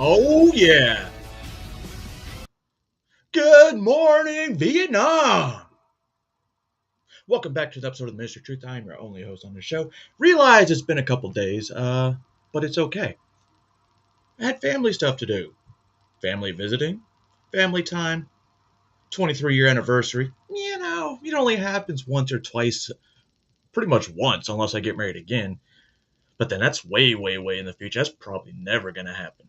Oh, yeah. Good morning, Vietnam. Welcome back to the episode of the Ministry of Truth. I'm your only host on the show. Realize it's been a couple days, but it's okay. I had family stuff to do. Family visiting, family time, 23-year anniversary. It only happens once or twice, pretty much once, unless I get married again. But then that's way, way, way in the future. That's probably never going to happen.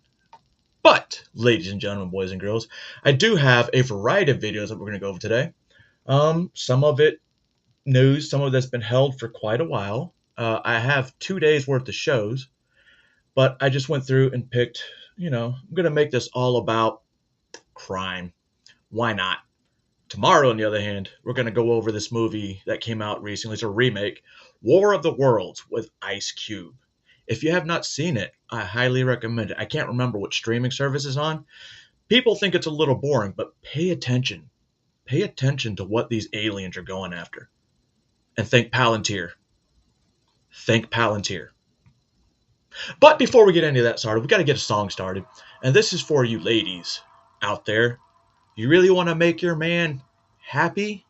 But, ladies and gentlemen, boys and girls, I do have a variety of videos that we're going to go over today. Some of it news, some of that's been held for quite a while. I have 2 days worth of shows, but I just went through and picked, I'm going to make this all about crime. Why not? Tomorrow, on the other hand, we're going to go over this movie that came out recently. It's a remake, War of the Worlds with Ice Cube. If you have not seen it, I highly recommend it. I can't remember what streaming service it's on. People think it's a little boring, but pay attention. Pay attention to what these aliens are going after. And think Palantir. Think Palantir. But before we get into that started, we got to get a song started. And this is for you ladies out there. You really want to make your man happy?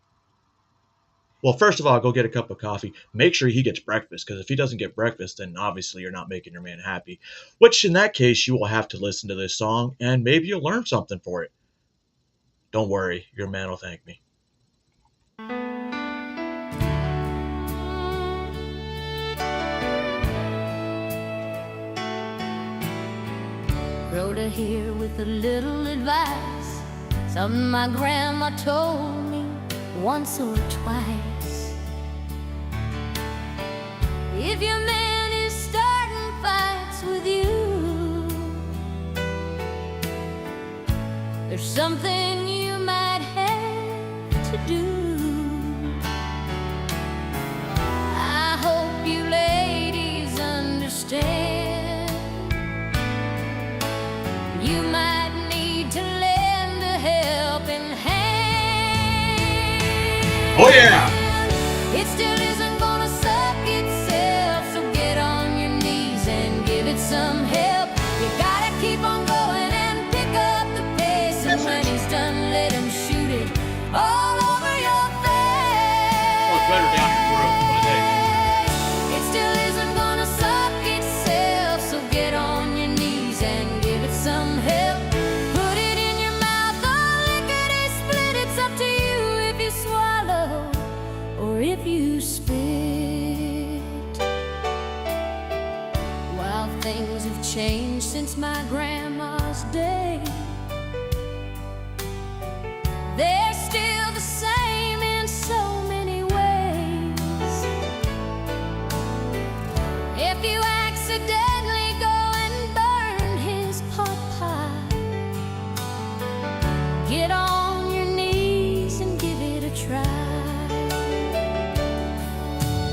Well, first of all, go get a cup of coffee. Make sure he gets breakfast, because if he doesn't get breakfast, then obviously you're not making your man happy. Which, in that case, you will have to listen to this song, and maybe you'll learn something for it. Don't worry, your man will thank me. Wrote her here with a little advice, something my grandma told me once or twice. If your man is starting fights with you, there's something you might have to do. I hope you ladies understand. You might need to lend a helping hand. Oh, yeah! It still isn't gonna suck itself, so get on your knees and give it some help. You gotta keep on going and pick up the pace, and when he's done, let him shoot it all over your face. Well, it's better down your throat, but hey. It still isn't gonna suck itself, so get on your knees and give it some help. Put it in your mouth, or lickety split. It's up to you if you swallow or if you spit. While things have changed since my grandma's day, they're still the same in so many ways. If you accidentally go and burn his pot pie, get on your knees and give it a try.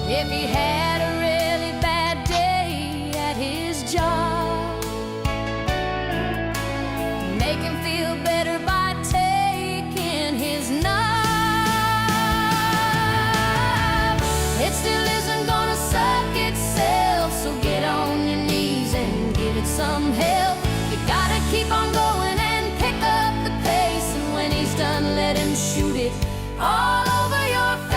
If he had a really bad day at his job, make him feel better by taking his knob. It still isn't gonna suck itself, so get on your knees and give it some help. You gotta keep on going and pick up the pace, and when he's done, let him shoot it all over your face.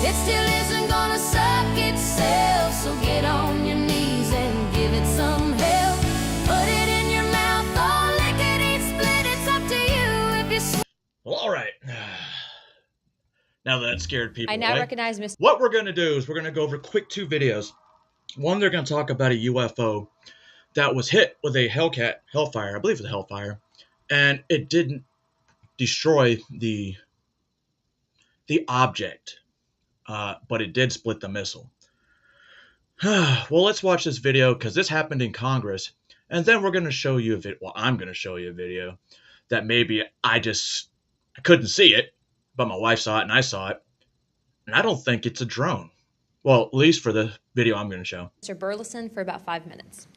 It still isn't gonna suck itself, so get on your knees and give it some help. Put it in your mouth, or lickety split. It's up to you if you Well, all right. Now that scared people I now away, recognize Mr. what we're going to do is we're going to go over quick 2 videos. One, they're going to talk about a UFO that was hit with a Hellfire, I believe it was a Hellfire, and it didn't destroy the object, but it did split the missile. Well, let's watch this video, because this happened in Congress, and then we're going to show you a video. Well, I'm going to show you a video that maybe I couldn't see it, but my wife saw it and I saw it, and I don't think it's a drone. Well, at least for the video I'm going to show. Burleson for about 5 minutes.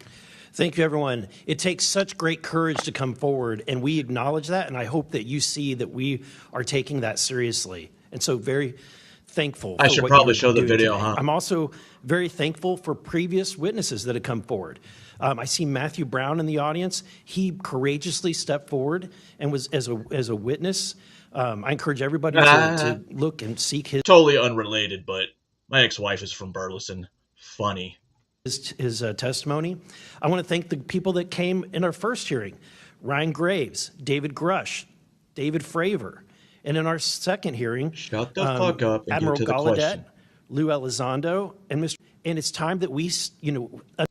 Thank you, everyone. It takes such great courage to come forward, and we acknowledge that, and I hope that you see that we are taking that seriously. And so thankful. I for should what probably you're show the doing video, today. huh? I'm also very thankful for previous witnesses that have come forward. I see Matthew Brown in the audience. He courageously stepped forward and was as a witness. I encourage everybody to look and seek Totally unrelated, but my ex-wife is from Burleson. Funny. his testimony. I want to thank the people that came in our first hearing: Ryan Graves, David Grush, David Fravor. And in our second hearing, Shut the fuck up and Admiral get to the Gallaudet, question. Lou Elizondo, and Mr. And it's time that we,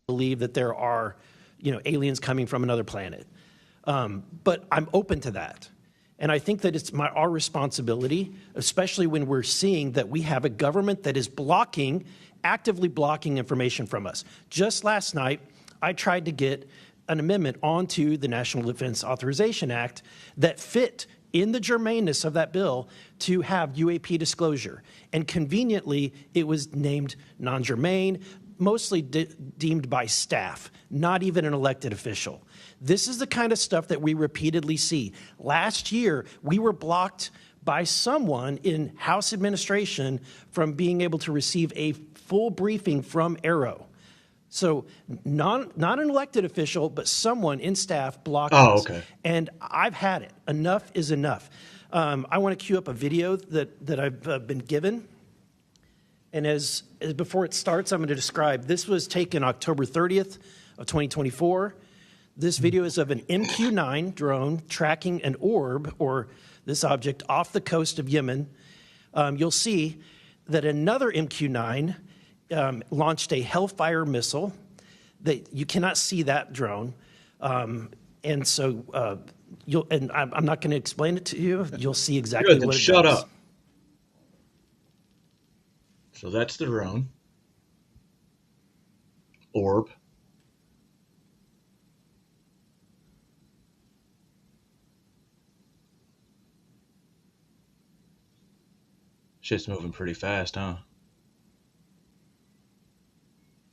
believe that there are, aliens coming from another planet. But I'm open to that. And I think that it's our responsibility, especially when we're seeing that we have a government that is actively blocking information from us. Just last night, I tried to get an amendment onto the National Defense Authorization Act that fit in the germaneness of that bill to have UAP disclosure. And conveniently, it was named non-germane, mostly deemed by staff, not even an elected official. This is the kind of stuff that we repeatedly see. Last year, we were blocked by someone in House administration from being able to receive a full briefing from Arrow. So not an elected official, but someone in staff blocked us. Okay. And I've had it. Enough is enough. I want to cue up a video that I've been given. And as before it starts, I'm going to describe. This was taken October 30th of 2024. This video is of an MQ-9 drone tracking an orb, or this object, off the coast of Yemen. You'll see that another MQ-9 launched a Hellfire missile. That you cannot see that drone, and so I'm not going to explain it to you. You'll see exactly Good, then what it shut does. up. So that's the drone. Orb. Shit's moving pretty fast, huh?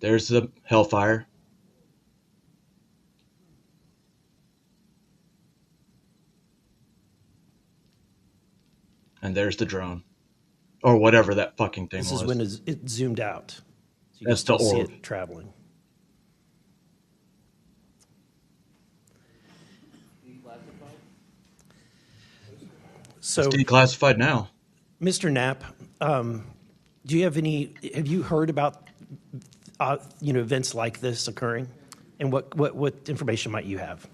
There's the Hellfire. And there's the drone. Or whatever that fucking thing was. This is when it zoomed out. So you That's can the still see orb. it traveling. So, It's declassified now. Mr. Knapp, have you heard about events like this occurring? And what information might you have?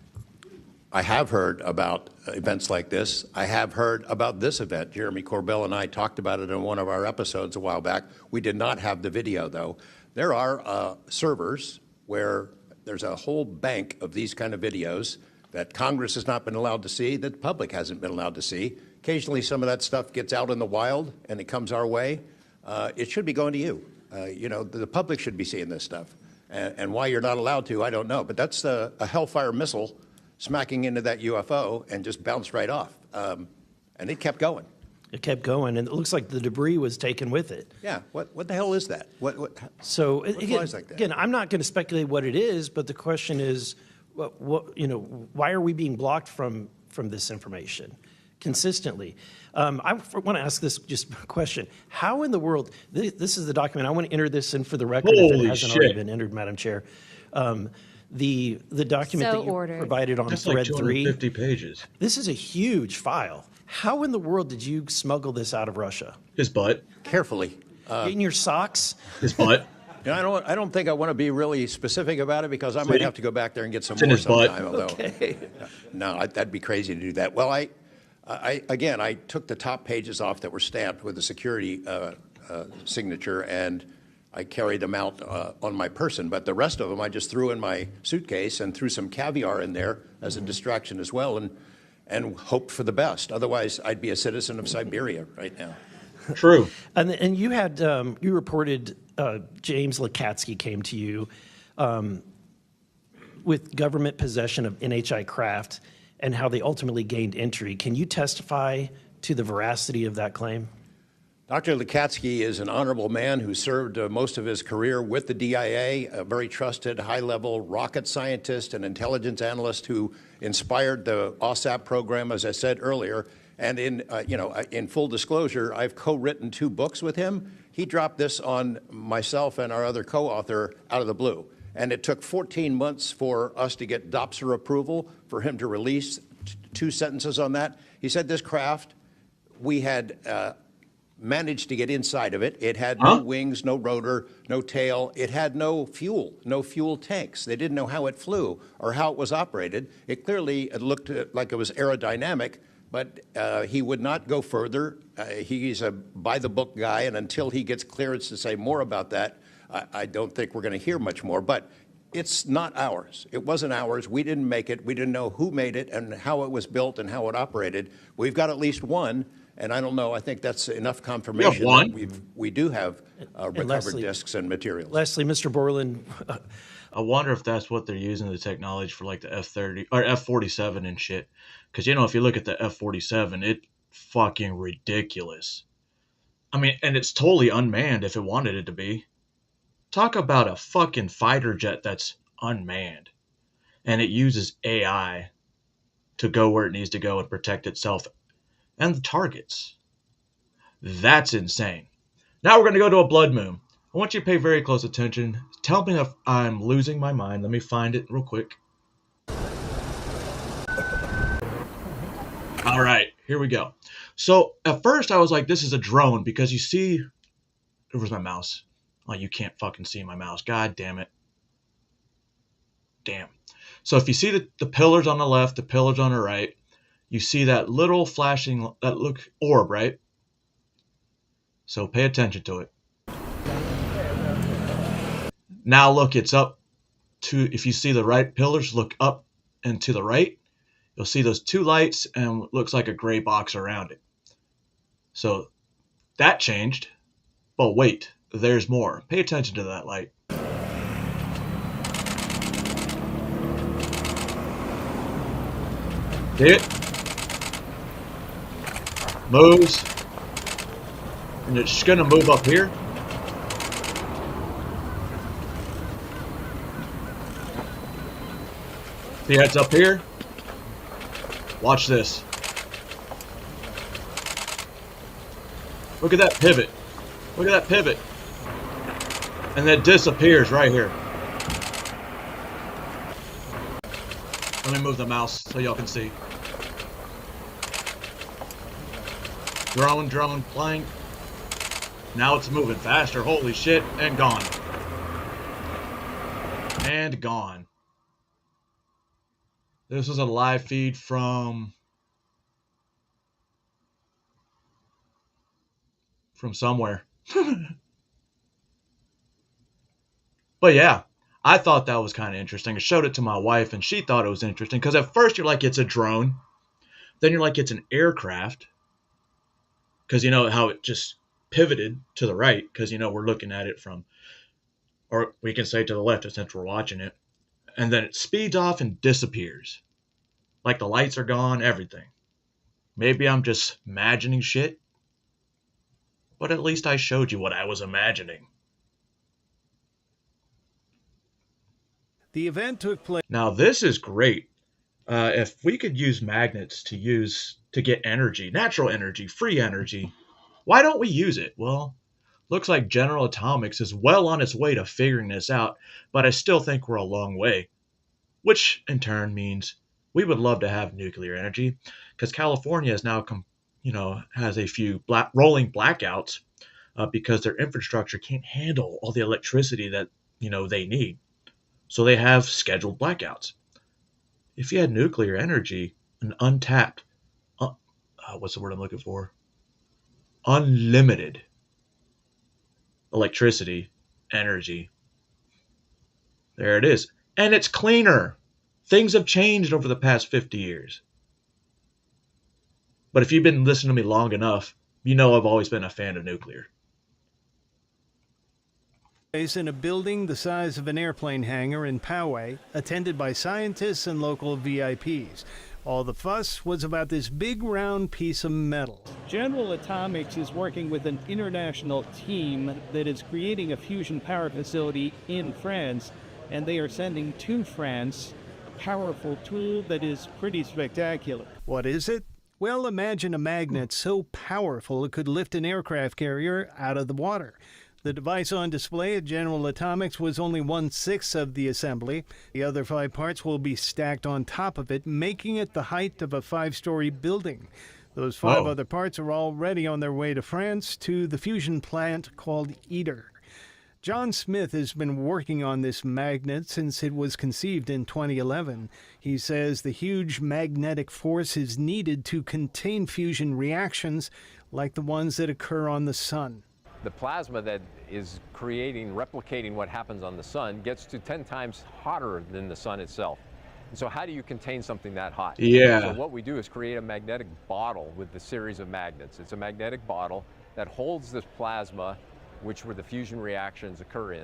I have heard about events like this. I have heard about this event. Jeremy Corbell and I talked about it in one of our episodes a while back. We did not have the video, though. There are servers where there's a whole bank of these kind of videos that Congress has not been allowed to see, that the public hasn't been allowed to see. Occasionally, some of that stuff gets out in the wild, and it comes our way. It should be going to you. The public should be seeing this stuff. And why you're not allowed to, I don't know. But that's a Hellfire missile smacking into that UFO and just bounced right off. And it kept going. It kept going, and it looks like the debris was taken with it. Yeah, what the hell is that? So What again, flies like that? again, I'm not going to speculate what it is, but the question is, why are we being blocked from this information consistently? I want to ask this just question: how in the world? This is the document. I want to enter this in for the record if Holy it hasn't shit. already been entered, Madam Chair. The document So that you ordered. provided on That's thread like 3. 250 pages. This is a huge file. How in the world did you smuggle this out of Russia? His butt. Carefully. In your socks? His butt. I don't think I want to be really specific about it because I might have to go back there and get some It's in more his butt. sometime. Although, no, that'd be crazy to do that. Well, I took the top pages off that were stamped with a security signature, and I carried them out on my person. But the rest of them I just threw in my suitcase and threw some caviar in there as a distraction as well, and hoped for the best. Otherwise, I'd be a citizen of Siberia right now. True. And you had you reported James Lakatsky came to you with government possession of NHI craft and how they ultimately gained entry. Can you testify to the veracity of that claim? Dr. Lakatsky is an honorable man who served most of his career with the DIA, a very trusted, high-level rocket scientist and intelligence analyst who inspired the OSAP program, as I said earlier, And in full disclosure, I've co-written 2 books with him. He dropped this on myself and our other co-author out of the blue. And it took 14 months for us to get DOPSR approval for him to release 2 sentences on that. He said this craft, we had managed to get inside of it. It had no wings, no rotor, no tail. It had no fuel tanks. They didn't know how it flew or how it was operated. It clearly looked like it was aerodynamic, but he would not go further. He's a by-the-book guy, and until he gets clearance to say more about that, I don't think we're going to hear much more. But it's not ours. It wasn't ours. We didn't make it. We didn't know who made it and how it was built and how it operated. We've got at least one, and I don't know. I think that's enough confirmation that we do have recovered discs and materials. Leslie, Mr. Borland. I wonder if that's what they're using the technology for, like the F-30 or F-47 and shit. Because, you know, if you look at the F-47, it's fucking ridiculous. I mean, and it's totally unmanned if it wanted it to be. Talk about a fucking fighter jet that's unmanned. And it uses AI to go where it needs to go and protect itself and the targets. That's insane. Now we're going to go to a blood moon. I want you to pay very close attention. Tell me if I'm losing my mind. Let me find it real quick. All right, here we go. So at first I was like, this is a drone because you see, where's my mouse? Oh, you can't fucking see my mouse. God damn it. Damn. So if you see the pillars on the left, the pillars on the right, you see that little flashing, orb, right? So pay attention to it. Now look, it's up to, if you see the right pillars, look up and to the right. You'll see those 2 lights and it looks like a gray box around it. So that changed. But wait, there's more. Pay attention to that light. See it? Moves. And it's going to move up here. See how it's up here? Watch this. Look at that pivot. Look at that pivot. And then it disappears right here. Let me move the mouse so y'all can see. Drone, flying. Now it's moving faster. Holy shit. And gone. And gone. This was a live feed from somewhere. But yeah, I thought that was kind of interesting. I showed it to my wife and she thought it was interesting because at first you're like, it's a drone. Then you're like, it's an aircraft. Because you know how it just pivoted to the right because, you know, we're looking at it from, or we can say to the left since we're watching it. And then it speeds off and disappears. Like the lights are gone, everything. Maybe I'm just imagining shit. But at least I showed you what I was imagining. The event took place. Now this is great. If we could use magnets to get energy, natural energy, free energy, why don't we use it? Well, looks like General Atomics is well on its way to figuring this out, but I still think we're a long way. Which in turn means we would love to have nuclear energy, because California is now, has a few rolling blackouts because their infrastructure can't handle all the electricity that they need. So they have scheduled blackouts. If you had nuclear energy, an untapped, what's the word I'm looking for? Unlimited electricity, energy. There it is. And it's cleaner. Things have changed over the past 50 years. But if you've been listening to me long enough, you know I've always been a fan of nuclear. In a building the size of an airplane hangar in Poway, attended by scientists and local VIPs. All the fuss was about this big round piece of metal. General Atomics is working with an international team that is creating a fusion power facility in France, and they are sending to France a powerful tool that is pretty spectacular. What is it? Well, imagine a magnet so powerful it could lift an aircraft carrier out of the water. The device on display at General Atomics was only 1/6 of the assembly. The other 5 parts will be stacked on top of it, making it the height of a 5-story building. Those 5 Whoa. other parts are already on their way to France to the fusion plant called ITER. John Smith has been working on this magnet since it was conceived in 2011. He says the huge magnetic force is needed to contain fusion reactions like the ones that occur on the sun. The plasma that is replicating what happens on the sun gets to 10 times hotter than the sun itself. And so how do you contain something that hot? Yeah. So what we do is create a magnetic bottle with the series of magnets. It's a magnetic bottle that holds this plasma, which where the fusion reactions occur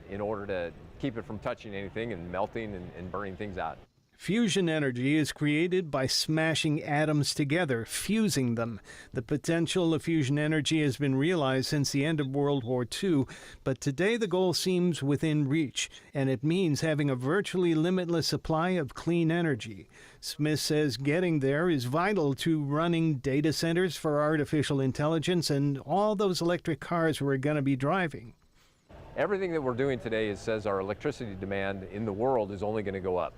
in order to keep it from touching anything and melting and burning things out. Fusion energy is created by smashing atoms together, fusing them. The potential of fusion energy has been realized since the end of World War II, but today the goal seems within reach, and it means having a virtually limitless supply of clean energy. Smith says getting there is vital to running data centers for artificial intelligence and all those electric cars we're going to be driving. Everything that we're doing today says our electricity demand in the world is only going to go up.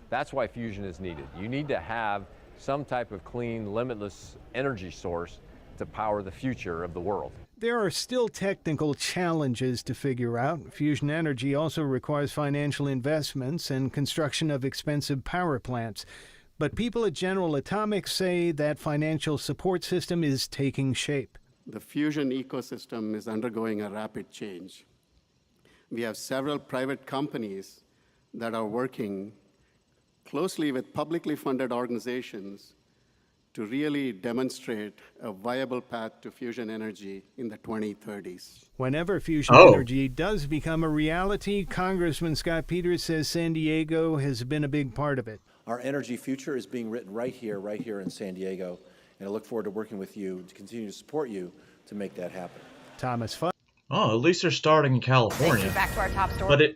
That's why fusion is needed. You need to have some type of clean, limitless energy source to power the future of the world. There are still technical challenges to figure out. Fusion energy also requires financial investments and construction of expensive power plants. But people at General Atomics say that financial support system is taking shape. The fusion ecosystem is undergoing a rapid change. We have several private companies that are working closely with publicly funded organizations to really demonstrate a viable path to fusion energy in the 2030s. Whenever fusion energy does become a reality, Congressman Scott Peters says San Diego has been a big part of it. Our energy future is being written right here in San Diego, and I look forward to working with you to continue to support you to make that happen. Thomas Fudd. Oh, at least they're starting in California. Back to our top story. But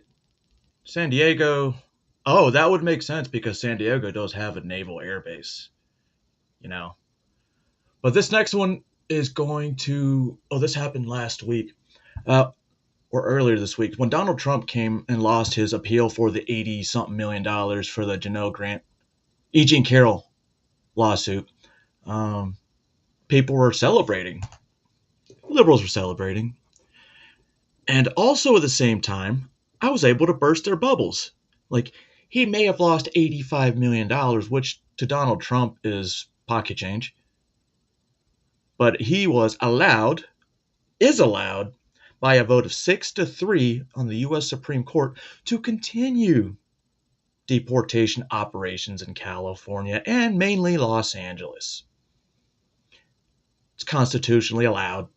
San Diego, oh, that would make sense because San Diego does have a naval air base, you know. But this next one is going to, this happened last week, or earlier this week, when Donald Trump came and lost his appeal for the $80-something million for the Janelle Grant, E. Jean Carroll lawsuit. People were celebrating. Liberals were celebrating. And also at the same time, I was able to burst their bubbles. Like, he may have lost $85 million, which to Donald Trump is pocket change. But he is allowed by a vote of 6-3 on the U.S. Supreme Court to continue deportation operations in California and mainly Los Angeles. It's constitutionally allowed.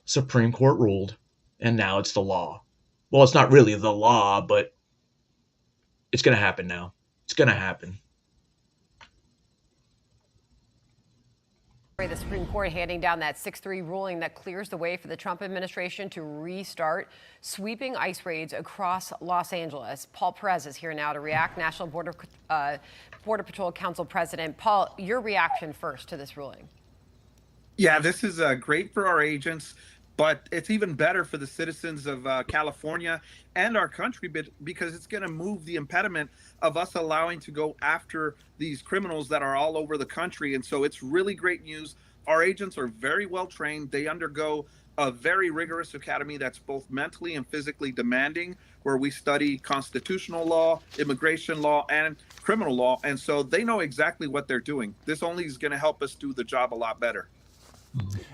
Supreme Court ruled, and now it's the law. Well, it's not really the law, but it's going to happen now. It's going to happen. The Supreme Court handing down that 6-3 ruling that clears the way for the Trump administration to restart sweeping ICE raids across Los Angeles. Paul Perez is here now to react. National Border Patrol Council President. Paul, your reaction first to this ruling. Yeah, this is great for our agents, but it's even better for the citizens of California and our country because it's going to move the impediment of us allowing to go after these criminals that are all over the country. And so it's really great news. Our agents are very well trained. They undergo a very rigorous academy that's both mentally and physically demanding, where we study constitutional law, immigration law, and criminal law. And so they know exactly what they're doing. This only is going to help us do the job a lot better.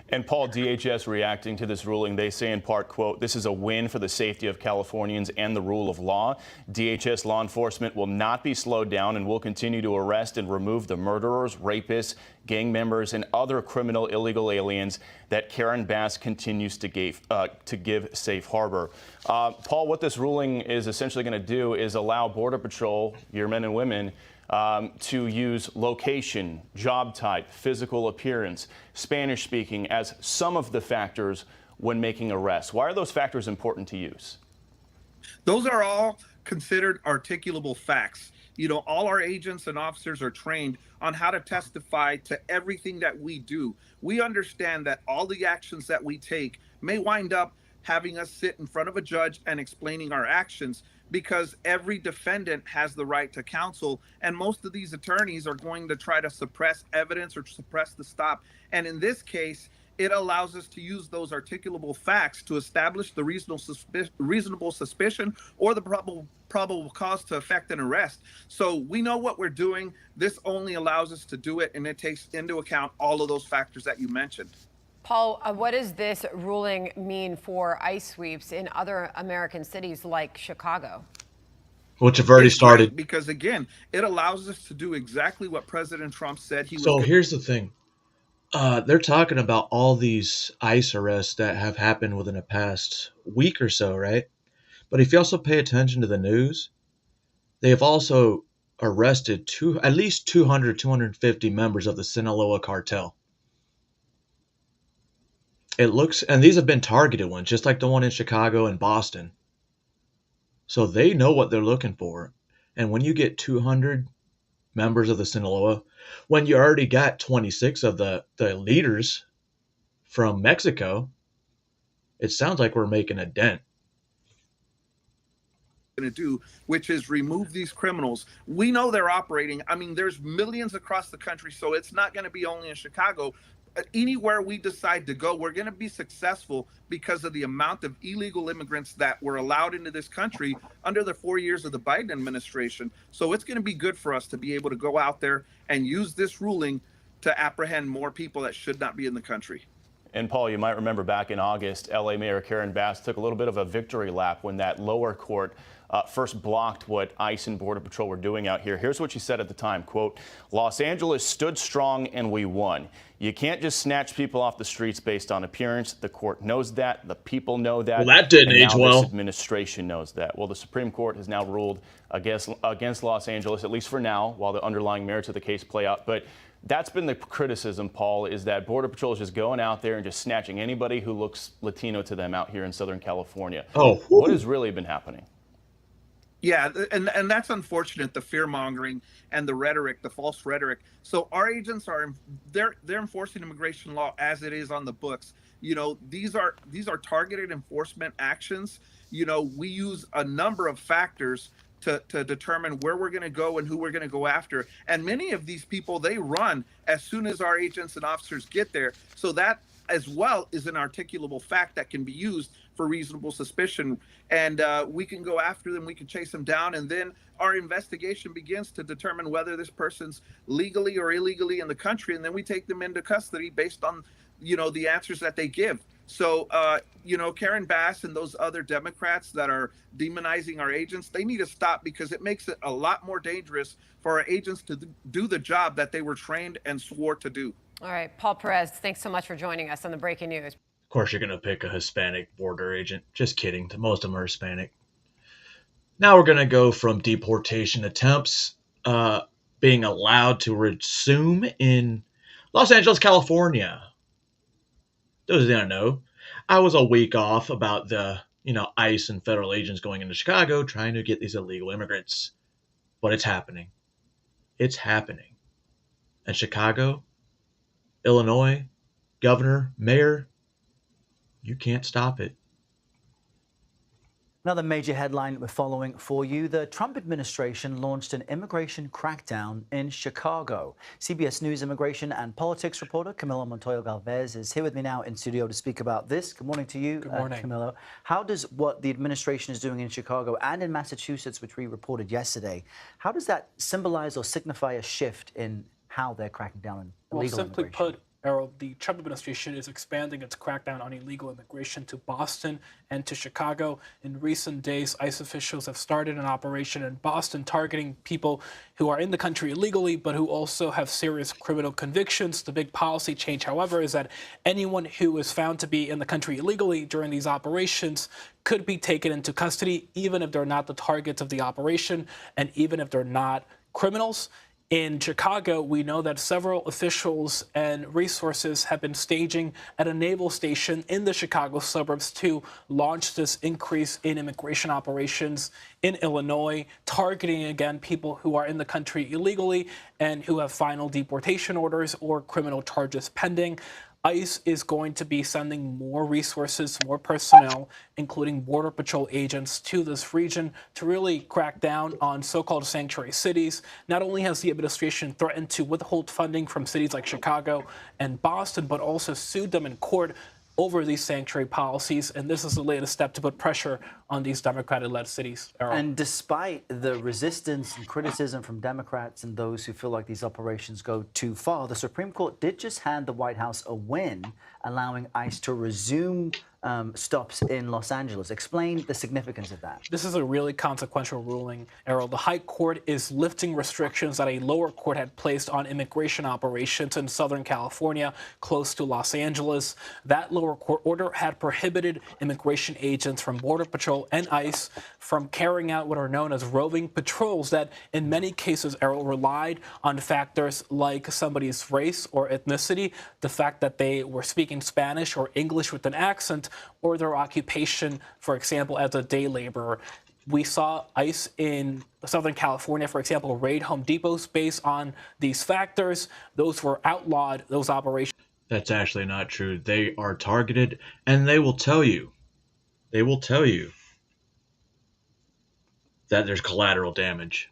And Paul, DHS reacting to this ruling, they say in part, quote, "This is a win for the safety of Californians and the rule of law. DHS law enforcement will not be slowed down and will continue to arrest and remove the murderers, rapists, gang members, and other criminal illegal aliens that Karen Bass continues to give safe harbor." Paul, what this ruling is essentially going to do is allow Border Patrol, your men and women, to use location, job type, physical appearance, Spanish speaking as some of the factors when making arrests. Why are those factors important to use? Those are all considered articulable facts. All our agents and officers are trained on how to testify to everything that we do. We understand that all the actions that we take may wind up having us sit in front of a judge and explaining our actions, because every defendant has the right to counsel, and most of these attorneys are going to try to suppress evidence or suppress the stop. And in this case, it allows us to use those articulable facts to establish the reasonable suspicion or the probable cause to effect an arrest. So we know what we're doing. This only allows us to do it, and it takes into account all of those factors that you mentioned. Paul, what does this ruling mean for ICE sweeps in other American cities like Chicago? Which have already started. Because, again, it allows us to do exactly what President Trump said he was So going to do. here's the thing. They're talking about all these ICE arrests that have happened within the past week or so, right? But if you also pay attention to the news, they have also arrested at least 200, 250 members of the Sinaloa cartel. And these have been targeted ones, just like the one in Chicago and Boston. So they know what they're looking for. And when you get 200 members of the Sinaloa, when you already got 26 of the leaders from Mexico, it sounds like we're making a dent. To do, which is remove these criminals. We know they're operating. I mean, there's millions across the country, so it's not going to be only in Chicago. Anywhere we decide to go, we're going to be successful because of the amount of illegal immigrants that were allowed into this country under the 4 years of the Biden administration. So it's going to be good for us to be able to go out there and use this ruling to apprehend more people that should not be in the country. And Paul, you might remember back in August, LA Mayor Karen Bass took a little bit of a victory lap when that lower court first blocked what ICE and Border Patrol were doing out here. Here's what she said at the time, quote, "Los Angeles stood strong and we won. You can't just snatch people off the streets based on appearance. The court knows that. The people know that. Well, that didn't age well. This administration knows that." Well, the Supreme Court has now ruled against Los Angeles, at least for now, while the underlying merits of the case play out. But that's been the criticism, Paul, is that Border Patrol is just going out there and just snatching anybody who looks Latino to them out here in Southern California. Oh, what has really been happening? Yeah, and that's unfortunate, the fear-mongering and the rhetoric, the false rhetoric. So our agents they're enforcing immigration law as it is on the books. These are targeted enforcement actions. We use a number of factors to determine where we're going to go and who we're going to go after. And many of these people, they run as soon as our agents and officers get there. So that as well is an articulable fact that can be used for reasonable suspicion. And we can go after them, we can chase them down, and then our investigation begins to determine whether this person's legally or illegally in the country, and then we take them into custody based on, the answers that they give. So, Karen Bass and those other Democrats that are demonizing our agents, they need to stop, because it makes it a lot more dangerous for our agents to do the job that they were trained and swore to do. All right, Paul Perez, thanks so much for joining us on the Breaking News. Of course, you're going to pick a Hispanic border agent. Just kidding. Most of them are Hispanic. Now we're going to go from deportation attempts being allowed to resume in Los Angeles, California. Those that don't know, I was a week off about the, ICE and federal agents going into Chicago trying to get these illegal immigrants. But it's happening. It's happening. And Chicago, Illinois, governor, mayor, you can't stop it. Another major headline we're following for you. The Trump administration launched an immigration crackdown in Chicago. CBS News immigration and politics reporter Camilo Montoyo Galvez is here with me now in studio to speak about this. Good morning to you, Camilo. How does what the administration is doing in Chicago and in Massachusetts, which we reported yesterday, how does that symbolize or signify a shift in how they're cracking down on illegal simply immigration? Put, Errol, the Trump administration is expanding its crackdown on illegal immigration to Boston and to Chicago. In recent days, ICE officials have started an operation in Boston targeting people who are in the country illegally, but who also have serious criminal convictions. The big policy change, however, is that anyone who is found to be in the country illegally during these operations could be taken into custody, even if they're not the targets of the operation and even if they're not criminals. In Chicago, we know that several officials and resources have been staging at a naval station in the Chicago suburbs to launch this increase in immigration operations in Illinois, targeting again people who are in the country illegally and who have final deportation orders or criminal charges pending. ICE is going to be sending more resources, more personnel, including Border Patrol agents, to this region to really crack down on so-called sanctuary cities. Not only has the administration threatened to withhold funding from cities like Chicago and Boston, but also sued them in court over these sanctuary policies. And this is the latest step to put pressure on these Democratic-led cities. Errol. And despite the resistance and criticism from Democrats and those who feel like these operations go too far, the Supreme Court did just hand the White House a win, allowing ICE to resume stops in Los Angeles. Explain the significance of that. This is a really consequential ruling, Errol. The High Court is lifting restrictions that a lower court had placed on immigration operations in Southern California, close to Los Angeles. That lower court order had prohibited immigration agents from Border Patrol and ICE from carrying out what are known as roving patrols that, in many cases, Errol, relied on factors like somebody's race or ethnicity, the fact that they were speaking Spanish or English with an accent, or their occupation, for example, as a day laborer. We saw ICE in Southern California, for example, raid Home Depot's based on these factors. Those were outlawed, those operations. That's actually not true. They are targeted, and they will tell you that there's collateral damage.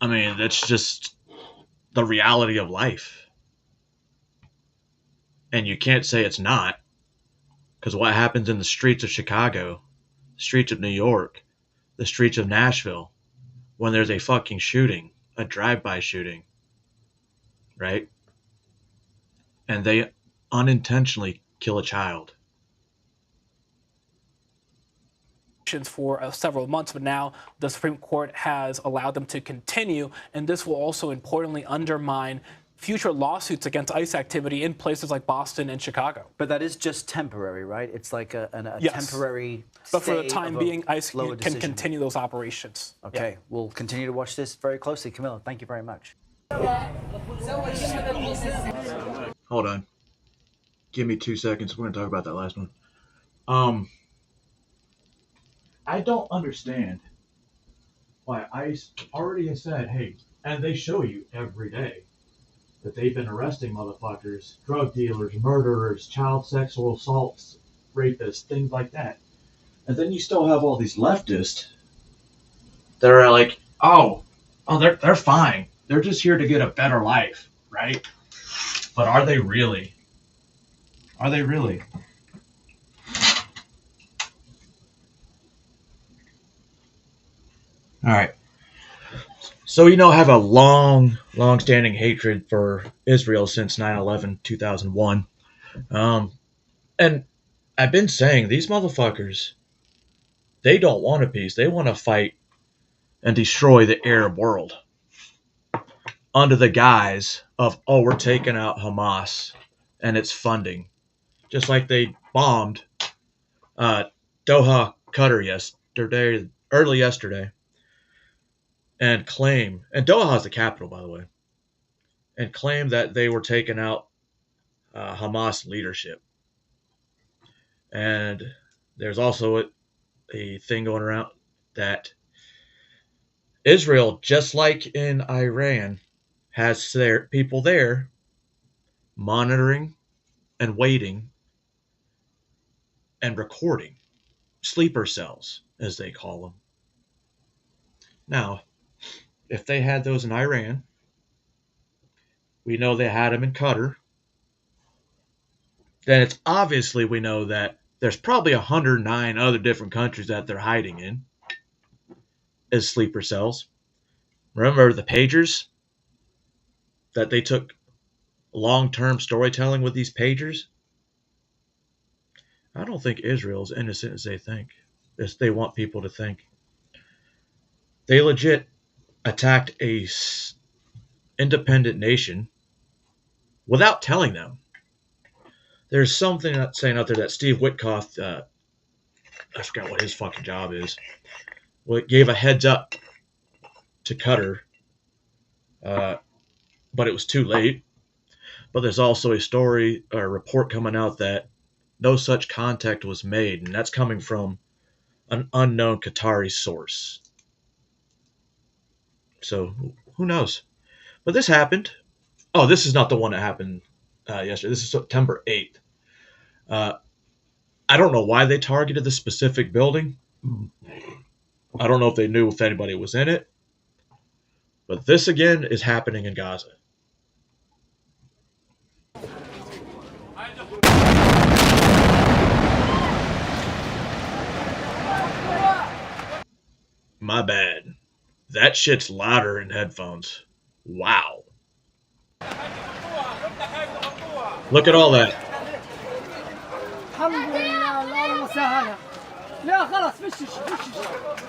I mean, that's just the reality of life. And you can't say it's not, because what happens in the streets of Chicago, the streets of New York, the streets of Nashville, when there's a fucking shooting, a drive-by shooting, right? And they unintentionally kill a child. For several months, but now the Supreme Court has allowed them to continue, and this will also importantly undermine future lawsuits against ICE activity in places like Boston and Chicago. But that is just temporary, right? It's like a Yes. temporary But for the stay time of a being, ICE lower can decision. continue those operations. Okay, Yeah. we'll continue to watch this very closely. Camilla, thank you very much. Hold on. Give me 2 seconds. We're going to talk about that last one. I don't understand why ICE already has said, hey, and they show you every day that they've been arresting motherfuckers, drug dealers, murderers, child sexual assaults, rapists, things like that. And then you still have all these leftists that are like, they're fine. They're just here to get a better life, right? But are they really? Are they really? All right. So, I have a long-standing hatred for Israel since 9/11, 2001. And I've been saying these motherfuckers, they don't want a peace. They want to fight and destroy the Arab world under the guise of, we're taking out Hamas and its funding. Just like they bombed Doha, Qatar early yesterday. And Doha is the capital, by the way, and claim that they were taking out Hamas leadership. And there's also a thing going around that Israel, just like in Iran, has their people there monitoring and waiting and recording sleeper cells, as they call them. Now, if they had those in Iran, we know they had them in Qatar, then it's obviously we know that there's probably 109 other different countries that they're hiding in as sleeper cells. Remember the pagers? That they took long-term storytelling with these pagers? I don't think Israel's innocent as they think, as they want people to think. They legit attacked a independent nation without telling them. There's something saying out there that Steve Witkoff, I forgot what his fucking job is, gave a heads up to Qatar, but it was too late. But there's also a story or a report coming out that no such contact was made, and that's coming from an unknown Qatari source. So who knows? But this happened. Oh, this is not the one that happened yesterday. This is September 8th. I don't know why they targeted the specific building. I don't know if they knew if anybody was in it. But this again is happening in Gaza. My bad. That shit's louder in headphones. Wow. Look at all that.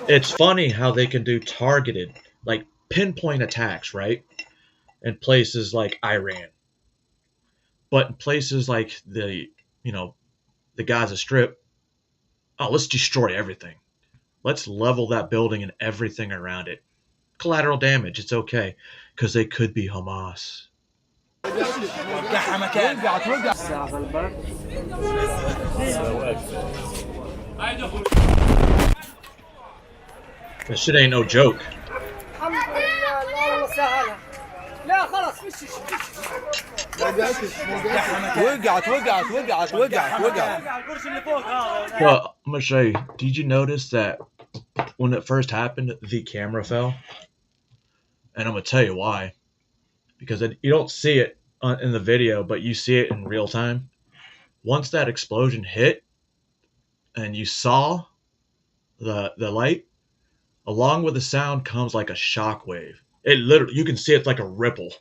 It's funny how they can do targeted, like pinpoint attacks, right? In places like Iran. But in places like the Gaza Strip, oh, let's destroy everything. Let's level that building and everything around it. Collateral damage, it's okay, because they could be Hamas. That shit ain't no joke. Well, I'm gonna show you. Did you notice that when it first happened, the camera fell? And I'm gonna tell you why. Because you don't see it in the video, but you see it in real time. Once that explosion hit, and you saw the light, along with the sound comes like a shockwave. It literally, you can see it's like a ripple.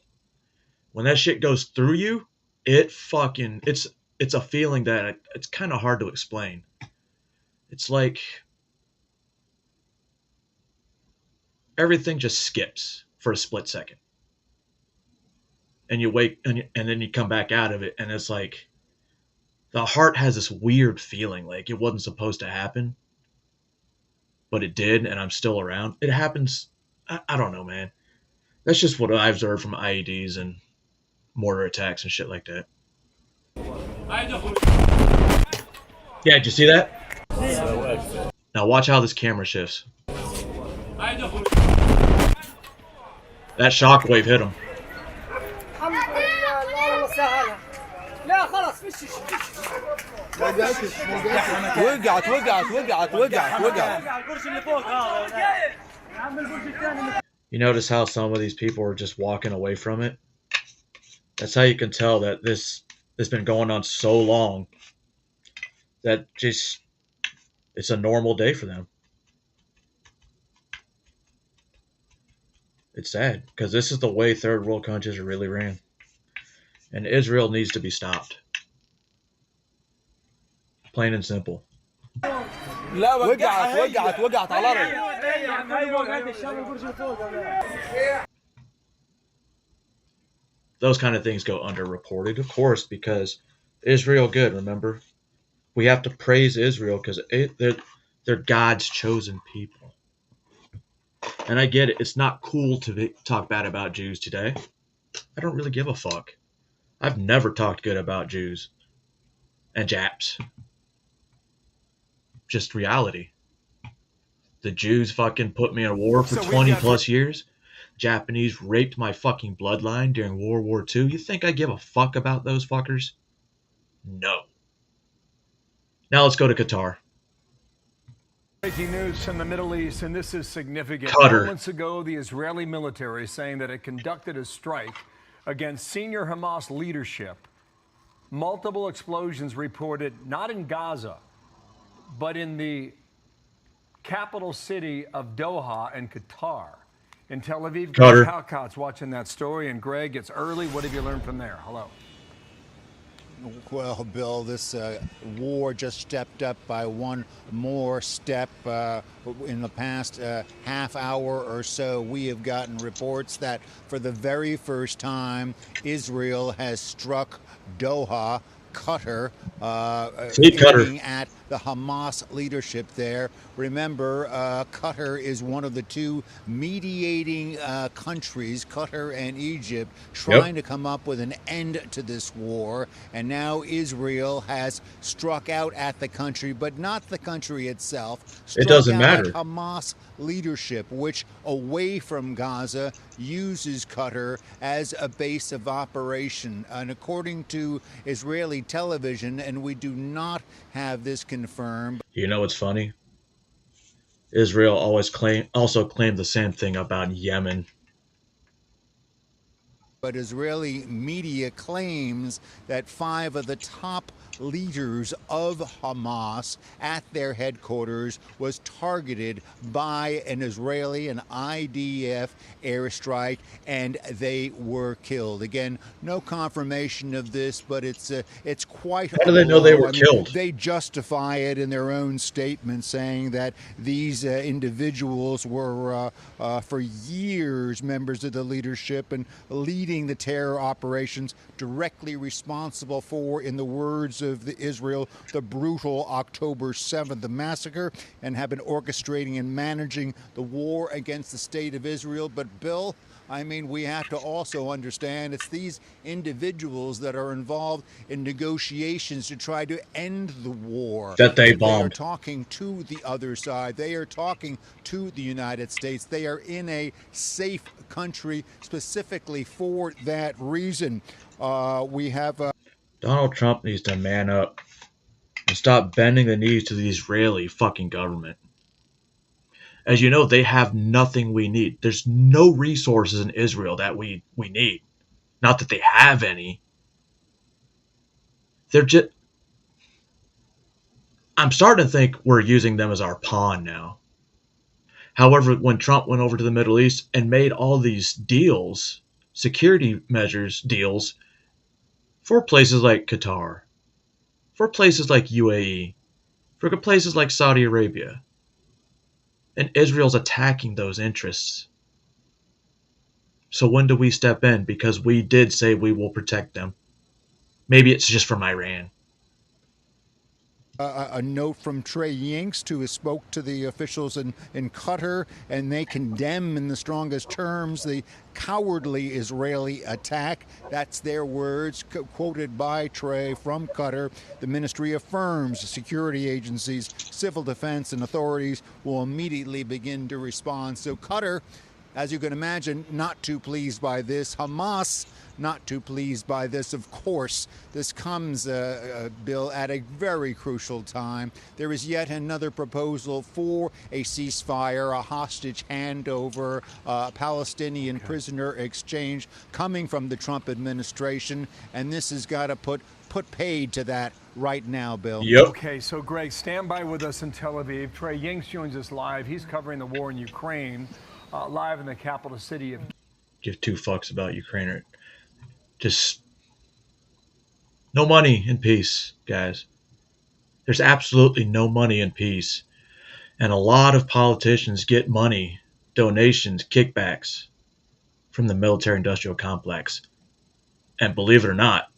When that shit goes through you, it's a feeling that it's kind of hard to explain. It's like everything just skips for a split second. And you wake, and then you come back out of it, and it's like the heart has this weird feeling like it wasn't supposed to happen, but it did, and I'm still around. It happens. I don't know, man. That's just what I've observed from IEDs and mortar attacks and shit like that. Yeah, did you see that? Now watch how this camera shifts. That shockwave hit him. You notice how some of these people are just walking away from it? That's how you can tell that this has been going on so long that just it's a normal day for them. It's sad because this is the way third world countries are really ran. And Israel needs to be stopped. Plain and simple. Those kind of things go underreported, of course, because Israel good, remember? We have to praise Israel because they're God's chosen people. And I get it. It's not cool to talk bad about Jews today. I don't really give a fuck. I've never talked good about Jews and Japs. Just reality. The Jews fucking put me in war for 20 plus years. Japanese raped my fucking bloodline during World War II. You think I give a fuck about those fuckers? No. Now let's go to Qatar. Breaking news from the Middle East, and this is significant. Qatar. Moments ago, the Israeli military is saying that it conducted a strike against senior Hamas leadership. Multiple explosions reported not in Gaza, but in the capital city of Doha in Qatar. In Tel Aviv, Greg Halcott's watching that story. And Greg, it's early. What have you learned from there? Hello. Well, Bill, this war just stepped up by one more step. In the past half hour or so, we have gotten reports that for the very first time, Israel has struck Doha, Qatar See, Qatar. aiming at the Hamas leadership there. Remember, Qatar is one of the two mediating countries, Qatar and Egypt, trying to come up with an end to this war. And now Israel has struck out at the country, but not the country itself, It struck doesn't out matter. at Hamas leadership, which away from Gaza uses Qatar as a base of operation. And according to Israeli television, and we do not have this confirmed. You know what's funny? Israel also claimed the same thing about Yemen. But Israeli media claims that 5 of the top leaders of Hamas at their headquarters was targeted by an Israeli, an IDF airstrike, and they were killed. Again, no confirmation of this, but it's quite How do they know they were I mean, killed? they justify it in their own statement, saying that these individuals were for years members of the leadership and leading the terror operations, directly responsible for, in the words of Israel, the brutal October 7th, the massacre, and have been orchestrating and managing the war against the state of Israel. But Bill, I mean, we have to also understand it's these individuals that are involved in negotiations to try to end the war. That they They are bombed. talking to the other side. They are talking to the United States. They are in a safe country specifically for that reason. We have. Donald Trump needs to man up and stop bending the knees to the Israeli fucking government. As you know, they have nothing we need. There's no resources in Israel that we need. Not that they have any. They're just. I'm starting to think we're using them as our pawn now. However, when Trump went over to the Middle East and made all these deals, security measures deals, for places like Qatar, for places like UAE, for places like Saudi Arabia, and Israel's attacking those interests. So when do we step in? Because we did say we will protect them. Maybe it's just from Iran. A note from Trey Yingst, who spoke to the officials in Qatar, and they condemn in the strongest terms the cowardly Israeli attack. That's their words, quoted by Trey from Qatar. The ministry affirms security agencies, civil defense, and authorities will immediately begin to respond. So Qatar, as you can imagine, not too pleased by this. Hamas, not too pleased by this. Of course, this comes, Bill, at a very crucial time. There is yet another proposal for a ceasefire, a hostage handover, Palestinian prisoner exchange coming from the Trump administration, and this has got to put paid to that right now, Bill. Okay, so Greg, stand by with us in Tel Aviv. Trey Yingst joins us live. He's covering the war in Ukraine, live in the capital city of. Give two fucks about Ukraine. Or just no money in peace, guys. There's absolutely no money in peace. And a lot of politicians get money, donations, kickbacks from the military industrial complex. And believe it or not,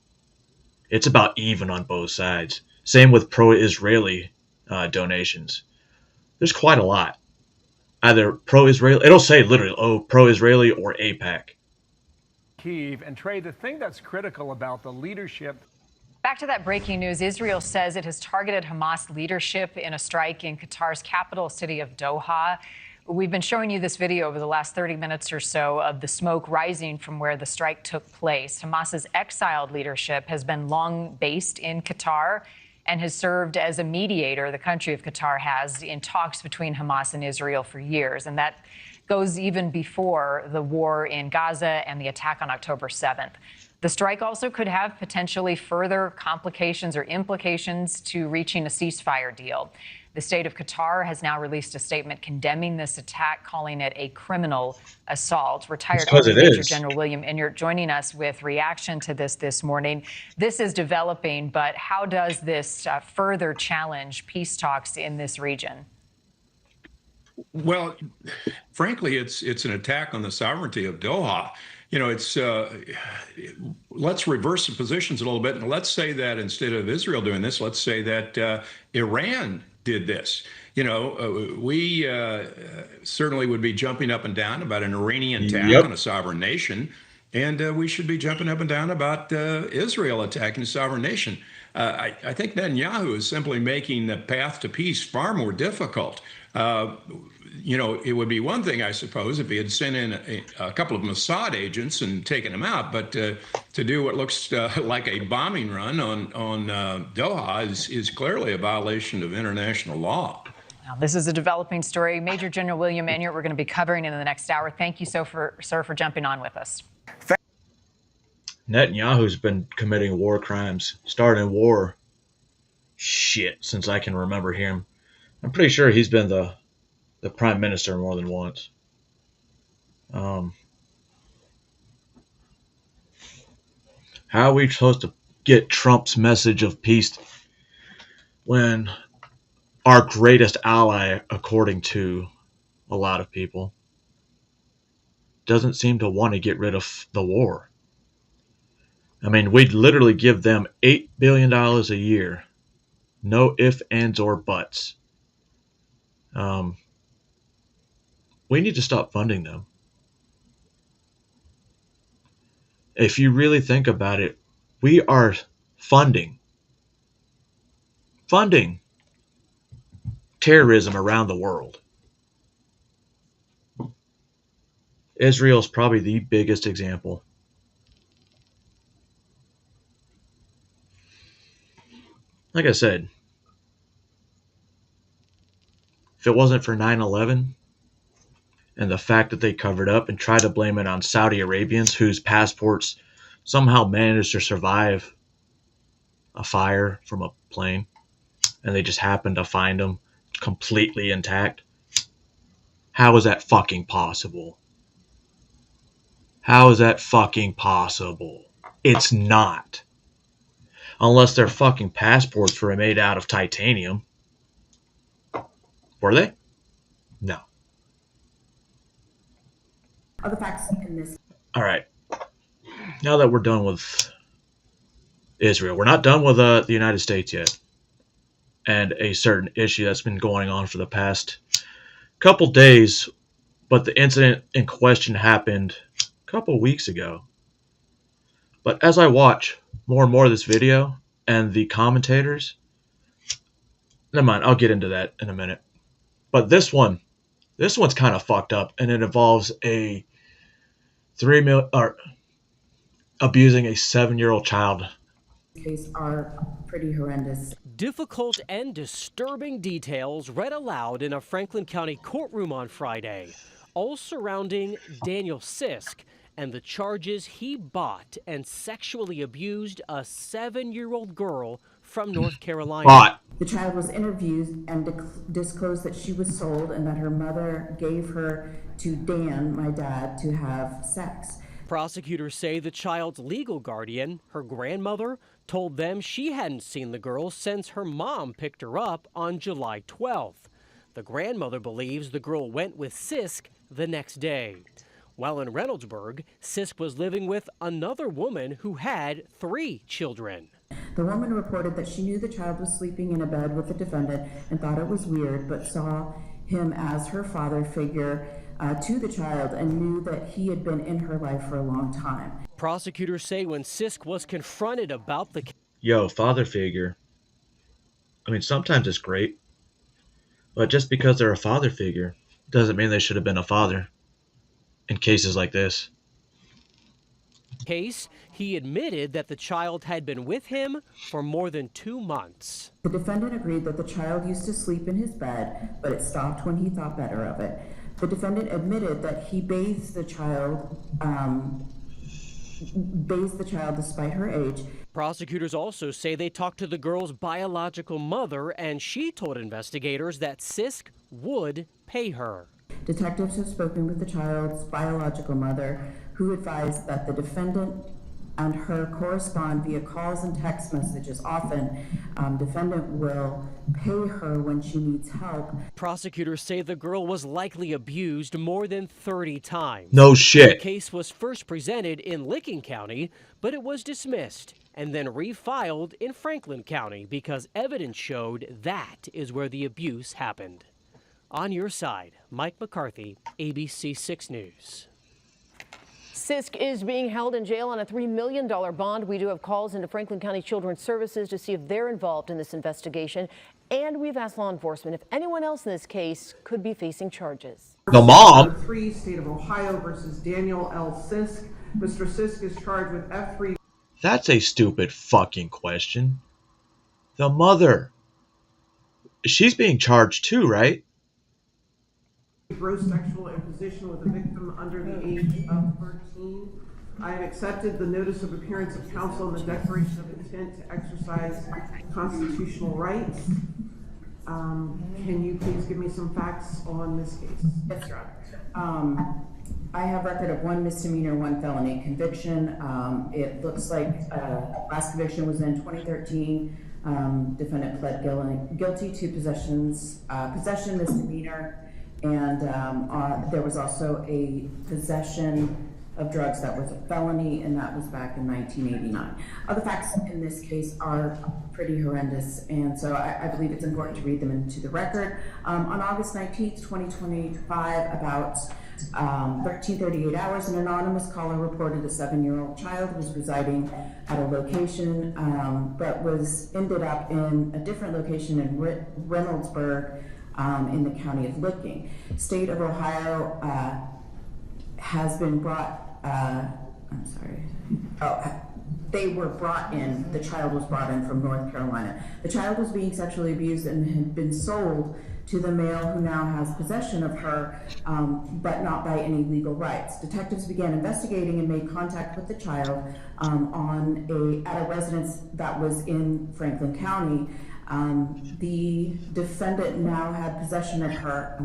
it's about even on both sides. Same with pro-Israeli donations. There's quite a lot. Either pro-Israeli, it'll say literally, oh, pro-Israeli or AIPAC. Kyiv. And Trey, the thing that's critical about the leadership. Back to that breaking news. Israel says it has targeted Hamas leadership in a strike in Qatar's capital city of Doha. We've been showing you this video over the last 30 minutes or so of the smoke rising from where the strike took place. Hamas's exiled leadership has been long based in Qatar and has served as a mediator, the country of Qatar has, in talks between Hamas and Israel for years. And that goes even before the war in Gaza and the attack on October 7th. The strike also could have potentially further complications or implications to reaching a ceasefire deal. The state of Qatar has now released a statement condemning this attack, calling it a criminal assault. Retired Army Major General William Inyart joining us with reaction to this morning. This is developing, but how does this further challenge peace talks in this region? Well, frankly, it's an attack on the sovereignty of Doha. You know, it's let's reverse the positions a little bit, and let's say that instead of Israel doing this, let's say that Iran did this. We certainly would be jumping up and down about an Iranian attack on a sovereign nation, and we should be jumping up and down about Israel attacking a sovereign nation. I think Netanyahu is simply making the path to peace far more difficult. It would be one thing, I suppose, if he had sent in a couple of Mossad agents and taken them out, but to do what looks like a bombing run on Doha is clearly a violation of international law. Now, this is a developing story. Major General William Enyart, we're going to be covering in the next hour. Thank you, sir, for jumping on with us. Netanyahu's been committing war crimes, starting war since I can remember him. I'm pretty sure he's been the prime minister more than once. How are we supposed to get Trump's message of peace when our greatest ally, according to a lot of people, doesn't seem to want to get rid of the war? I mean, we'd literally give them $8 billion a year. No ifs, ands, or buts. We need to stop funding them. If you really think about it, we are funding terrorism around the world. Israel's probably the biggest example. Like I said, if it wasn't for 9/11 and the fact that they covered up and tried to blame it on Saudi Arabians whose passports somehow managed to survive a fire from a plane, and they just happened to find them completely intact. How is that fucking possible? How is that fucking possible? It's not. Unless their fucking passports were made out of titanium. Were they? No. Other facts in this. All right. Now that we're done with Israel, we're not done with the United States yet. And a certain issue that's been going on for the past couple days, but the incident in question happened a couple weeks ago. But as I watch more and more of this video and the commentators, never mind, I'll get into that in a minute. But this one's kind of fucked up, and it involves a abusing a 7-year-old child. Case are pretty horrendous. Difficult and disturbing details read aloud in a Franklin County courtroom on Friday, all surrounding Daniel Sisk and the charges he bought and sexually abused a 7-year-old girl from North Carolina. The child was interviewed and disclosed that she was sold and that her mother gave her to Dan, my dad, to have sex. Prosecutors say the child's legal guardian, her grandmother, told them she hadn't seen the girl since her mom picked her up on July 12th. The grandmother believes the girl went with Sisk the next day. While in Reynoldsburg, Sisk was living with another woman who had 3 children. The woman reported that she knew the child was sleeping in a bed with the defendant and thought it was weird, but saw him as her father figure to the child and knew that he had been in her life for a long time. Prosecutors say when Sisk was confronted about the father figure. I mean, sometimes it's great, but just because they're a father figure doesn't mean they should have been a father in cases like this. Case, he admitted that the child had been with him for more than 2 months. The defendant agreed that the child used to sleep in his bed, but it stopped when he thought better of it. The defendant admitted that he bathed the child despite her age. Prosecutors also say they talked to the girl's biological mother, and she told investigators that Sisk would pay her. Detectives have spoken with the child's biological mother, who advised that the defendant and her correspond via calls and text messages. Often, defendant will pay her when she needs help. Prosecutors say the girl was likely abused more than 30 times. No shit. The case was first presented in Licking County, but it was dismissed and then refiled in Franklin County because evidence showed that is where the abuse happened. On your side, Mike McCarthy, ABC 6 News. Sisk is being held in jail on a $3 million bond. We do have calls into Franklin County Children's Services to see if they're involved in this investigation. And we've asked law enforcement if anyone else in this case could be facing charges. The mom. 3, State of Ohio versus Daniel L. Sisk. Mr. Sisk is charged with F3. That's a stupid fucking question. The mother. She's being charged too, right? Gross sexual imposition with a victim under the age of 13. I have accepted the notice of appearance of counsel and the declaration of intent to exercise constitutional rights. Can you please give me some facts on this case? Yes, Your Honor. I have record of 1 misdemeanor, 1 felony conviction. It looks like last conviction was in 2013. Defendant pled guilty to possession misdemeanor, and there was also a possession of drugs that was a felony, and that was back in 1989. Other facts in this case are pretty horrendous, and so I believe it's important to read them into the record. On August 19th, 2025, about 13:38 hours, an anonymous caller reported a 7-year-old child was residing at a location, but ended up in a different location in Reynoldsburg in the county of Licking. State of Ohio has been brought, they were brought in, the child was brought in from North Carolina. The child was being sexually abused and had been sold to the male who now has possession of her, but not by any legal rights. Detectives began investigating and made contact with the child at a residence that was in Franklin County. The defendant now had possession of her,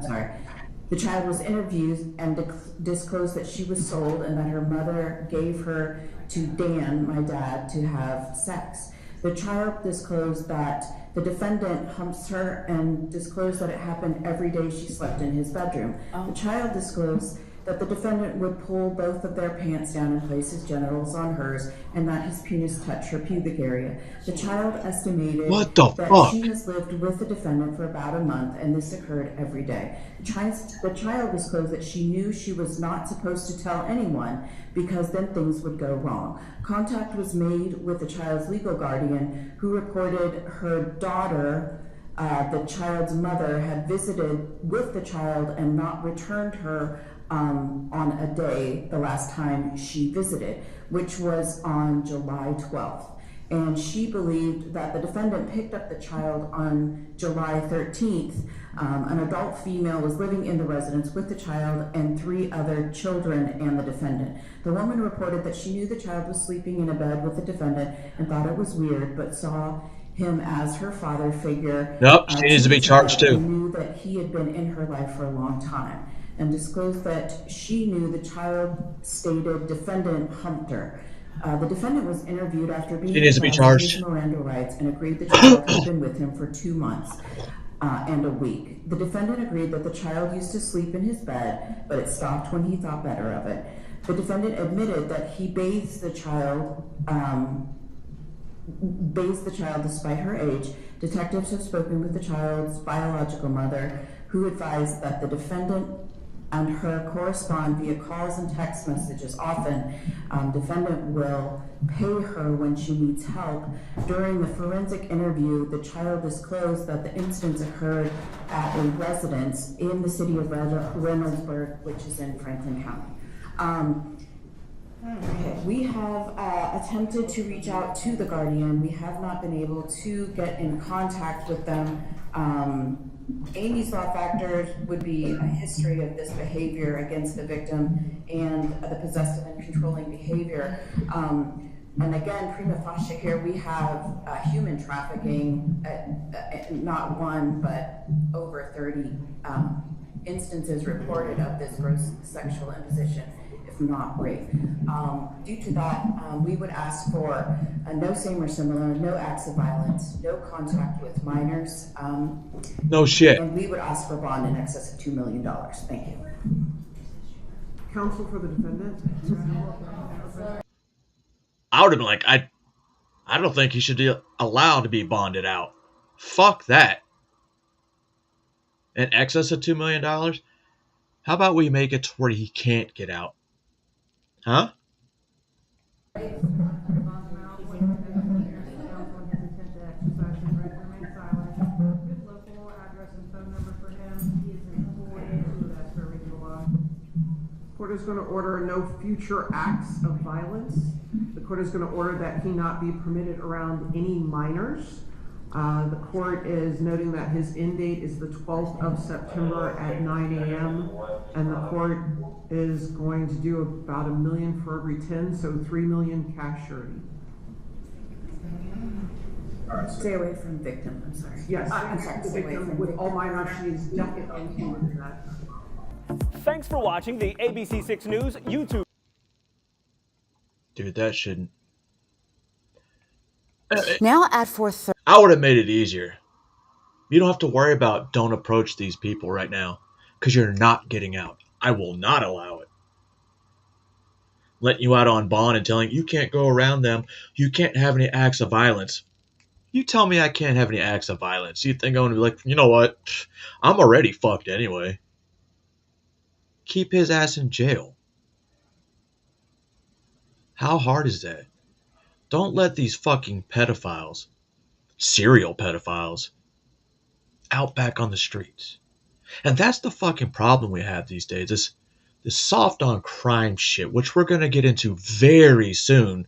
the child was interviewed and disclosed that she was sold and that her mother gave her to Dan, my dad, to have sex. The child disclosed that the defendant humps her and disclosed that it happened every day she slept in his bedroom. The child disclosed that the defendant would pull both of their pants down and place his genitals on hers, and that his penis touched her pubic area. The child estimated that she has lived with the defendant for about a month, and this occurred every day. The child disclosed that she knew she was not supposed to tell anyone because then things would go wrong. Contact was made with the child's legal guardian, who reported her daughter, the child's mother, had visited with the child and not returned her on a day the last time she visited, which was on July 12th. And she believed that the defendant picked up the child on July 13th. An adult female was living in the residence with the child and 3 other children and the defendant. The woman reported that she knew the child was sleeping in a bed with the defendant and thought it was weird, but saw him as her father figure. Nope, she needs to be charged too. Knew that he had been in her life for a long time, and disclosed that she knew the child stated defendant humped her. The defendant was interviewed after being advised his Miranda rights and agreed the child had been with him for 2 months and a week. The defendant agreed that the child used to sleep in his bed, but it stopped when he thought better of it. The defendant admitted that he bathes the child despite her age. Detectives have spoken with the child's biological mother, who advised that the defendant and her correspond via calls and text messages. Often, defendant will pay her when she needs help. During the forensic interview, the child disclosed that the incidents occurred at a residence in the city of Reynoldsburg, which is in Franklin County. We have attempted to reach out to the guardian. We have not been able to get in contact with them. Amy's law factors would be a history of this behavior against the victim and the possessive and controlling behavior. And again, prima facie here, we have human trafficking, not one, but over 30 instances reported of this gross sexual imposition. If It's not rape. Due to that, we would ask for no same or similar, no acts of violence, no contact with minors. No shit. And we would ask for bond in excess of $2 million. Thank you. Counsel for the defendant. I would have been like, I don't think he should be allowed to be bonded out. Fuck that. In excess of $2 million? How about we make it to where he can't get out? Huh? Court is going to order no future acts of violence. The court is going to order that he not be permitted around any minors. The court is noting that his end date is the 12th of September at 9 a.m. and the court is going to do about $1 million for every 10, so $3 million cash surety. Stay away from victim. I'm sorry. Yes, I'm sorry. the Stay away victim from with victim. all minors. She is definitely included in that. Thanks for watching the ABC6 News YouTube. Dude, that shouldn't. Now at 4:30. I would have made it easier. You don't have to worry about don't approach these people right now because you're not getting out. I will not allow it. Letting you out on bond and telling you can't go around them. You can't have any acts of violence. You tell me I can't have any acts of violence. You think I'm going to be like, you know what? I'm already fucked anyway. Keep his ass in jail. How hard is that? Don't let these fucking pedophiles, serial pedophiles, out back on the streets. And that's the fucking problem we have these days. This soft on crime shit, which we're going to get into very soon.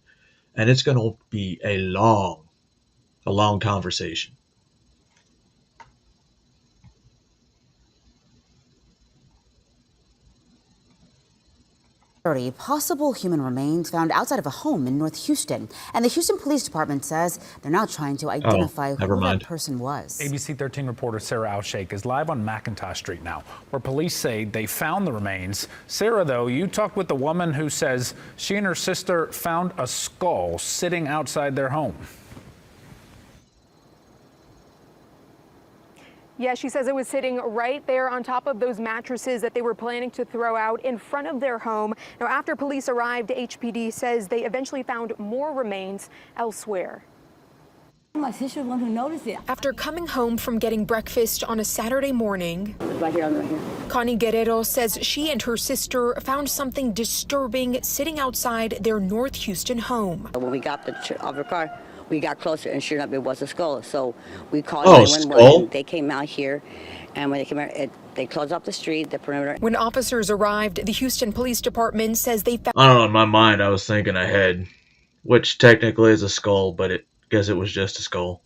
And it's going to be a long conversation. Possible human remains found outside of a home in North Houston. And the Houston Police Department says they're now trying to identify who that person was. ABC 13 reporter Sarah Alshake is live on McIntosh Street now, where police say they found the remains. Sarah, though, you talked with the woman who says she and her sister found a skull sitting outside their home. Yeah, she says it was sitting right there on top of those mattresses that they were planning to throw out in front of their home. Now, after police arrived, HPD says they eventually found more remains elsewhere. My sister was the one who noticed it. After coming home from getting breakfast on a Saturday morning, Right here. Connie Guerrero says she and her sister found something disturbing sitting outside their North Houston home. When we got off the car, we got closer, and sure enough, it was a skull. So we called 911. They came out here, and when they came out, they closed off the street, the perimeter. When officers arrived, the Houston Police Department says they found... I don't know, in my mind I was thinking a head, which technically is a skull, but I guess it was just a skull.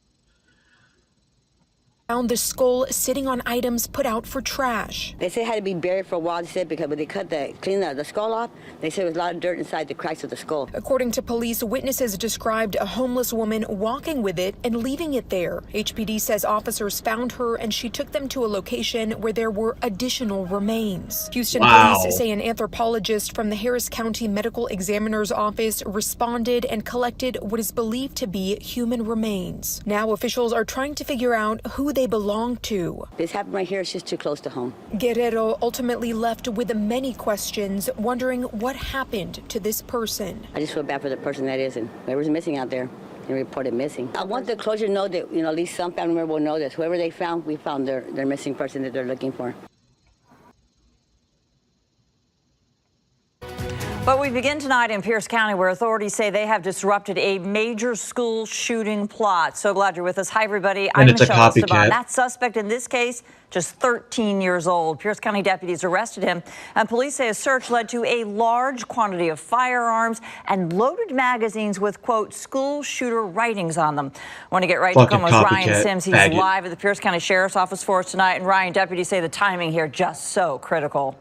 Found the skull sitting on items put out for trash. They said it had to be buried for a while, they said, because when they cleaned the skull off, they said there was a lot of dirt inside the cracks of the skull. According to police, witnesses described a homeless woman walking with it and leaving it there. HPD says officers found her and she took them to a location where there were additional remains. Houston police say an anthropologist from the Harris County Medical Examiner's Office responded and collected what is believed to be human remains. Now officials are trying to figure out who they belong to. This happened right here. It's just too close to home. Guerrero ultimately left with many questions, wondering what happened to this person. I just feel bad for the person that is, and whoever's missing out there and reported missing. I want the closure to know that, at least some family member will know this. Whoever they found, we found their missing person that they're looking for. But we begin tonight in Pierce County, where authorities say they have disrupted a major school shooting plot. So glad you're with us. Hi, everybody. I'm Michelle Esteban. That suspect in this case, just 13 years old. Pierce County deputies arrested him, and police say a search led to a large quantity of firearms and loaded magazines with, quote, school shooter writings on them. I want to get right to Como's Ryan Sims. He's live at the Pierce County Sheriff's Office for us tonight. And Ryan, deputies say the timing here just so critical.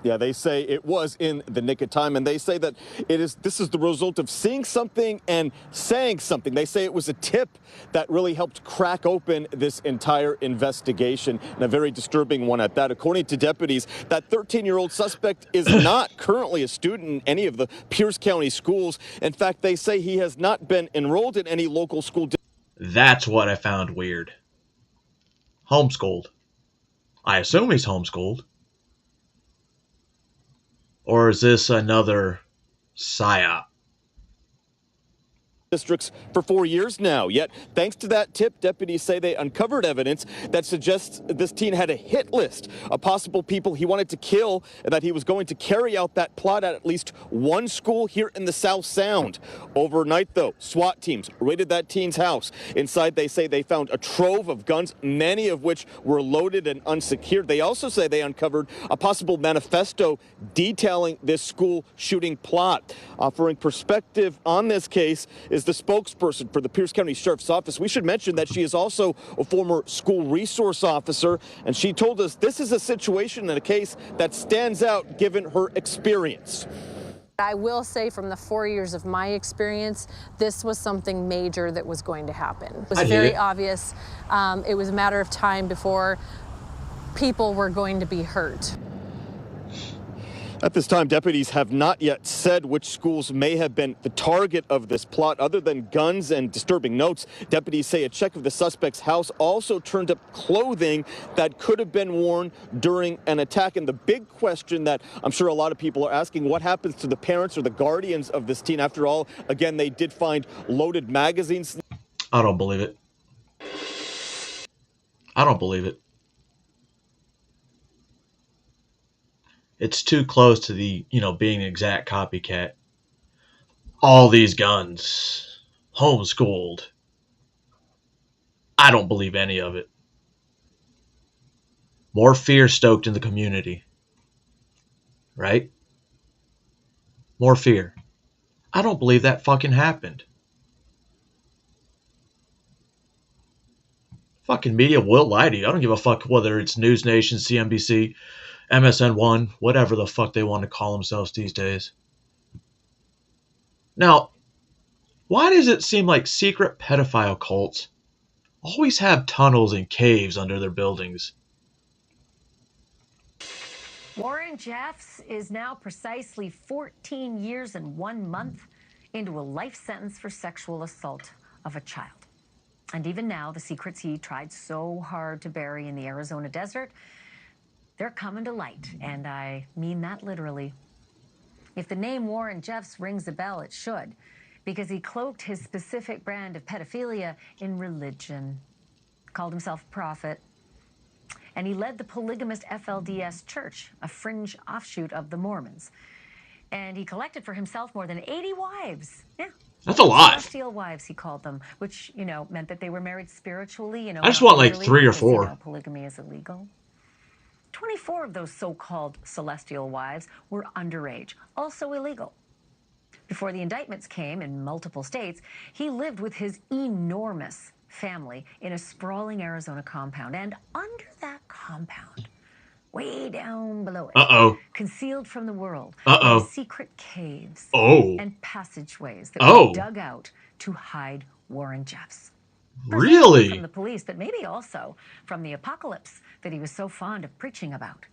Yeah, they say it was in the nick of time, and they say that this is the result of seeing something and saying something. They say it was a tip that really helped crack open this entire investigation, and a very disturbing one at that. According to deputies, that 13-year-old suspect is not currently a student in any of the Pierce County schools. In fact, they say he has not been enrolled in any local school. That's what I found weird. Homeschooled. I assume he's homeschooled. Or is this another psyop? Districts for 4 years now. Yet, thanks to that tip, deputies say they uncovered evidence that suggests this teen had a hit list of possible people he wanted to kill, and that he was going to carry out that plot at least one school here in the South Sound. Overnight, though, SWAT teams raided that teen's house. Inside, they say they found a trove of guns, many of which were loaded and unsecured. They also say they uncovered a possible manifesto detailing this school shooting plot. Offering perspective on this case is the spokesperson for the Pierce County Sheriff's Office. We should mention that she is also a former school resource officer, and she told us this is a situation and a case that stands out given her experience. I will say from the 4 years of my experience, this was something major that was going to happen. It was very obvious. It was a matter of time before people were going to be hurt. At this time, deputies have not yet said which schools may have been the target of this plot. Other than guns and disturbing notes, deputies say a check of the suspect's house also turned up clothing that could have been worn during an attack. And the big question that I'm sure a lot of people are asking, what happens to the parents or the guardians of this teen? After all, again, they did find loaded magazines. I don't believe it. I don't believe it. It's too close to the, being an exact copycat. All these guns. Homeschooled. I don't believe any of it. More fear stoked in the community. Right? More fear. I don't believe that fucking happened. Fucking media will lie to you. I don't give a fuck whether it's News Nation, CNBC, MSN1, whatever the fuck they want to call themselves these days. Now, why does it seem like secret pedophile cults always have tunnels and caves under their buildings? Warren Jeffs is now precisely 14 years and 1 month into a life sentence for sexual assault of a child. And even now, the secrets he tried so hard to bury in the Arizona desert, they're coming to light, and I mean that literally. If the name Warren Jeffs rings a bell, it should, because he cloaked his specific brand of pedophilia in religion, called himself a prophet, and he led the polygamist FLDS Church, a fringe offshoot of the Mormons. And he collected for himself more than 80 wives. Yeah. That's a lot. Celestial wives, he called them, which, meant that they were married spiritually, I just want like 3 or 4. Polygamy is illegal. 24 of those so-called celestial wives were underage, also illegal. Before the indictments came in multiple states, he lived with his enormous family in a sprawling Arizona compound. And under that compound, way down below it, concealed from the world, were secret caves and passageways that were dug out to hide Warren Jeffs. Really? From the police, but maybe also from the apocalypse that he was so fond of preaching about.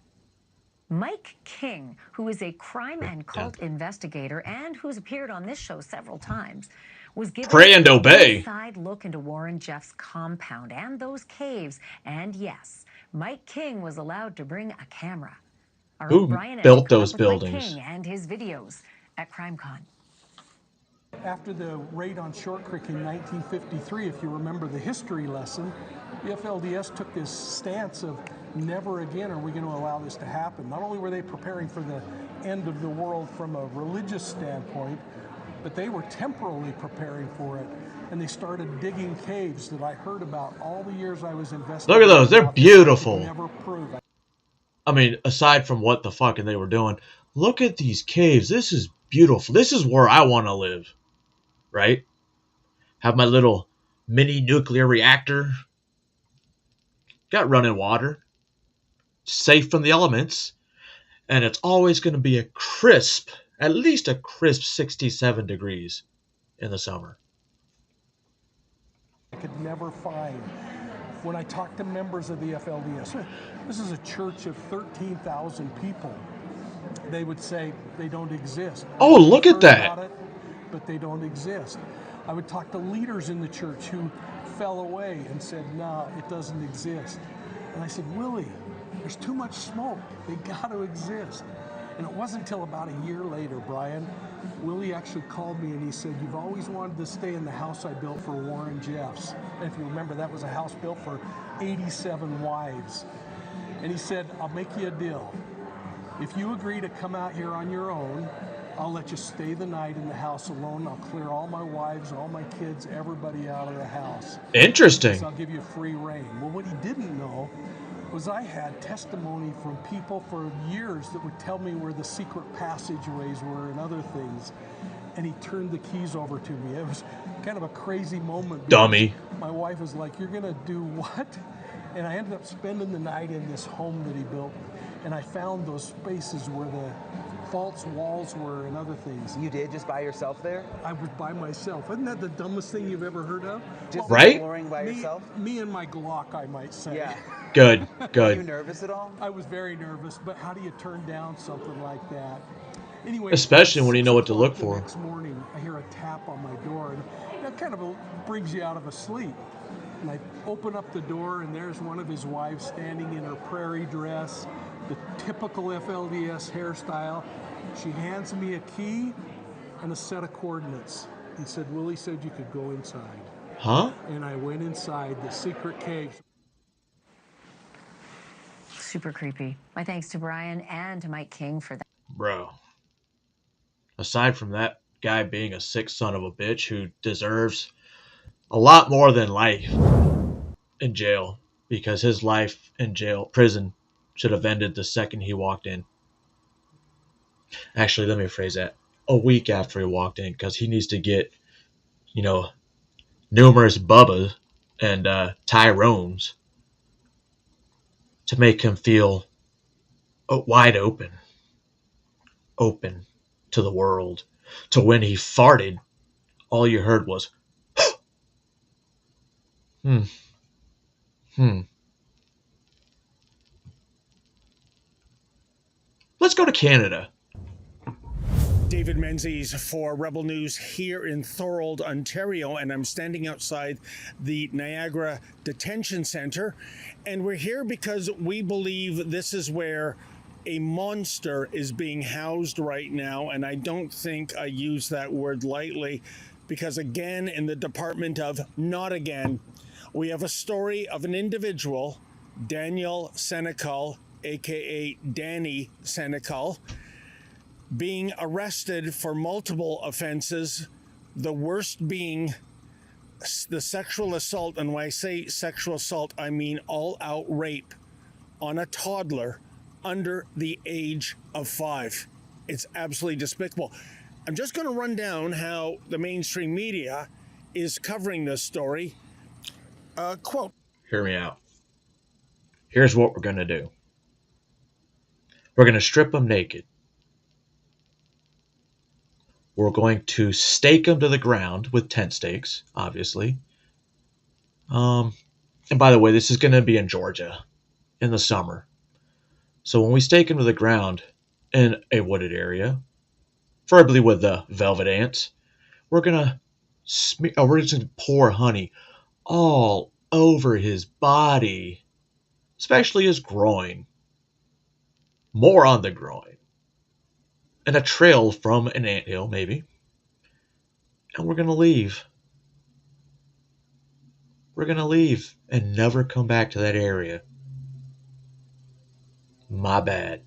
Mike King, who is a crime and cult investigator and who's appeared on this show several times, was given an inside look into Warren Jeffs' compound and those caves. And yes, Mike King was allowed to bring a camera. Who built those buildings? Mike King and his videos at CrimeCon. After the raid on Short Creek in 1953, if you remember the history lesson, the FLDS took this stance of never again are we going to allow this to happen. Not only were they preparing for the end of the world from a religious standpoint, but they were temporally preparing for it. And they started digging caves that I heard about all the years I was investigating. Look at those. They're beautiful. I mean, aside from what the fucking they were doing, look at these caves. This is beautiful. This is where I want to live. Right? Have my little mini nuclear reactor. Got running water. Safe from the elements. And it's always going to be a crisp, at least a crisp 67 degrees in the summer. I could never find. When I talk to members of the FLDS, this is a church of 13,000 people. They would say they don't exist. Oh, look at that. About it, but they don't exist. I would talk to leaders in the church who fell away and said, no, it doesn't exist. And I said, Willie, there's too much smoke. They got to exist. And it wasn't until about a year later, Brian, Willie actually called me and he said, you've always wanted to stay in the house I built for Warren Jeffs. And if you remember, that was a house built for 87 wives. And he said, I'll make you a deal. If you agree to come out here on your own, I'll let you stay the night in the house alone. I'll clear all my wives, all my kids, everybody out of the house. Interesting. So I'll give you free reign. Well, what he didn't know was I had testimony from people for years that would tell me where the secret passageways were and other things. And he turned the keys over to me. It was kind of a crazy moment. Dummy. My wife was like, you're going to do what? And I ended up spending the night in this home that he built. And I found those spaces where the false walls were and other things. You did, just by yourself there? I was by myself. Isn't that the dumbest thing you've ever heard of? Just right? exploring by yourself? Me and my Glock, I might say. Yeah. Good, good. Were you nervous at all? I was very nervous, but how do you turn down something like that? Anyway, especially when you know what to look for. The next morning, I hear a tap on my door, and that kind of brings you out of a sleep. And I open up the door, and there's one of his wives standing in her prairie dress, the typical FLDS hairstyle. She hands me a key and a set of coordinates. He said, Willie said you could go inside. Huh? And I went inside the secret cave. Super creepy. My thanks to Brian and to Mike King for that. Bro. Aside from that guy being a sick son of a bitch who deserves a lot more than life in jail, because his life in prison should have ended the second he walked in. Actually, let me rephrase that. A week after he walked in, because he needs to get, numerous Bubbas and Tyrones to make him feel wide open to the world. To when he farted, all you heard was, Let's go to Canada. David Menzies for Rebel News here in Thorold, Ontario, and I'm standing outside the Niagara Detention Center. And we're here because we believe this is where a monster is being housed right now. And I don't think I use that word lightly, because again, in the Department of Not Again, we have a story of an individual, Daniel Senecal, aka Danny Senecal, being arrested for multiple offenses, the worst being the sexual assault. And when I say sexual assault, I mean all-out rape on a toddler under the age of 5. It's absolutely despicable. I'm just going to run down how the mainstream media is covering this story. Quote. Hear me out. Here's what we're going to do. We're going to strip him naked. We're going to stake him to the ground with tent stakes, obviously. And by the way, this is going to be in Georgia in the summer. So when we stake him to the ground in a wooded area, preferably with the velvet ants, we're going to pour honey all over his body, especially his groin. More on the groin. And a trail from an anthill, maybe. And we're going to leave. We're going to leave and never come back to that area. My bad.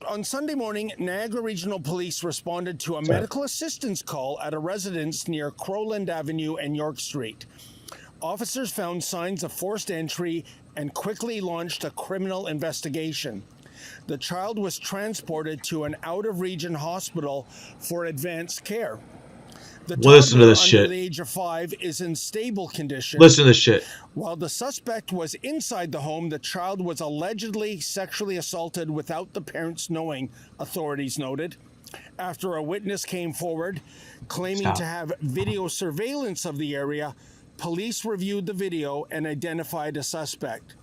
On Sunday morning, Niagara Regional Police responded to a medical assistance call at a residence near Crowland Avenue and York Street. Officers found signs of forced entry and quickly launched a criminal investigation. The child was transported to an out-of-region hospital for advanced care. The Listen to toddler this under shit. the age of 5 is in stable condition. Listen to this shit. While the suspect was inside the home, the child was allegedly sexually assaulted without the parents knowing, authorities noted. After a witness came forward claiming to have video surveillance of the area, police reviewed the video and identified a suspect.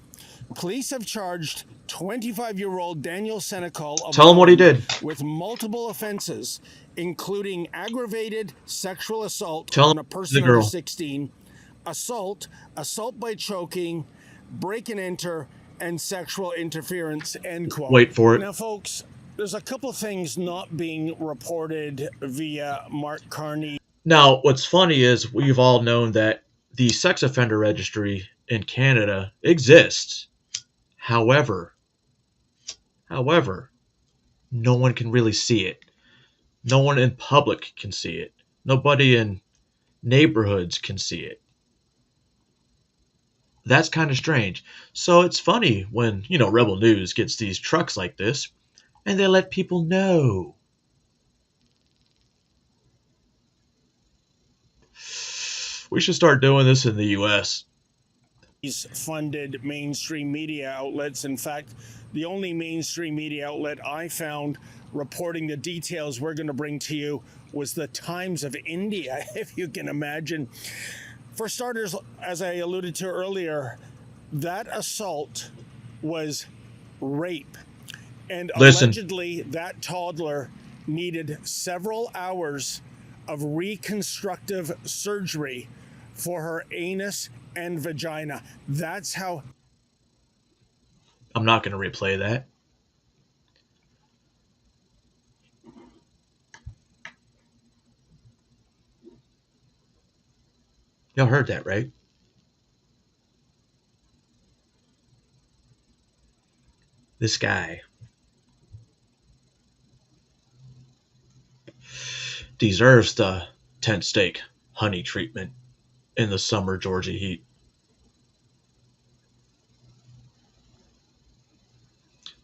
Police have charged 25-year-old Daniel Senecal of Tell him what he did. with multiple offenses, including aggravated sexual assault Tell on a him person the under girl. 16, assault by choking, break and enter, and sexual interference, end quote. Wait for it. Now, folks, there's a couple of things not being reported via Mark Carney. Now, what's funny is we've all known that the sex offender registry in Canada exists. However, no one can really see it. No one in public can see it. Nobody in neighborhoods can see it. That's kind of strange. So it's funny when, Rebel News gets these trucks like this, and they let people know. We should start doing this in the U.S. Funded mainstream media outlets. In fact, the only mainstream media outlet I found reporting the details we're going to bring to you was the Times of India, if you can imagine. For starters, as I alluded to earlier, that assault was rape. And allegedly, that toddler needed several hours of reconstructive surgery for her anus and vagina. That's how. I'm not going to replay that. Y'all heard that, right? This guy deserves the tent stake honey treatment in the summer Georgia heat.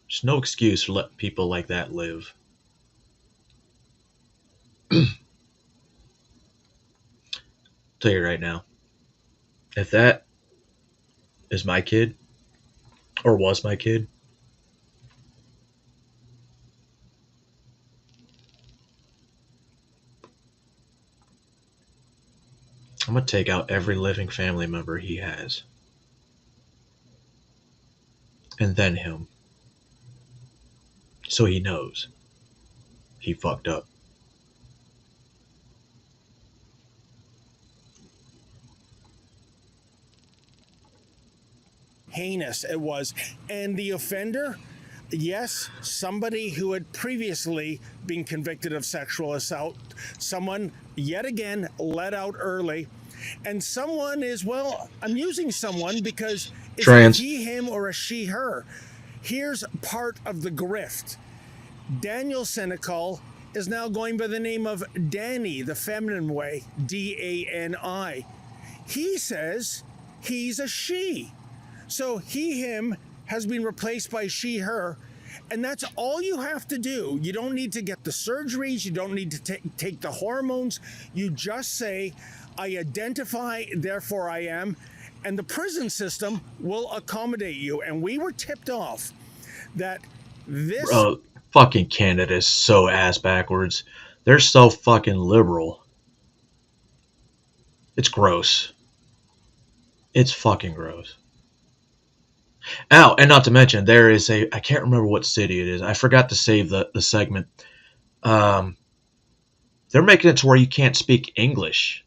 There's no excuse for letting people like that live. Tell you right now, if that is my kid, or was my kid, I'm going to take out every living family member he has. And then him. So he knows he fucked up. Heinous it was. And the offender, yes, somebody who had previously been convicted of sexual assault, someone yet again let out early, and someone is, well, I'm using someone because it's trans. a he, him, or a she, her. Here's part of the grift. Daniel Senecal is now going by the name of Danny, the feminine way, D-A-N-I. He says he's a she. So he, him has been replaced by she, her. And that's all you have to do. You don't need to get the surgeries. You don't need to take the hormones. You just say, I identify, therefore I am. And the prison system will accommodate you. And we were tipped off that this... Bro, fucking Canada is so ass backwards. They're so fucking liberal. It's gross. It's fucking gross. Oh, and not to mention, there is I can't remember what city it is. I forgot to save the segment. They're making it to where you can't speak English.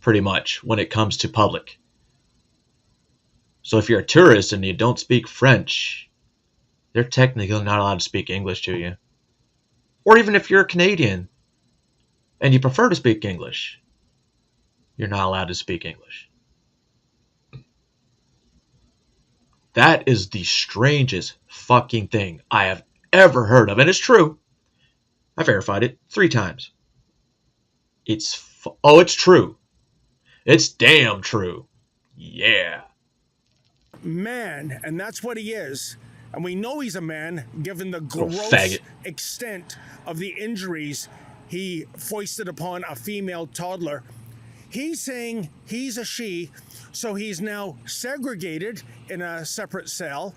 Pretty much, when it comes to public. So if you're a tourist and you don't speak French, they're technically not allowed to speak English to you. Or even if you're a Canadian and you prefer to speak English, you're not allowed to speak English. That is the strangest fucking thing I have ever heard of. And it's true. I verified it 3 times. It's true. It's damn true. Yeah. Man, and that's what he is. And we know he's a man, given the gross extent of the injuries he foisted upon a female toddler. He's saying he's a she, so he's now segregated in a separate cell,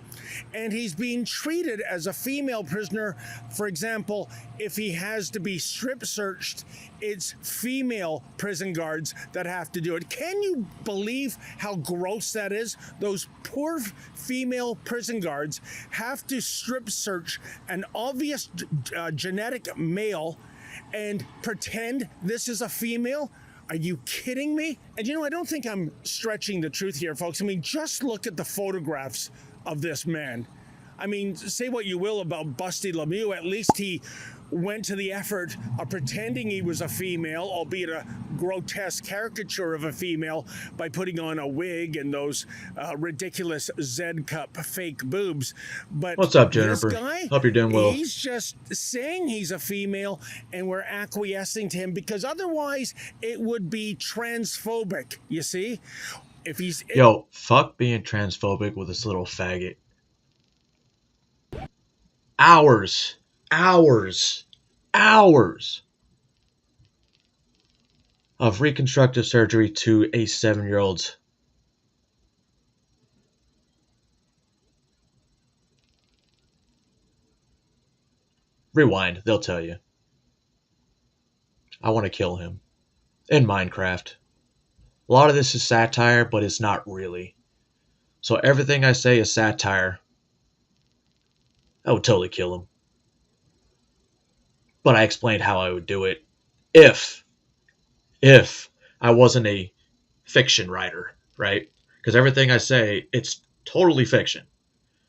and he's being treated as a female prisoner. For example, if he has to be strip searched, it's female prison guards that have to do it. Can you believe how gross that is? Those poor female prison guards have to strip search an obvious genetic male and pretend this is a female? Are you kidding me? And I don't think I'm stretching the truth here, folks. I mean, just look at the photographs of this man. I mean, say what you will about Busty Lemieux, at least he went to the effort of pretending he was a female, albeit a grotesque caricature of a female, by putting on a wig and those ridiculous Z-cup fake boobs. But what's up, Jennifer? This guy, hope you're doing well. He's just saying he's a female, and we're acquiescing to him because otherwise it would be transphobic, you see? If he's Yo, fuck being transphobic with this little faggot. Hours of reconstructive surgery to a 7-year-old's. Rewind, they'll tell you. I want to kill him. In Minecraft. A lot of this is satire, but it's not really. So everything I say is satire. I would totally kill him. But I explained how I would do it if I wasn't a fiction writer, right? Because everything I say, it's totally fiction.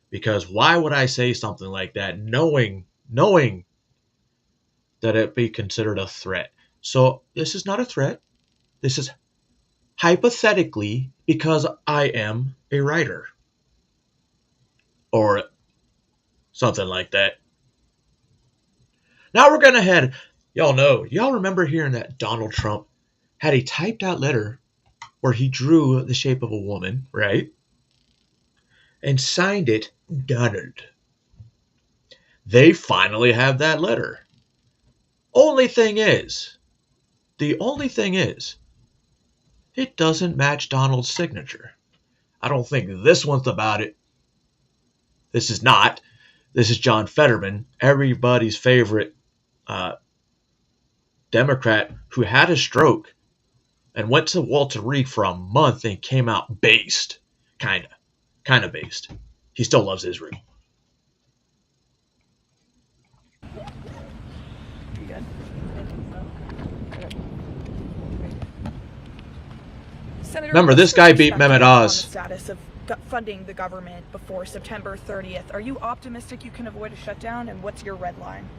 Because why would I say something like that knowing that it be considered a threat? So this is not a threat. This is hypothetically because I am a writer. Or something like that. Now we're going to head. Y'all remember hearing that Donald Trump had a typed out letter where he drew the shape of a woman, right? And signed it Donald. They finally have that letter. The only thing is, it doesn't match Donald's signature. I don't think this one's about it. This is not. This is John Fetterman, everybody's favorite Democrat who had a stroke and went to Walter Reed for a month and came out based. Kind of based. He still loves Israel. Senator, remember, this guy beat Mehmet Oz. Status of funding the government before September 30th. Are you optimistic you can avoid a shutdown, and what's your red line?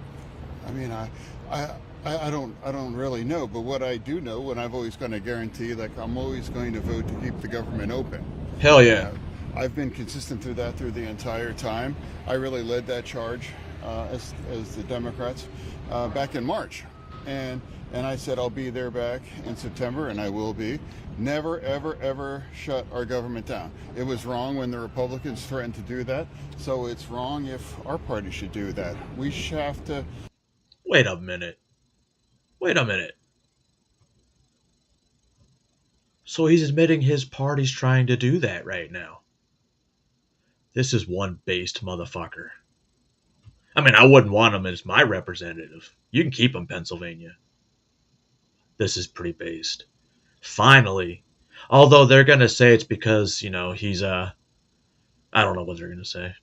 I mean, I don't really know, but what I do know, and I've always going to guarantee, like I'm always going to vote to keep the government open. Hell yeah. I've been consistent through the entire time. I really led that charge as the Democrats back in March, and I said I'll be there back in September, and I will be. Never, ever, ever shut our government down. It was wrong when the Republicans threatened to do that, so it's wrong if our party should do that. We have to... Wait a minute. So he's admitting his party's trying to do that right now. This is one based motherfucker. I mean, I wouldn't want him as my representative. You can keep him, Pennsylvania. This is pretty based. Finally. Although they're going to say it's because, he's I don't know what they're going to say.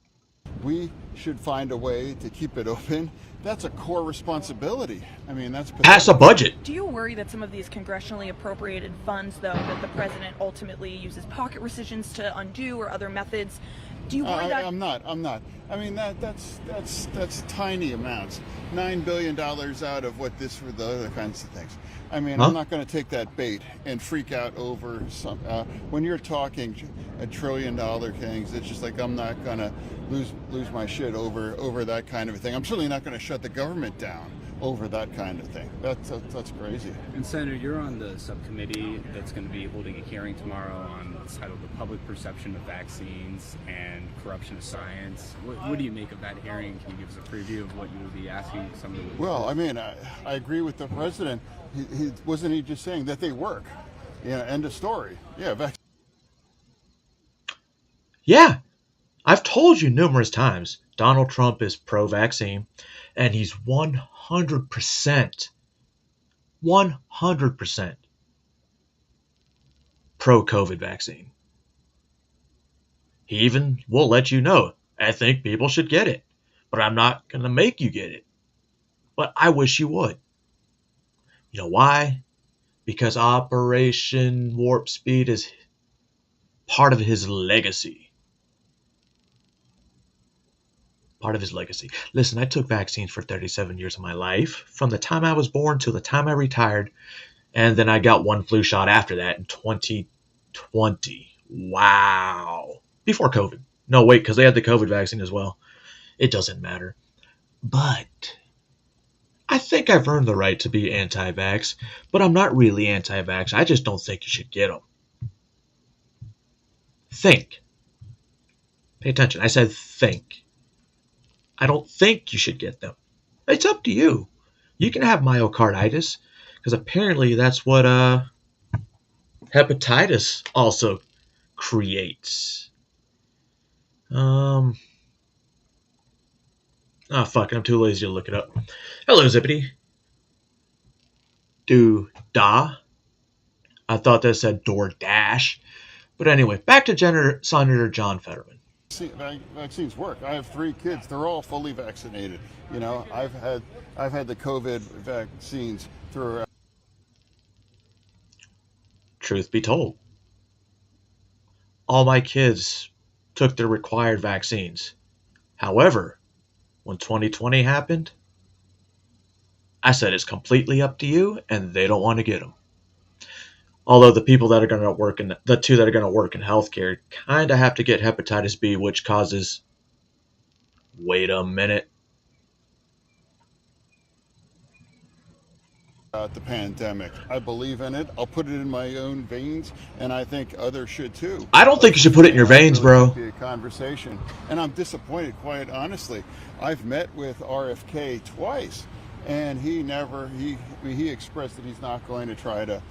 We should find a way to keep it open. That's a core responsibility. I mean, that's... Pass a budget. Do you worry that some of these congressionally appropriated funds, though, that the president ultimately uses pocket rescissions to undo or other methods, do you worry that... I'm not. I mean, that's tiny amounts. $9 billion out of what this for the other kinds of things. I mean, I'm not going to take that bait and freak out over some. When you're talking $1 trillion things, it's just like I'm not going to lose my shit over that kind of a thing. I'm certainly not going to shut the government down over that kind of thing. That's crazy. And Senator, you're on the subcommittee that's going to be holding a hearing tomorrow on the title of the public perception of vaccines and corruption of science. What do you make of that hearing? Can you give us a preview of what you will be asking some of the witnesses? Well, I mean, I agree with the president. He wasn't he just saying that they work? Yeah, end of story. Yeah, Yeah, I've told you numerous times, Donald Trump is pro-vaccine, and he's 100% pro-COVID vaccine. He even will let you know, I think people should get it, but I'm not going to make you get it. But I wish you would. You know why? Because Operation Warp Speed is part of his legacy. Part of his legacy. Listen, I took vaccines for 37 years of my life, from the time I was born till the time I retired, and then I got one flu shot after that in 2020. Wow. Before COVID. No, wait, because they had the COVID vaccine as well. It doesn't matter. But I think I've earned the right to be anti-vax, but I'm not really anti-vax. I just don't think you should get them. Think. Pay attention. I said think. I don't think you should get them. It's up to you. You can have myocarditis, because apparently that's what hepatitis also creates. Oh, fuck, I'm too lazy to look it up. Hello, Zippity. Do-da. I thought that said DoorDash. But anyway, back to Senator John Fetterman. Vaccines work. I have 3 kids. They're all fully vaccinated. You know, I've had the COVID vaccines through. Truth be told, all my kids took their required vaccines. However, when 2020 happened, I said it's completely up to you, and they don't want to get them. Although the people that are going to work in the 2 that are going to work in healthcare kind of have to get hepatitis B, which causes. Wait a minute. The pandemic. I believe in it. I'll put it in my own veins, and I think others should too. I don't think you should put it in your veins, bro. Be a conversation, and I'm disappointed, quite honestly. I've met with RFK twice, and he expressed that he's not going to try to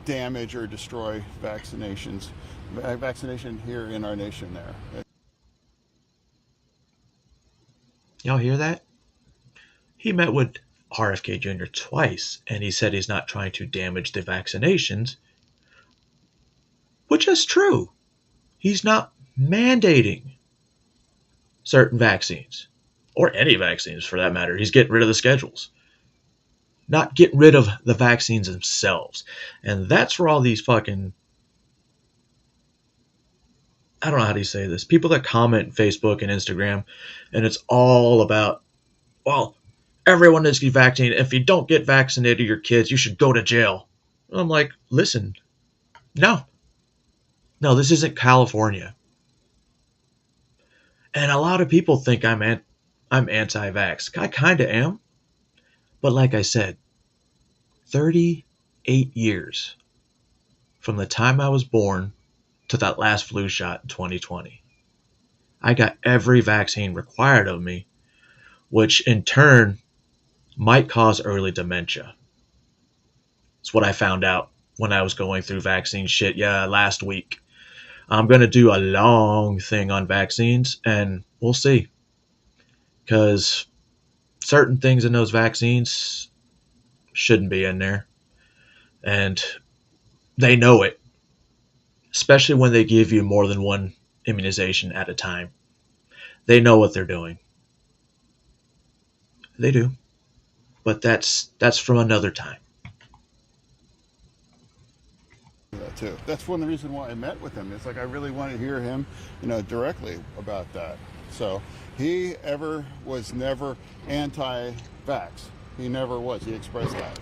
damage or destroy vaccination here in our nation there. Y'all hear that? He met with RFK Jr. twice, and he said he's not trying to damage the vaccinations, which is true. He's not mandating certain vaccines, or any vaccines for that matter. He's getting rid of the schedules. Not getting rid of the vaccines themselves. And that's where all these fucking, I don't know how do you say this, people that comment Facebook and Instagram, and it's all about, well, everyone needs to be vaccinated. If you don't get vaccinated, your kids, you should go to jail. I'm like, listen, no, this isn't California. And a lot of people think I'm anti-vax. I kind of am. But like I said, 38 years from the time I was born to that last flu shot in 2020. I got every vaccine required of me, which in turn might cause early dementia. It's what I found out when I was going through vaccine shit, last week. I'm going to do a long thing on vaccines, and we'll see. Because certain things in those vaccines shouldn't be in there. And they know it. Especially when they give you more than one immunization at a time. They know what they're doing. They do. But that's from another time. That too. That's one of the reasons why I met with him. It's like I really want to hear him, directly about that. So he was never anti-vax. He never was. He expressed that.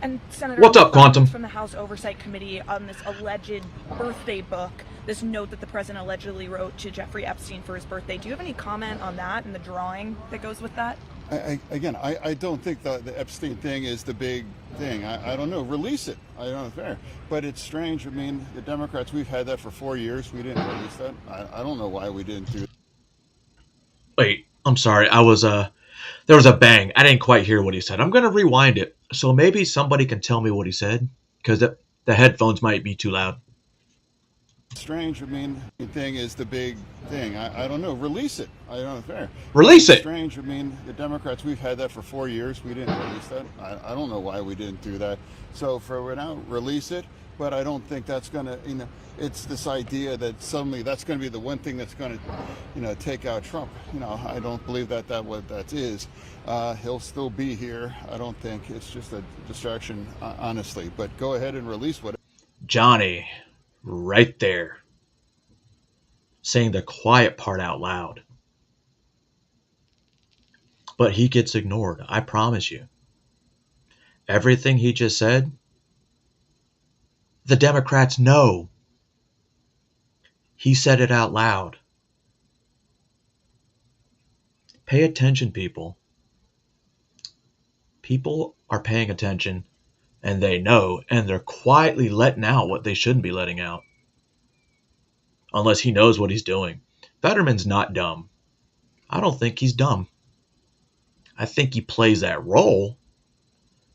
And Senator, what's up, Quantum? From the House Oversight Committee on this alleged birthday book, this note that the president allegedly wrote to Jeffrey Epstein for his birthday. Do you have any comment on that and the drawing that goes with that? I don't think the Epstein thing is the big thing. I don't know. Release it. I don't know. Fair. But it's strange. I mean, the Democrats, we've had that for 4 years. We didn't release that. I don't know why we didn't do that. Wait, I'm sorry. There was a bang. I didn't quite hear what he said. I'm going to rewind it. So maybe somebody can tell me what he said. Because the headphones might be too loud. Strange. I mean, the thing is the big thing. I don't know. Release it. I don't know. Fair. Release it. Strange. I mean, the Democrats, we've had that for 4 years. We didn't release that. I don't know why we didn't do that. So for now, release it. But I don't think that's going to, it's this idea that suddenly that's going to be the one thing that's going to, take out Trump. I don't believe that what that is. He'll still be here. I don't think it's just a distraction, honestly. But go ahead and release what. Johnny, right there, saying the quiet part out loud. But he gets ignored, I promise you. Everything he just said, the Democrats know. He said it out loud. Pay attention, people. People are paying attention, and they know, and they're quietly letting out what they shouldn't be letting out. Unless he knows what he's doing. Fetterman's not dumb. I don't think he's dumb. I think he plays that role,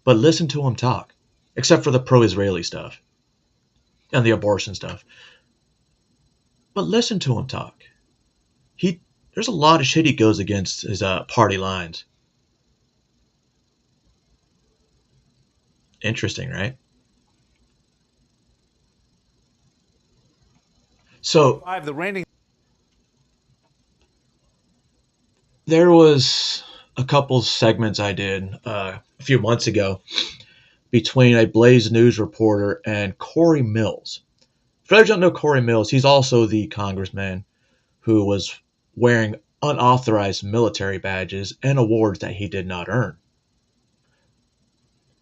but listen to him talk, except for the pro-Israeli stuff and the abortion stuff. But listen to him talk. There's a lot of shit he goes against his party lines. Interesting, right? So there was a couple segments I did a few months ago between a Blaze News reporter and Corey Mills. For those who don't know Corey Mills, he's also the congressman who was wearing unauthorized military badges and awards that he did not earn.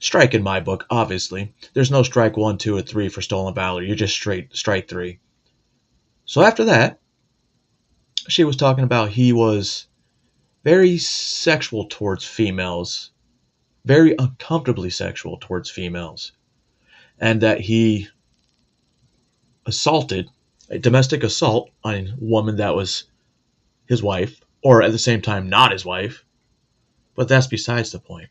Strike in my book, obviously. There's no strike 1, 2, or 3 for stolen valor. You're just straight strike 3. So after that, she was talking about he was very sexual towards females, very uncomfortably sexual towards females, and that he assaulted, a domestic assault on a woman that was his wife, or at the same time not his wife, but that's besides the point.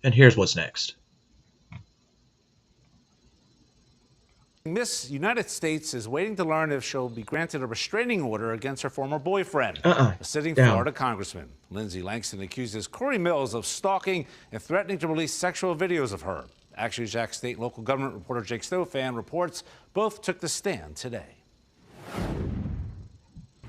And here's what's next. Miss United States is waiting to learn if she'll be granted a restraining order against her former boyfriend. A sitting Florida congressman, Lindsey Langston, accuses Corey Mills of stalking and threatening to release sexual videos of her. Action Jack State local government reporter Jake Stofan reports both took the stand today.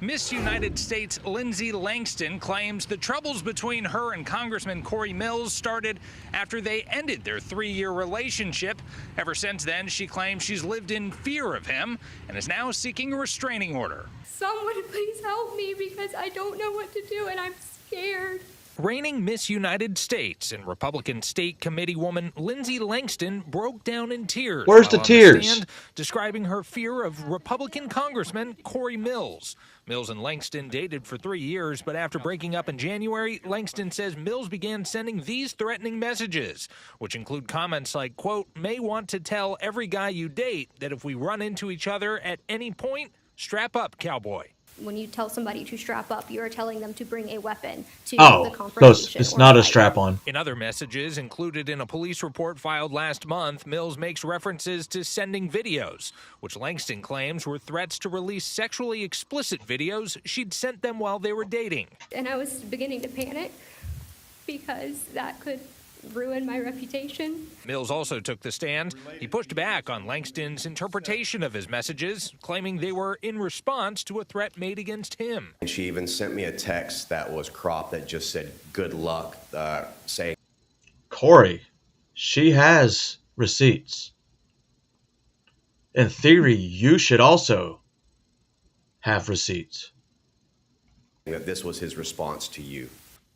Miss United States Lindsey Langston claims the troubles between her and Congressman Corey Mills started after they ended their 3-year relationship. Ever since then, she claims she's lived in fear of him and is now seeking a restraining order. Someone please help me because I don't know what to do and I'm scared. Reigning Miss United States and Republican State Committee woman Lindsey Langston broke down in tears. Where's the tears? Stand, describing her fear of Republican Congressman Corey Mills. Mills and Langston dated for 3 years, but after breaking up in January, Langston says Mills began sending these threatening messages, which include comments like, quote, may want to tell every guy you date that if we run into each other at any point, strap up, cowboy. When you tell somebody to strap up, you are telling them to bring a weapon to the confrontation. It's not a strap-on. In other messages included in a police report filed last month, Mills makes references to sending videos, which Langston claims were threats to release sexually explicit videos she'd sent them while they were dating. And I was beginning to panic because that could ruin my reputation. Mills also took the stand. He pushed back on Langston's interpretation of his messages, claiming they were in response to a threat made against him. And she even sent me a text that was cropped that just said, good luck, saying, Corey, she has receipts. In theory, you should also have receipts. That this was his response to you.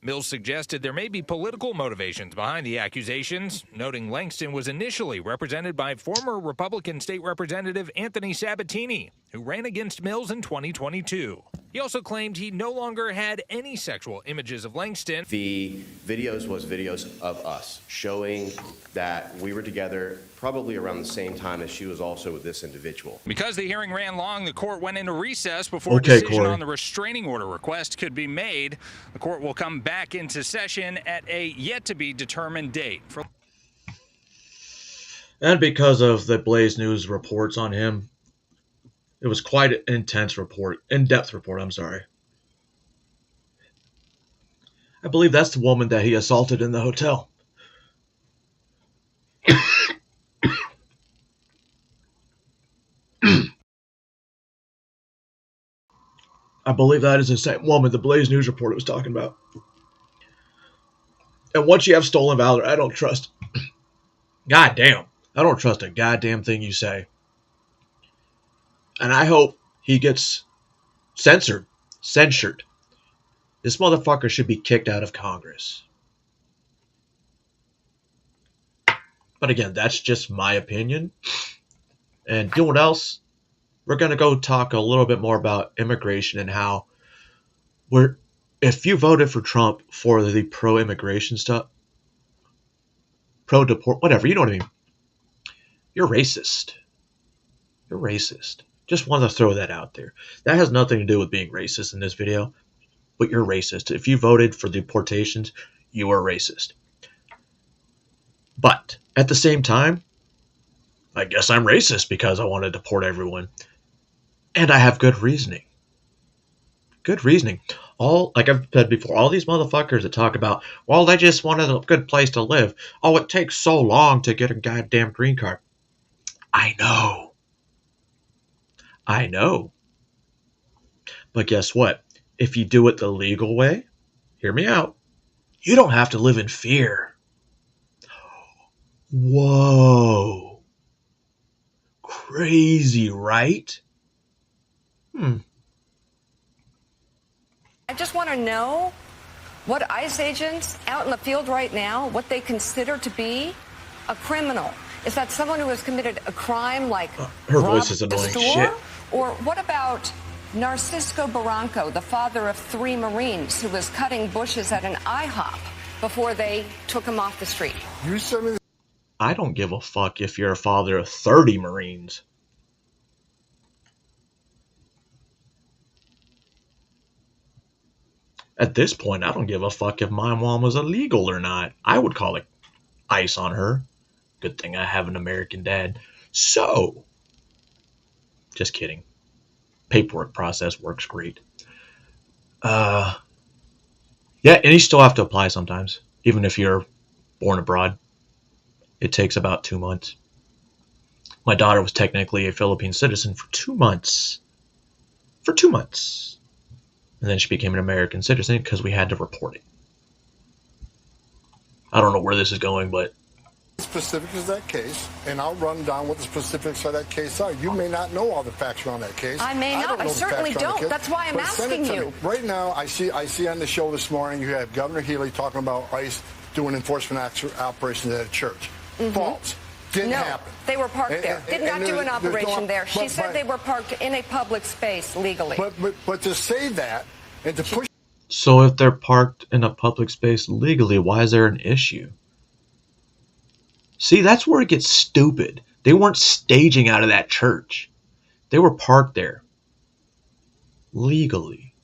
Mills suggested there may be political motivations behind the accusations, noting Langston was initially represented by former Republican State Representative Anthony Sabatini, who ran against Mills in 2022. He also claimed he no longer had any sexual images of Langston. The videos was videos of us showing that we were together probably around the same time as she was also with this individual. Because the hearing ran long, the court went into recess before a decision on the restraining order request could be made. The court will come back into session at a yet-to-be-determined date. And because of the Blaze News reports on him, it was quite an intense report, in-depth report, I'm sorry. I believe that's the woman that he assaulted in the hotel. I believe that is the same woman the Blaze News report was talking about. And once you have stolen valor, I don't trust. Goddamn. I don't trust a goddamn thing you say. And I hope he gets censored. This motherfucker should be kicked out of Congress. But again, that's just my opinion. And you know what else? We're going to go talk a little bit more about immigration and how if you voted for Trump for the pro-immigration stuff, pro-deport, whatever, you know what I mean. You're racist. You're racist. Just want to throw that out there. That has nothing to do with being racist in this video, but you're racist. If you voted for deportations, you are racist. But at the same time, I guess I'm racist because I want to deport everyone. And I have good reasoning. Good reasoning. Like I've said before, all these motherfuckers that talk about, well, they just wanted a good place to live. Oh, it takes so long to get a goddamn green card. I know. But guess what? If you do it the legal way, hear me out, you don't have to live in fear. Whoa. Crazy, right? I just want to know what ICE agents out in the field right now, what they consider to be a criminal. Is that someone who has committed a crime like her voice is annoying shit? Or what about Narcisco Barranco, the father of 3 Marines who was cutting bushes at an IHOP before they took him off the street? I don't give a fuck if you're a father of 30 Marines. At this point, I don't give a fuck if my mom was illegal or not. I would call it ICE on her. Good thing I have an American dad. So, just kidding. Paperwork process works great. Yeah, and you still have to apply sometimes, even if you're born abroad. It takes about 2 months. My daughter was technically a Philippine citizen for 2 months. For 2 months. And then she became an American citizen because we had to report it. I don't know where this is going, but... Specific is that case, and I'll run down what the specifics of that case are. You may not know all the facts around that case. I may not. I certainly don't. That's why I'm asking you. Right now, I see on the show this morning, you have Governor Healy talking about ICE doing enforcement operations at a church. False. Didn't happen. They were parked there. Did not do an operation there. She said they were parked in a public space legally. But to say that and to push... So if they're parked in a public space legally, why is there an issue? See, that's where it gets stupid. They weren't staging out of that church. They were parked there. Legally.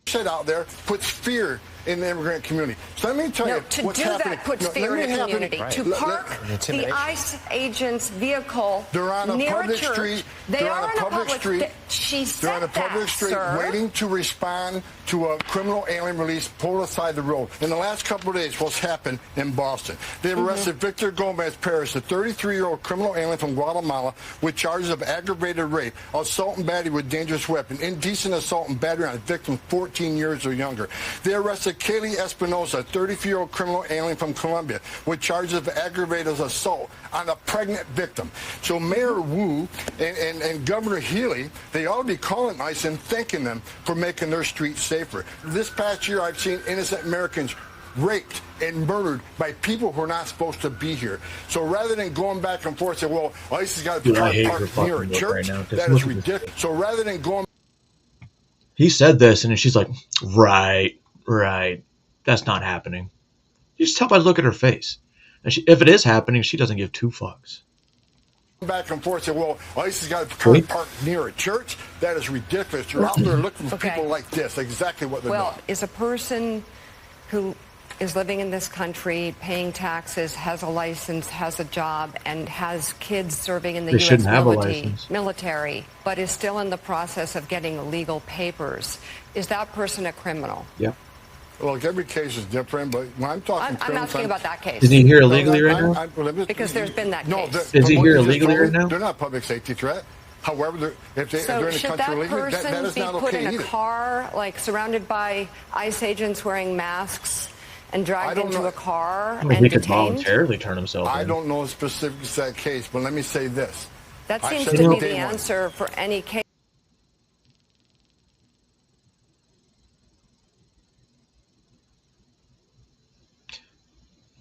Said out there puts fear in the immigrant community. So let me tell you what's happening. To do that puts fear in the community. Right. To park the ICE agent's vehicle they're on a near public a church. Street. They are are on a public street. She said they're on a public street sir. waiting to respond to a criminal alien release pulled aside the road. In the last couple of days, what's happened in Boston? They've arrested Victor Gomez Perez, a 33-year-old criminal alien from Guatemala, with charges of aggravated rape, assault and battery with dangerous weapon, indecent assault and battery on a victim 14 years or younger. They arrested arrested Kaylee Espinosa, a 33-year-old criminal alien from Colombia, with charges of aggravated assault on a pregnant victim. So Mayor Wu and Governor Healy, they ought to be calling ICE and thanking them for making their streets safer. This past year, I've seen innocent Americans raped and murdered by people who are not supposed to be here. So rather than going back and forth, say, well, ICE has got to park near a church, that is ridiculous. So rather than going... He said this, and she's like, right. That's not happening. You just tell by the look at her face. And if it is happening, she doesn't give two fucks. Back and forth, say, well, ICE has got to park near a church. That is ridiculous. You're out there looking for people like this. Exactly what they're doing. Well, is a person who is living in this country, paying taxes, has a license, has a job, and has kids serving in the U.S. military, but is still in the process of getting legal papers, is that person a criminal? Yeah. Well, every case is different, but when I'm talking I'm asking about that case. Is he here illegally right now? Because there's been that case. Is he here illegally right now? They're not a public safety threat. However, if they're in the country illegally, that is not okay either. So should that person be put in a car, like surrounded by ICE agents wearing masks, and dragged into a car and he could detained? voluntarily turn himself in. I don't know the specifics of that case, but let me say this. That seems to be the answer for any case.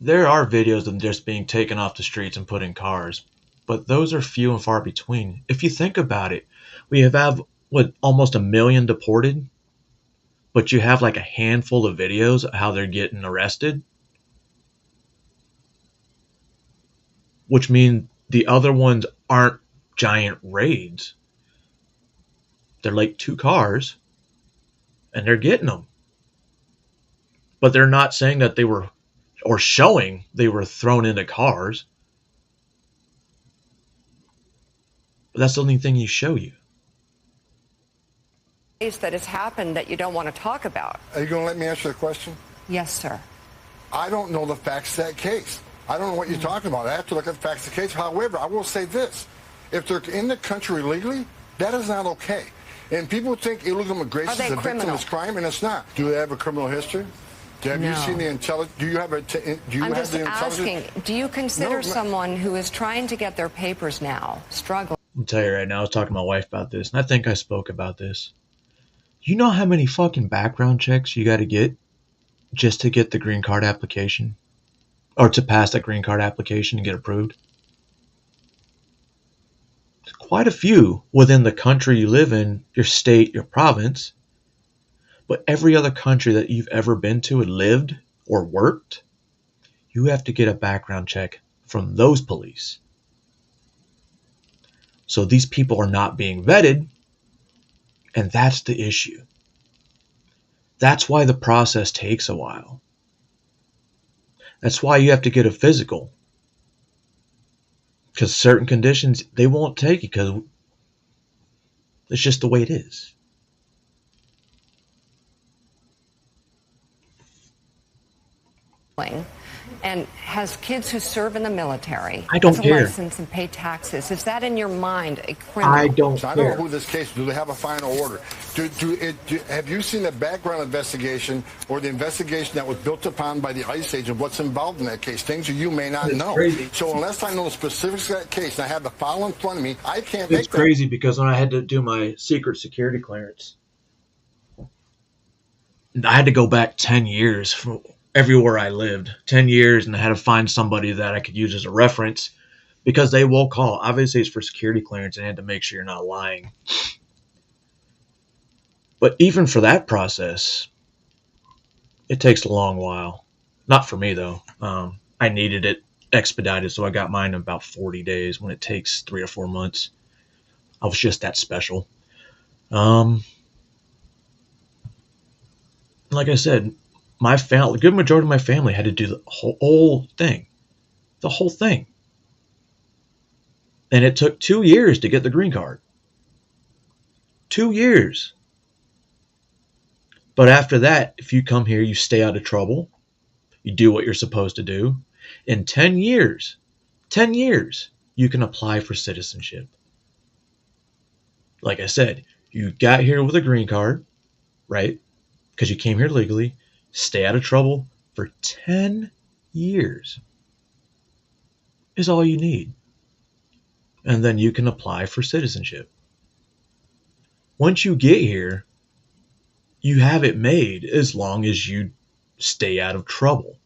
There are videos of them just being taken off the streets and put in cars, but those are few and far between. If you think about it, we have almost 1 million deported, but you have like a handful of videos of how they're getting arrested, which means the other ones aren't giant raids. They're like 2 cars, and they're getting them. But they're not saying that they were, or showing they were thrown into cars. But that's the only thing you show you. That has happened that you don't want to talk about. Are you going to let me answer the question? Yes, sir. I don't know the facts of that case. I don't know what you're talking about. I have to look at the facts of the case. However, I will say this. If they're in the country illegally, that is not okay. And people think illegal immigration is a victim of crime, and it's not. Do they have a criminal history? Have you seen the intelligence? Do you have a? I'm just asking. Do you consider someone who is trying to get their papers now struggling? I'll tell you right now. I was talking to my wife about this, and I think I spoke about this. You know how many fucking background checks you got to get just to get the green card application, or to pass that green card application and get approved? It's quite a few within the country you live in, your state, your province. But every other country that you've ever been to and lived or worked, you have to get a background check from those police. So these people are not being vetted, and that's the issue. That's why the process takes a while. That's why you have to get a physical. Because certain conditions, they won't take it because it's just the way it is. And has kids who serve in the military. I don't care. License and pay taxes. Is that in your mind a criminal? I don't care. I don't know who this case. Do they have a final order? Have you seen the background investigation or the investigation that was built upon by the ICE agent? What's involved in that case? Things that you may not know. Crazy. So unless I know the specifics of that case and I have the file in front of me, I can't make that. It's crazy because when I had to do my secret security clearance, I had to go back 10 years for everywhere I lived, 10 years, and I had to find somebody that I could use as a reference because they will call. Obviously, it's for security clearance and I had to make sure you're not lying. But even for that process, it takes a long while. Not for me, though. I needed it expedited, so I got mine in about 40 days when it takes 3 or 4 months. I was just that special. Like I said, my family, a good majority of my family had to do the whole thing. The whole thing. And it took 2 years to get the green card. 2 years. But after that, if you come here, you stay out of trouble. You do what you're supposed to do. In 10 years, you can apply for citizenship. Like I said, you got here with a green card, right? Because you came here legally. stay out of trouble for 10 years is all you need. And then you can apply for citizenship. Once you get here, you have it made as long as you stay out of trouble.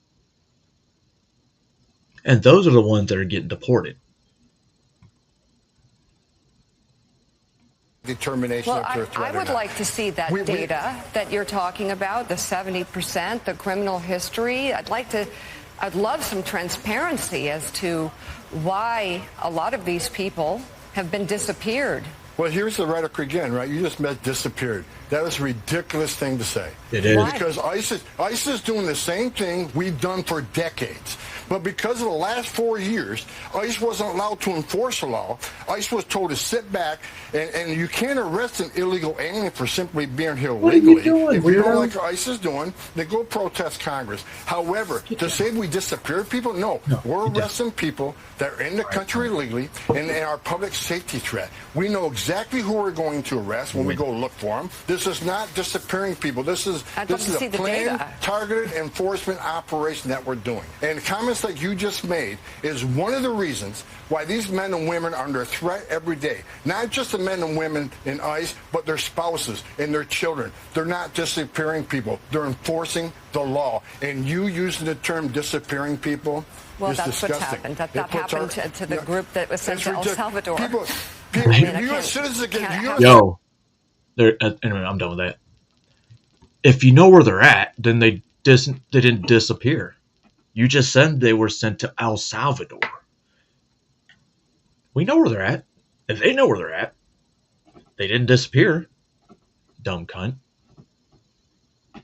And those are the ones that are getting deported. Determination well, if they're a threat I would like to see that data that you're talking about, the 70%, the criminal history. I'd love some transparency as to why a lot of these people have been disappeared. Well, here's the rhetoric again, right? You just meant disappeared. That is a ridiculous thing to say. It is. Because ICE is doing the same thing we've done for decades. But because of the last 4 years, ICE wasn't allowed to enforce the law. ICE was told to sit back, and you can't arrest an illegal alien for simply being here legally. If you don't like what ICE is doing, then go protest Congress. However, to say we disappeared people, no. We're arresting people that are in the country illegally and are a public safety threat. We know exactly who we're going to arrest when we go look for them. This is not disappearing people. This is a planned, targeted enforcement operation that we're doing. And comments like you just made is one of the reasons why these men and women are under threat every day. Not just the men and women in ICE, but their spouses and their children. They're not disappearing people. They're enforcing the law. And you using the term disappearing people is that's disgusting. What's happened. That happened to the group that was sent to El Salvador. U.S. citizens get Anyway, I'm done with that. If you know where they're at, then they didn't disappear. You just said they were sent to El Salvador. We know where they're at. If they know where they're at, they didn't disappear. Dumb cunt. All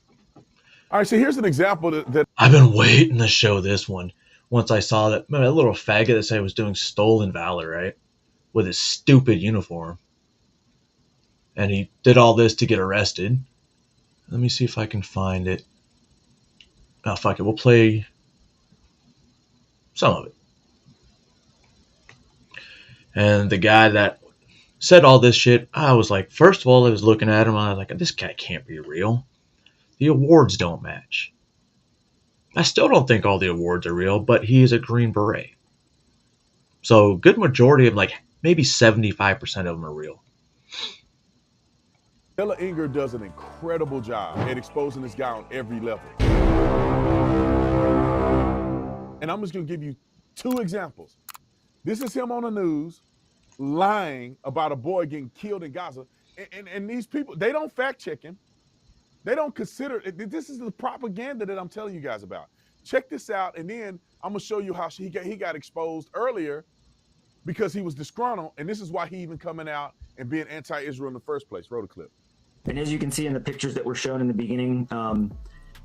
right, so here's an example that I've been waiting to show this one. Once I saw that little faggot that said he was doing stolen valor, right? With his stupid uniform. And he did all this to get arrested. Let me see if I can find it. Oh, fuck it. We'll play some of it. And the guy that said all this shit, I was like, first of all, I was looking at him. I was like, this guy can't be real. The awards don't match. I still don't think all the awards are real, but he is a Green Beret. So good majority of like maybe 75% of them are real. Ella Inger does an incredible job at exposing this guy on every level. And I'm just going to give you 2 examples. This is him on the news lying about a boy getting killed in Gaza. And these people, they don't fact check him. They don't consider it. This is the propaganda that I'm telling you guys about. Check this out, and then I'm going to show you how he got exposed earlier because he was disgruntled, and this is why he even coming out and being anti-Israel in the first place. Roll the clip. And as you can see in the pictures that were shown in the beginning,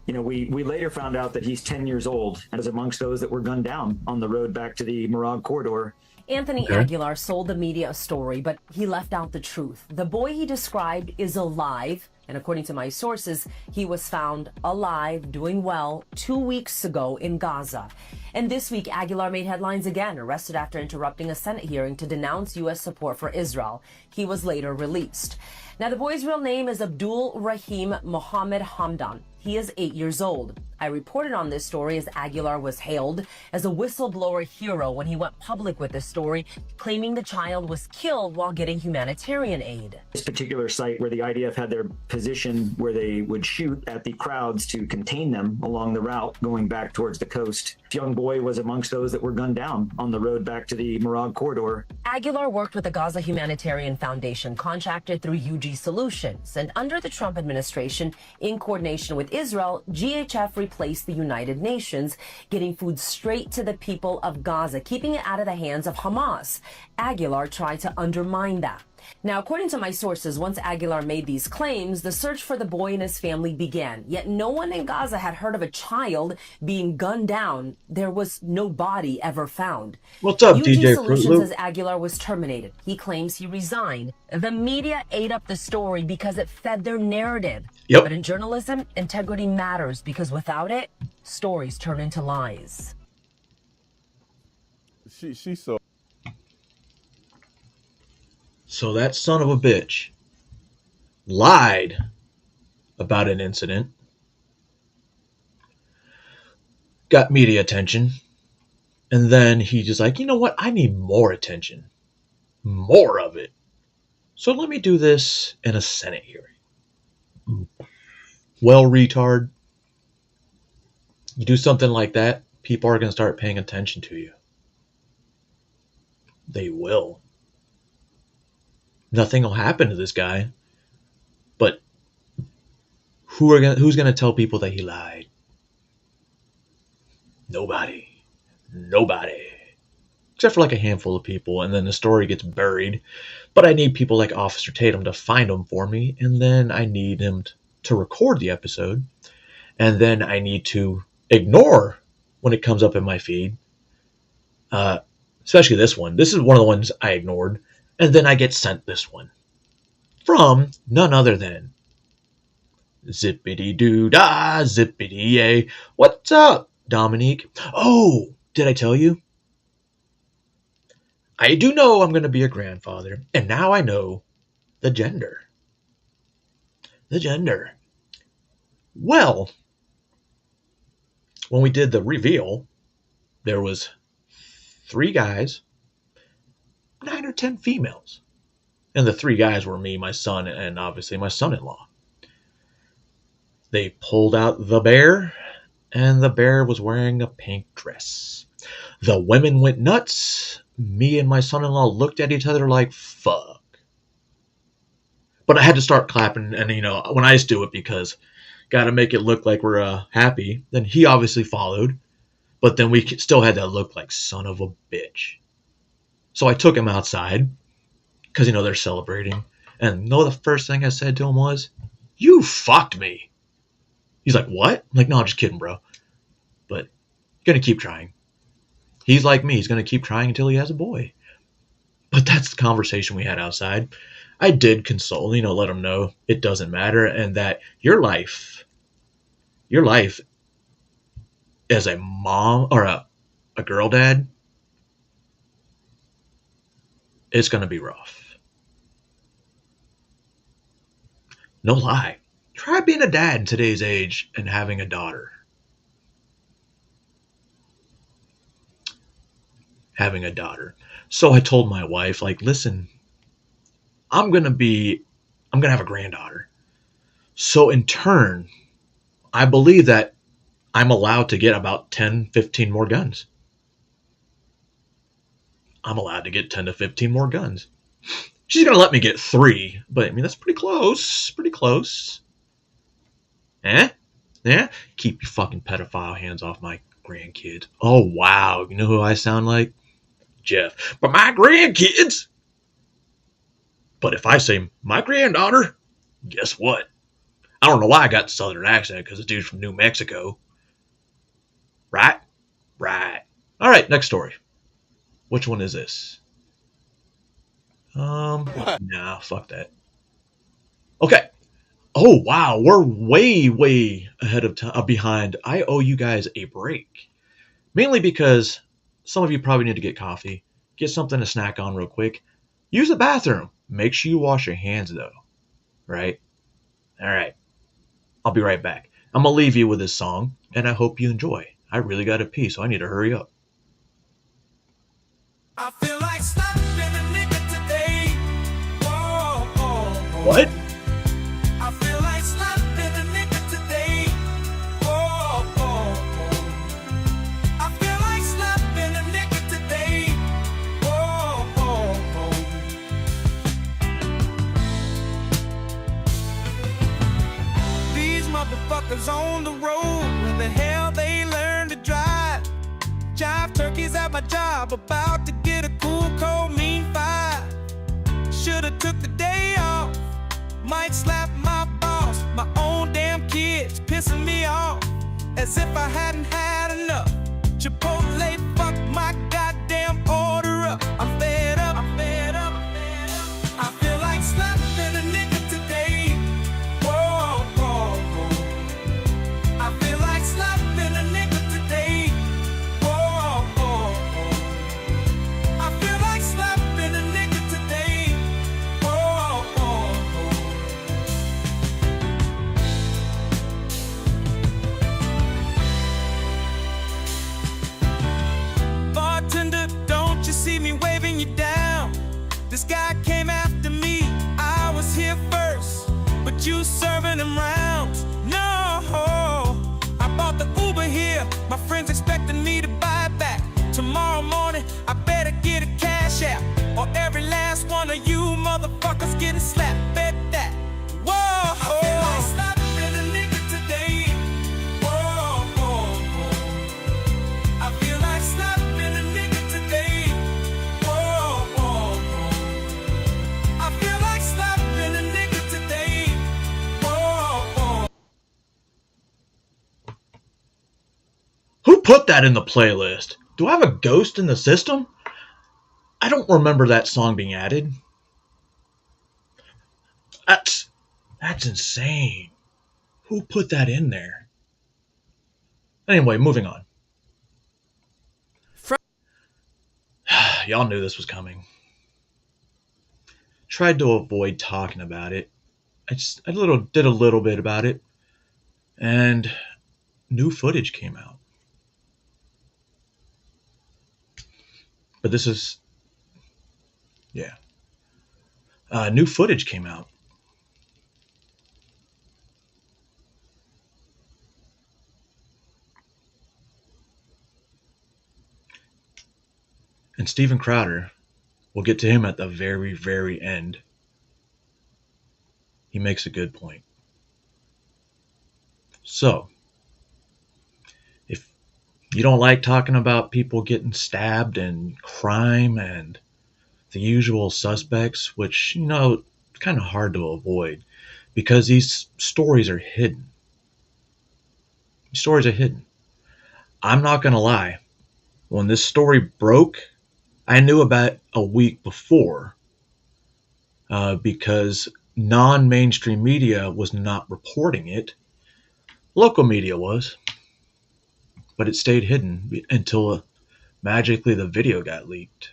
we later found out that he's 10 years old and is amongst those that were gunned down on the road back to the Morag corridor. Anthony Aguilar sold the media a story, but he left out the truth. The boy he described is alive, and according to my sources, he was found alive, doing well, 2 weeks ago in Gaza. And this week, Aguilar made headlines again, arrested after interrupting a Senate hearing to denounce U.S. support for Israel. He was later released. Now, the boy's real name is Abdul Rahim Mohammed Hamdan. He is 8 years old. I reported on this story as Aguilar was hailed as a whistleblower hero when he went public with this story, claiming the child was killed while getting humanitarian aid. This particular site where the IDF had their position where they would shoot at the crowds to contain them along the route going back towards the coast. This young boy was amongst those that were gunned down on the road back to the Morag corridor. Aguilar worked with the Gaza Humanitarian Foundation, contracted through UG Solutions, and under the Trump administration, in coordination with Israel, GHF replaced the United Nations, getting food straight to the people of Gaza, keeping it out of the hands of Hamas. Aguilar tried to undermine that. Now, according to my sources, once Aguilar made these claims, the search for the boy and his family began. Yet no one in Gaza had heard of a child being gunned down. There was no body ever found. What's up, UG DJ Solutions says Aguilar was terminated. He claims he resigned. The media ate up the story because it fed their narrative. Yep. But in journalism, integrity matters because without it, stories turn into lies. She's so... So that son of a bitch lied about an incident got media attention. And then he just like, you know what? I need more attention. More of it. So let me do this in a Senate hearing. Well, retard. You do something like that, people are going to start paying attention to you. They will. Nothing will happen to this guy. But who's going to tell people that he lied? Nobody. Except for like a handful of people, and then the story gets buried. But I need people like Officer Tatum to find him for me, and then I need him to record the episode, and then I need to ignore when it comes up in my feed. Especially this one. This is one of the ones I ignored, and then I get sent this one from none other than Zippity-doo-dah, zippity-yay. What's up, Dominique? Oh, did I tell you? I do know I'm going to be a grandfather, and now I know the gender. The gender. Well, when we did the reveal, there was 3 guys, 9 or 10 females. And the 3 guys were me, my son, and obviously my son-in-law. They pulled out the bear, and the bear was wearing a pink dress. The women went nuts. Me and my son-in-law looked at each other like, fuck. But I had to start clapping, and when I just do it because got to make it look like we're happy. Then he obviously followed, but then we still had that look like son of a bitch. So I took him outside because they're celebrating, and the first thing I said to him was, "You fucked me." He's like, "What?" I'm like, "No, I'm just kidding, bro." But gonna keep trying. He's like me. He's gonna keep trying until he has a boy. But that's the conversation we had outside. I did console, let him know it doesn't matter, and that your life as a mom or a girl dad, it's going to be rough. No lie. Try being a dad in today's age and having a daughter. So I told my wife, like, listen, I'm going to have a granddaughter. So in turn, I believe that I'm allowed to get about 10, 15 more guns. I'm allowed to get 10 to 15 more guns. She's going to let me get 3, but that's pretty close. Eh? Yeah? Keep your fucking pedophile hands off my grandkids. Oh, wow. You know who I sound like? Jeff. But my grandkids. But if I say my granddaughter, guess what? I don't know why I got the southern accent, because the dude's from New Mexico. Right? All right, next story. Which one is this? Nah, fuck that. Okay. Oh, wow. We're way ahead of time, behind. I owe you guys a break. Mainly because some of you probably need to get coffee, get something to snack on real quick, use the bathroom. Make sure you wash your hands, though. Right? All right. I'll be right back. I'm going to leave you with this song, and I hope you enjoy. I really got to pee, so I need to hurry up. I feel like slapping a nigga today. Whoa, whoa, whoa. What? I feel like slapping a nigga today. Whoa, whoa, whoa. I feel like slapping a nigga today. Whoa, whoa, whoa. These motherfuckers on the road, where the hell they learn to drive? Jive turkeys at my job, about to get a cool, cold, mean 5. Should've took the day off. Might slap my boss, my own damn kids pissing me off, as if I hadn't had enough. Chipotle, fuck my goddamn order up. I'm fed up. I feel like slapping a nigga today. Whoa, whoa, whoa. I feel like slapping a nigga today. Whoa, whoa, whoa. I feel like slapping a nigga today. Whoa, whoa, whoa. My friends expecting me to buy back. Tomorrow morning, I better get a cash app, or every last one of you motherfuckers getting slapped. Bet that. Whoa, I feel like slapping a nigga today. Whoa, whoa, whoa. I feel like slapping a nigga today. Whoa, whoa, whoa. I feel like slapping a nigga today. Whoa, whoa. Who put that in the playlist? Do I have a ghost in the system? I don't remember that song being added. That's insane. Who put that in there? Anyway, moving on. Y'all knew this was coming. Tried to avoid talking about it. I did a little bit about it, and new footage came out. But this is, new footage came out. And Steven Crowder, we'll get to him at the very, very end. He makes a good point. So, if you don't like talking about people getting stabbed and crime and the usual suspects, which, it's kind of hard to avoid because these stories are hidden. These stories are hidden. I'm not going to lie. When this story broke, I knew about a week before because non-mainstream media was not reporting it. Local media was, but it stayed hidden until magically the video got leaked.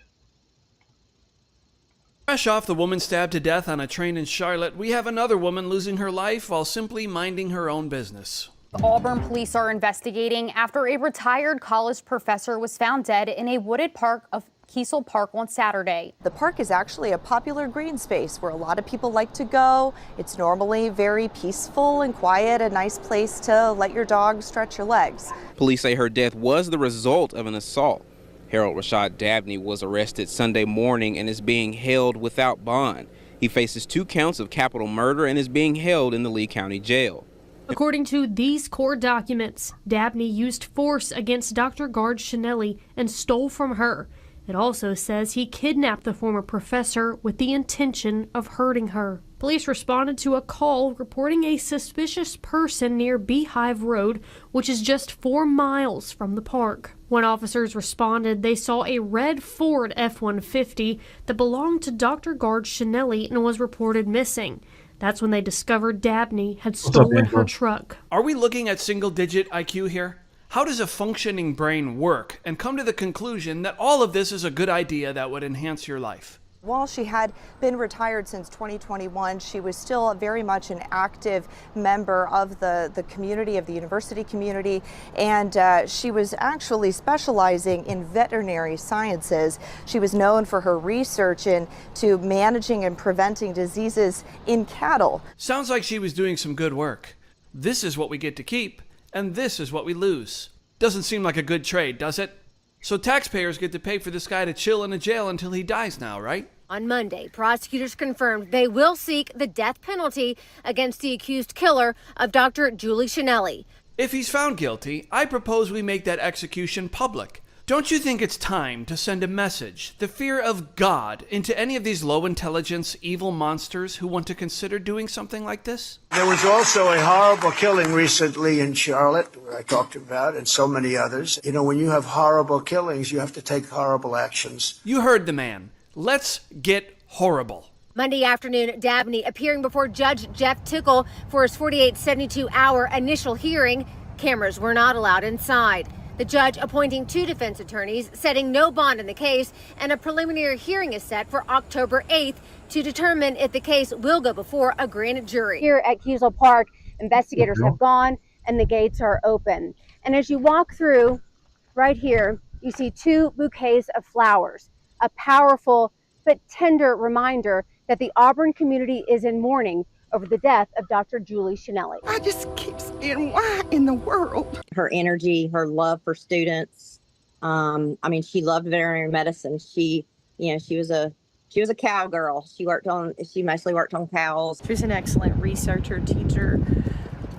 Fresh off the woman stabbed to death on a train in Charlotte, we have another woman losing her life while simply minding her own business. Auburn police are investigating after a retired college professor was found dead in a wooded part of Kiesel Park on Saturday. The park is actually a popular green space where a lot of people like to go. It's normally very peaceful and quiet, a nice place to let your dog stretch your legs. Police say her death was the result of an assault. Harold Rashad Dabney was arrested Sunday morning and is being held without bond. He faces 2 counts of capital murder and is being held in the Lee County Jail. According to these court documents, Dabney used force against Dr. Gard Chanelli and stole from her. It also says he kidnapped the former professor with the intention of hurting her. Police responded to a call reporting a suspicious person near Beehive Road, which is just 4 miles from the park. When officers responded, they saw a red Ford F-150 that belonged to Dr. Gard Chanelli and was reported missing. That's when they discovered Dabney had stolen her truck. Are we looking at single-digit IQ here? How does a functioning brain work? And come to the conclusion that all of this is a good idea that would enhance your life. While she had been retired since 2021, she was still very much an active member of the community, of the university community, and she was actually specializing in veterinary sciences. She was known for her research into managing and preventing diseases in cattle. Sounds like she was doing some good work. This is what we get to keep, and this is what we lose. Doesn't seem like a good trade, does it? So taxpayers get to pay for this guy to chill in a jail until he dies now, right? On Monday, prosecutors confirmed they will seek the death penalty against the accused killer of Dr. Julie Chanelli. If he's found guilty, I propose we make that execution public. Don't you think it's time to send a message, the fear of God, into any of these low-intelligence, evil monsters who want to consider doing something like this? There was also a horrible killing recently in Charlotte, I talked about, and so many others. You know, when you have horrible killings, you have to take horrible actions. You heard the man. Let's get horrible. Monday afternoon, Dabney appearing before Judge Jeff Tickle for his 48-72-hour initial hearing. Cameras were not allowed inside. The judge appointing 2 defense attorneys, setting no bond in the case, and a preliminary hearing is set for October 8th to determine if the case will go before a grand jury. Here at Kiesel Park, investigators have gone and the gates are open. And as you walk through right here, you see 2 bouquets of flowers, a powerful but tender reminder that the Auburn community is in mourning over the death of Dr. Julie Shinelli. I just keep saying, why in the world? Her energy, her love for students. I mean, she loved veterinary medicine. She was a cowgirl. She mostly worked on cows. She was an excellent researcher, teacher,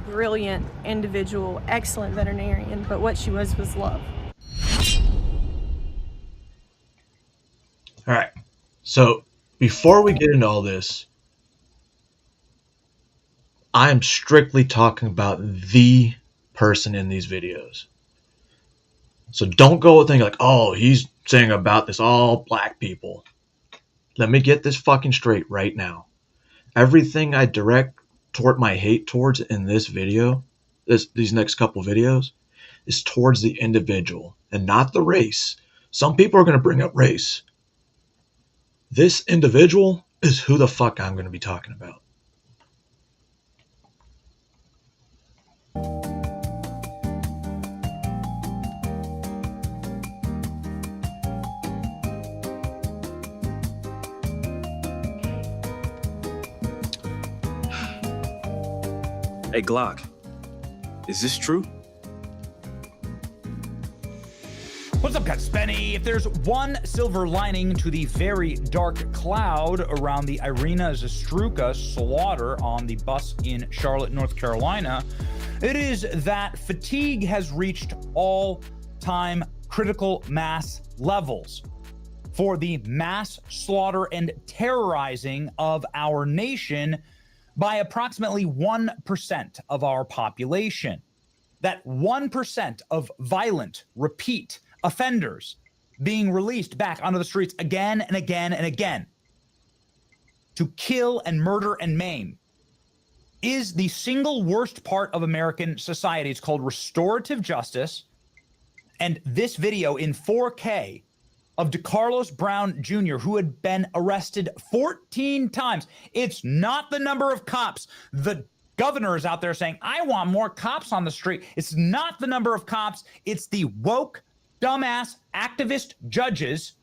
brilliant individual, excellent veterinarian, but what she was love. All right. So before we get into all this, I'm strictly talking about the person in these videos. So don't go thinking like, oh, he's saying about this all black people. Let me get this fucking straight right now. Everything I direct toward my hate towards in this video, these next couple videos, is towards the individual and not the race. Some people are going to bring up race. This individual is who the fuck I'm going to be talking about. Hey, Glock, is this true? What's up, guys? Benny. If there's one silver lining to the very dark cloud around the Irina Zastruka slaughter on the bus in Charlotte, North Carolina, it is that fatigue has reached all-time critical mass levels for the mass slaughter and terrorizing of our nation by approximately 1% of our population. That 1% of violent, repeat offenders being released back onto the streets again and again and again to kill and murder and maim is the single worst part of American society. It's called restorative justice. And this video in 4K of DeCarlos Brown Jr., who had been arrested 14 times. It's not the number of cops. The governor is out there saying, I want more cops on the street. It's not the number of cops. It's the woke, dumbass, activist judges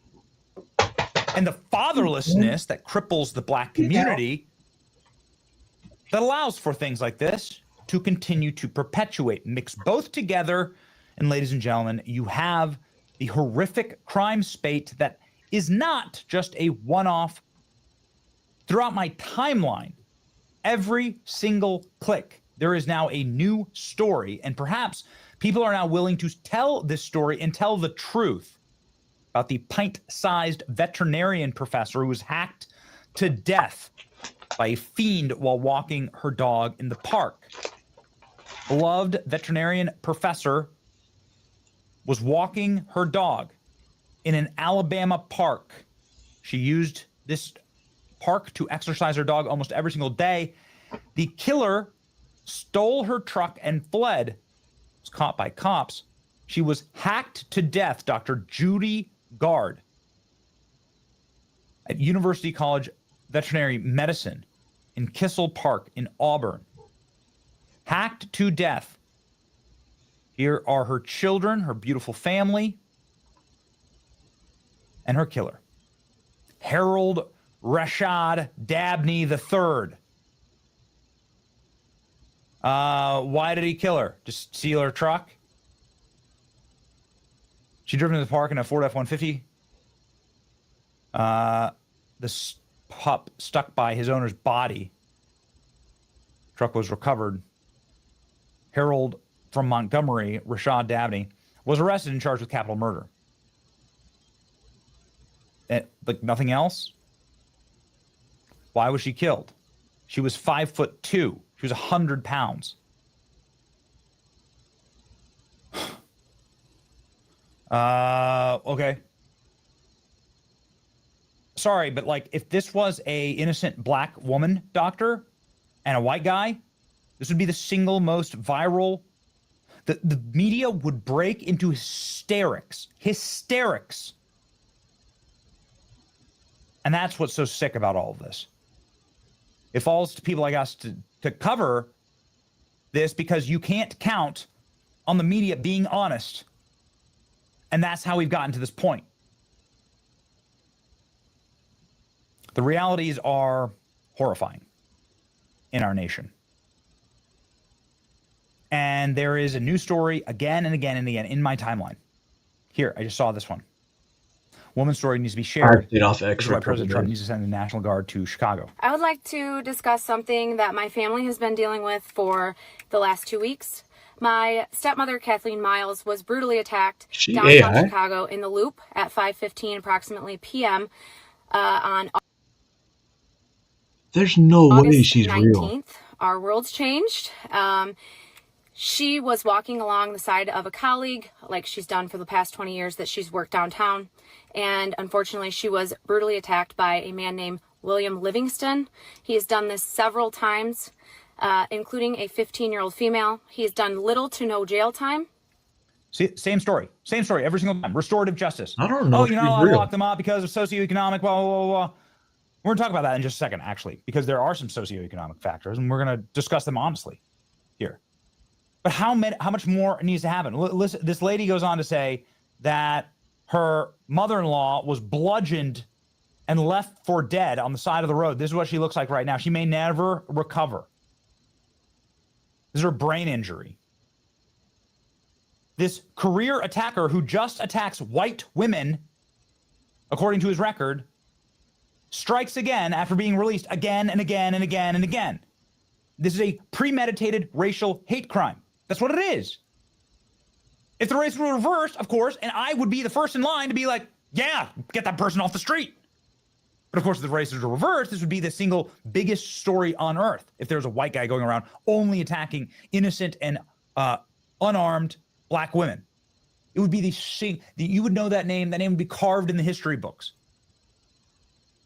and the fatherlessness that cripples the black community that allows for things like this to continue to perpetuate. Mix both together, and ladies and gentlemen, you have the horrific crime spate that is not just a one-off. Throughout my timeline, every single click, there is now a new story, and perhaps people are now willing to tell this story and tell the truth about the pint-sized veterinarian professor who was hacked to death by a fiend while walking her dog in the park. Beloved veterinarian professor was walking her dog in an Alabama park. She used this park to exercise her dog almost every single day. The killer stole her truck and fled. Was caught by cops. She was hacked to death, Dr. Judy Gard at University College Veterinary Medicine in Kissel Park in Auburn. Hacked to death. Here are her children, her beautiful family, and her killer, Harold Rashad Dabney III. Why did he kill her? Just steal her truck? She driven to the park in a Ford F-150. The pup stuck by his owner's body. Truck was recovered. Harold from Montgomery, Rashad Dabney, was arrested and charged with capital murder. Like nothing else? Why was she killed? She was 5'2". She was 100 pounds. Okay. Sorry, but like if this was a innocent black woman doctor and a white guy, this would be the single most viral. The media would break into hysterics. And that's what's so sick about all of this. It falls to people like us to cover this because you can't count on the media being honest. And that's how we've gotten to this point. The realities are horrifying. in our nation. And there is a news story again and again and again in my timeline. Here, I just saw this one. Woman's story needs to be shared. This is why President Trump needs to send the National Guard to Chicago. I would like to discuss something that my family has been dealing with for the last 2 weeks. My stepmother, Kathleen Miles, was brutally attacked downtown Chicago in the Loop at 5:15 approximately p.m. On There's no way August she's 19th. real. Our world's changed. She was walking along the side of a colleague, like she's done for the past 20 years that she's worked downtown. And unfortunately, she was brutally attacked by a man named William Livingston. He has done this several times, including a 15-year-old female. He has done little to no jail time. See, same story every single time. Restorative justice. I don't know. Oh, I'll lock them up because of socioeconomic, blah, blah, blah, blah. We're going to talk about that in just a second, actually, because there are some socioeconomic factors, and we're going to discuss them honestly here. But how much more needs to happen? Listen, this lady goes on to say that her mother-in-law was bludgeoned and left for dead on the side of the road. This is what she looks like right now. She may never recover. This is her brain injury. This career attacker who just attacks white women, according to his record, strikes again after being released again and again and again and again. This is a premeditated racial hate crime. That's what it is. If the race were reversed, of course, and I would be the first in line to be like, yeah, get that person off the street. But of course, if the race is reversed, this would be the single biggest story on earth. If there's a white guy going around only attacking innocent and unarmed black women, it would be you would know that name. That name would be carved in the history books.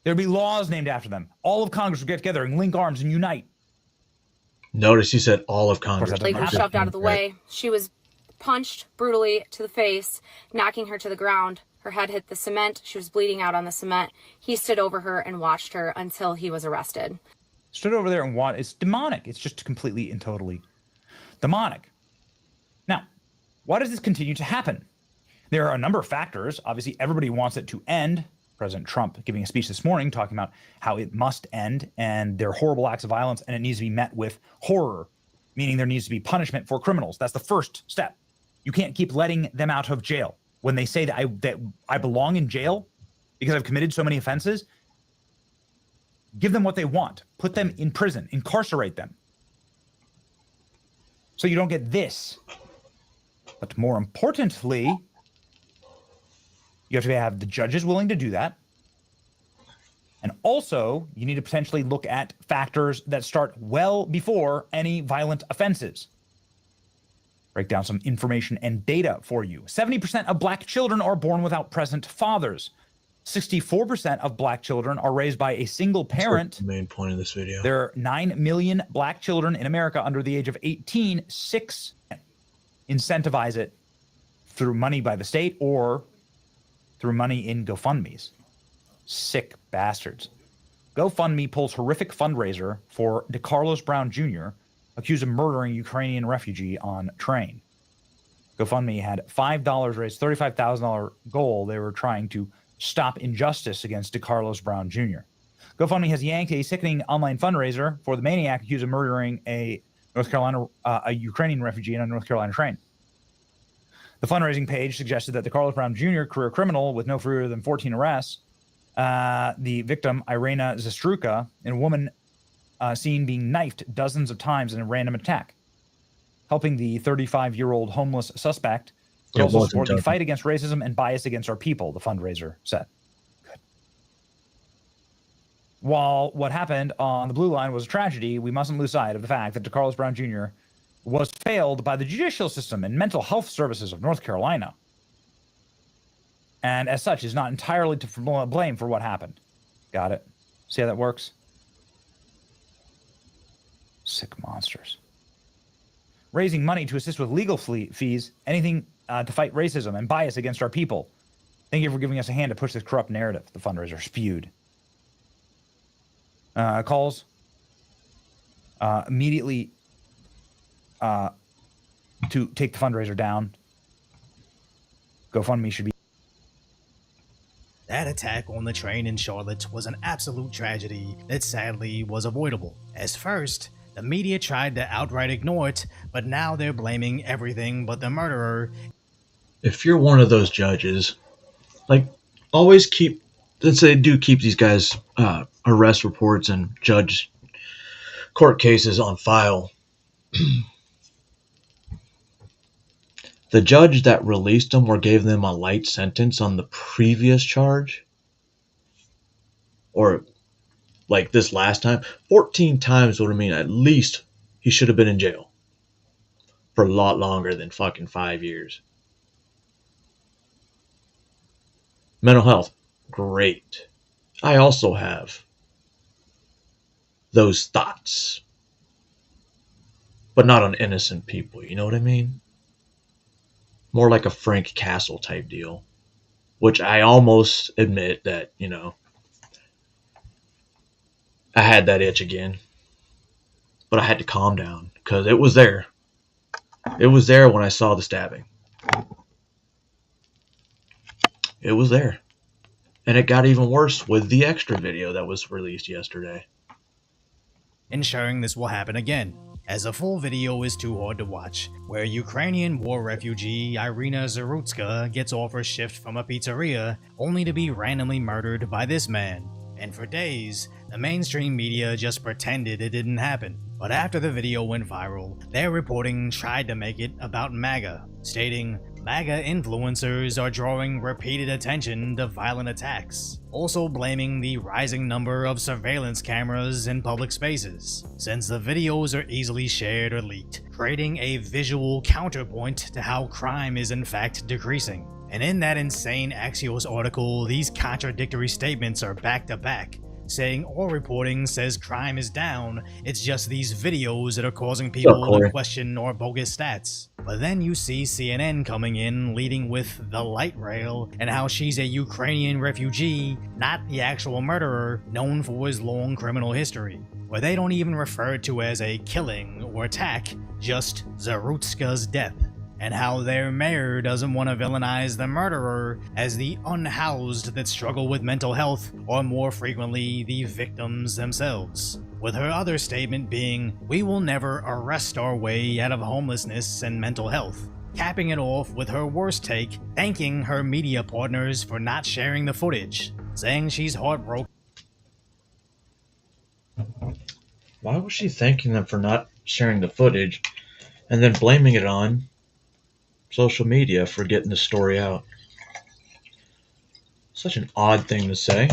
There'd be laws named after them. All of Congress would get together and link arms and unite. Notice he said all of Congress. Like was shoved out of the way. She was punched brutally to the face, knocking her to the ground. Her head hit the cement. She was bleeding out on the cement. He stood over her and watched her until he was arrested. Stood over there and watched. It's demonic. It's just completely and totally demonic. Now, why does this continue to happen? There are a number of factors. Obviously, everybody wants it to end. President Trump giving a speech this morning talking about how it must end and there are horrible acts of violence and it needs to be met with horror, meaning there needs to be punishment for criminals. That's the first step. You can't keep letting them out of jail. When they say that I belong in jail because I've committed so many offenses, give them what they want. Put them in prison. Incarcerate them. So you don't get this. But more importantly, you have to have the judges willing to do that. And also, you need to potentially look at factors that start well before any violent offenses. Break down some information and data for you. 70% of black children are born without present fathers. 64% of black children are raised by a single parent. That's the main point of this video. There are 9 million black children in America under the age of 18. 6 incentivize it through money by the state or through money in GoFundMes. Sick bastards. GoFundMe pulls horrific fundraiser for DeCarlos Brown Jr., accused of murdering Ukrainian refugee on train. GoFundMe had $5 raised, $35,000 goal. They were trying to stop injustice against DeCarlos Brown Jr. GoFundMe has yanked a sickening online fundraiser for the maniac accused of murdering a Ukrainian refugee on a North Carolina train. The fundraising page suggested that DeCarlos Brown Jr., career criminal with no fewer than 14 arrests, the victim, Irina Zastruka, and a woman seen being knifed dozens of times in a random attack. Helping the 35-year-old homeless suspect to also support the fight against racism and bias against our people, the fundraiser said. Good. While what happened on the Blue Line was a tragedy, we mustn't lose sight of the fact that DeCarlos Brown Jr. was failed by the judicial system and mental health services of North Carolina. And as such, is not entirely to blame for what happened. Got it? See how that works? Sick monsters. Raising money to assist with legal fees, anything to fight racism and bias against our people. Thank you for giving us a hand to push this corrupt narrative, the fundraiser spewed. Calls immediately to take the fundraiser down. GoFundMe should be. That attack on the train in Charlotte was an absolute tragedy that sadly was avoidable. As first, the media tried to outright ignore it, but now they're blaming everything but the murderer. If you're one of those judges, like, always keep, since they do keep these guys' arrest reports and judge court cases on file, the judge that released them or gave them a light sentence on the previous charge, or like this last time, 14 times would mean at least he should have been in jail for a lot longer than fucking 5 years. Mental health, great. I also have those thoughts, but not on innocent people, you know what I mean? More like a Frank Castle type deal, which I almost admit that, you know, I had that itch again, but I had to calm down because it was there. It was there when I saw the stabbing. It was there. And it got even worse with the extra video that was released yesterday. Ensuring this will happen again, as a full video is too hard to watch, where Ukrainian war refugee Irina Zarutska gets off her shift from a pizzeria only to be randomly murdered by this man. And for days, the mainstream media just pretended it didn't happen. But after the video went viral, their reporting tried to make it about MAGA, stating MAGA influencers are drawing repeated attention to violent attacks, also blaming the rising number of surveillance cameras in public spaces, since the videos are easily shared or leaked, creating a visual counterpoint to how crime is in fact decreasing. And in that insane Axios article, these contradictory statements are back to back, saying all reporting says crime is down, it's just these videos that are causing people to question our bogus stats. But then you see CNN coming in, leading with the light rail, and how she's a Ukrainian refugee, not the actual murderer, known for his long criminal history, where they don't even refer to as a killing or attack, just Zarutska's death. And how their mayor doesn't want to villainize the murderer as the unhoused that struggle with mental health, or more frequently, the victims themselves. With her other statement being, "We will never arrest our way out of homelessness and mental health." Capping it off with her worst take, thanking her media partners for not sharing the footage, saying she's heartbroken. Why was she thanking them for not sharing the footage and then blaming it on social media for getting the story out? Such an odd thing to say.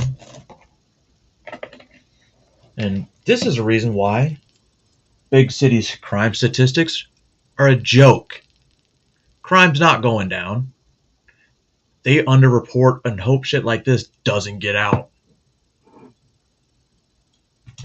And this is a reason why big cities' crime statistics are a joke. Crime's not going down. They underreport and hope shit like this doesn't get out.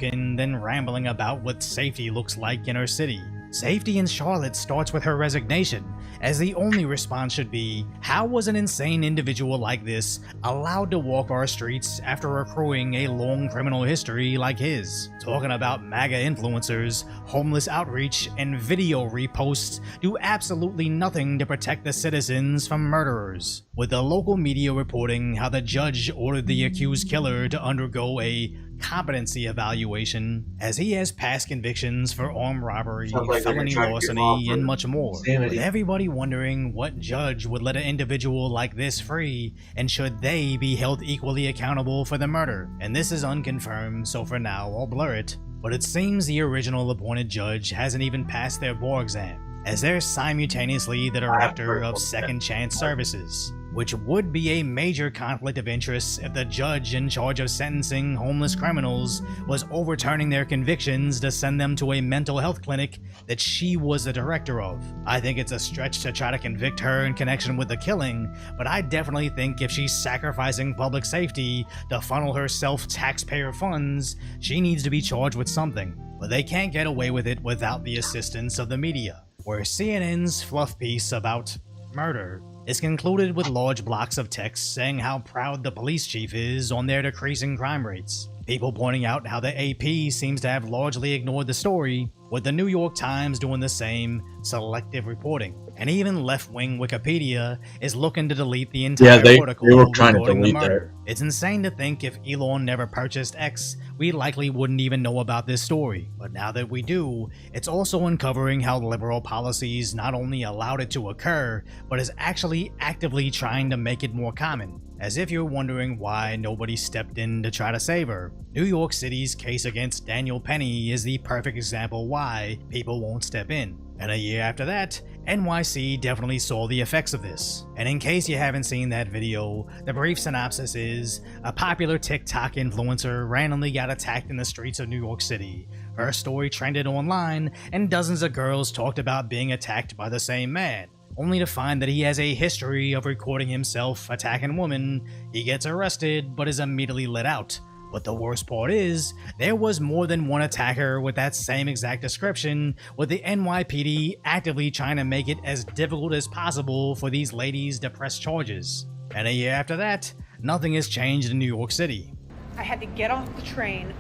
And then rambling about what safety looks like in her city. Safety in Charlotte starts with her resignation, as the only response should be, how was an insane individual like this allowed to walk our streets after accruing a long criminal history like his? Talking about MAGA influencers, homeless outreach, and video reposts do absolutely nothing to protect the citizens from murderers, with the local media reporting how the judge ordered the accused killer to undergo a competency evaluation, as he has past convictions for armed robbery, felony larceny, and much more. With everybody wondering what judge would let an individual like this free, and should they be held equally accountable for the murder. And this is unconfirmed, so for now I'll blur it, but it seems the original appointed judge hasn't even passed their bar exam, as they're simultaneously the director of Second Chance Services, which would be a major conflict of interest if the judge in charge of sentencing homeless criminals was overturning their convictions to send them to a mental health clinic that she was the director of. I think it's a stretch to try to convict her in connection with the killing, but I definitely think if she's sacrificing public safety to funnel herself taxpayer funds, she needs to be charged with something. But they can't get away with it without the assistance of the media, where CNN's fluff piece about murder is concluded with large blocks of text saying how proud the police chief is on their decreasing crime rates. People pointing out how the AP seems to have largely ignored the story, with the New York Times doing the same selective reporting. And even left-wing Wikipedia is looking to delete the entire article they were trying to regarding the delete that. murder. It's insane to think if Elon never purchased X, we likely wouldn't even know about this story. But now that we do, it's also uncovering how liberal policies not only allowed it to occur, but is actually actively trying to make it more common. As if you're wondering why nobody stepped in to try to save her. New York City's case against Daniel Penny is the perfect example why people won't step in. And a year after that, NYC definitely saw the effects of this. And in case you haven't seen that video, the brief synopsis is, a popular TikTok influencer randomly got attacked in the streets of New York City. Her story trended online, and dozens of girls talked about being attacked by the same man. Only to find that he has a history of recording himself attacking women. He gets arrested, but is immediately let out. But the worst part is, there was more than one attacker with that same exact description, with the NYPD actively trying to make it as difficult as possible for these ladies to press charges. And a year after that, nothing has changed in New York City. I had to get off the train,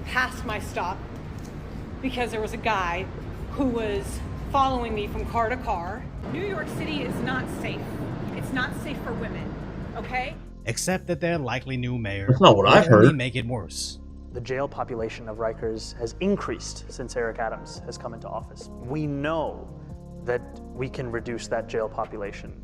past my stop, because there was a guy who was following me from car to car. New York City is not safe. It's not safe for women, okay? Except that their likely new mayor That's not what will I've only heard. make it worse. The jail population of Rikers has increased since Eric Adams has come into office. We know that we can reduce that jail population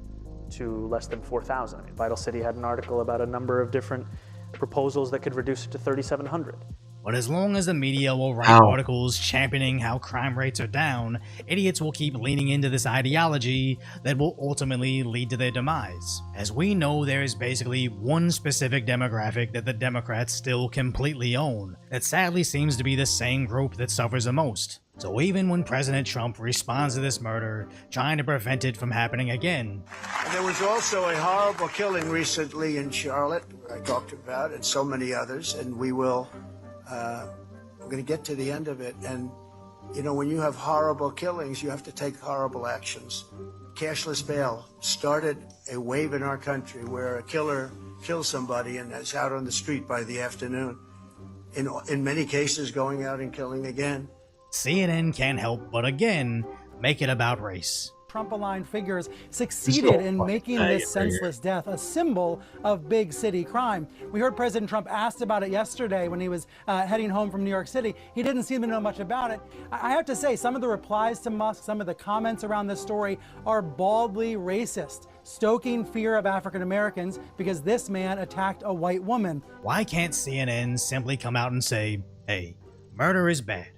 to less than 4,000. I mean, Vital City had an article about a number of different proposals that could reduce it to 3,700. But as long as the media will write How? articles championing how crime rates are down, idiots will keep leaning into this ideology that will ultimately lead to their demise. As we know, there is basically one specific demographic that the Democrats still completely own, that sadly seems to be the same group that suffers the most. So even when President Trump responds to this murder, trying to prevent it from happening again, And there was also a horrible killing recently in Charlotte, I talked about, and so many others, and we're going to get to the end of it. And, you know, when you have horrible killings, you have to take horrible actions. Cashless bail started a wave in our country where a killer kills somebody and is out on the street by the afternoon. In many cases, going out and killing again. CNN can't help but again make it about race. Trump-aligned figures succeeded in making this senseless death a symbol of big city crime. We heard President Trump asked about it yesterday when he was heading home from New York City. He didn't seem to know much about it. I have to say, some of the replies to Musk, some of the comments around this story are baldly racist, stoking fear of African Americans because this man attacked a white woman. Why can't CNN simply come out and say, hey, murder is bad?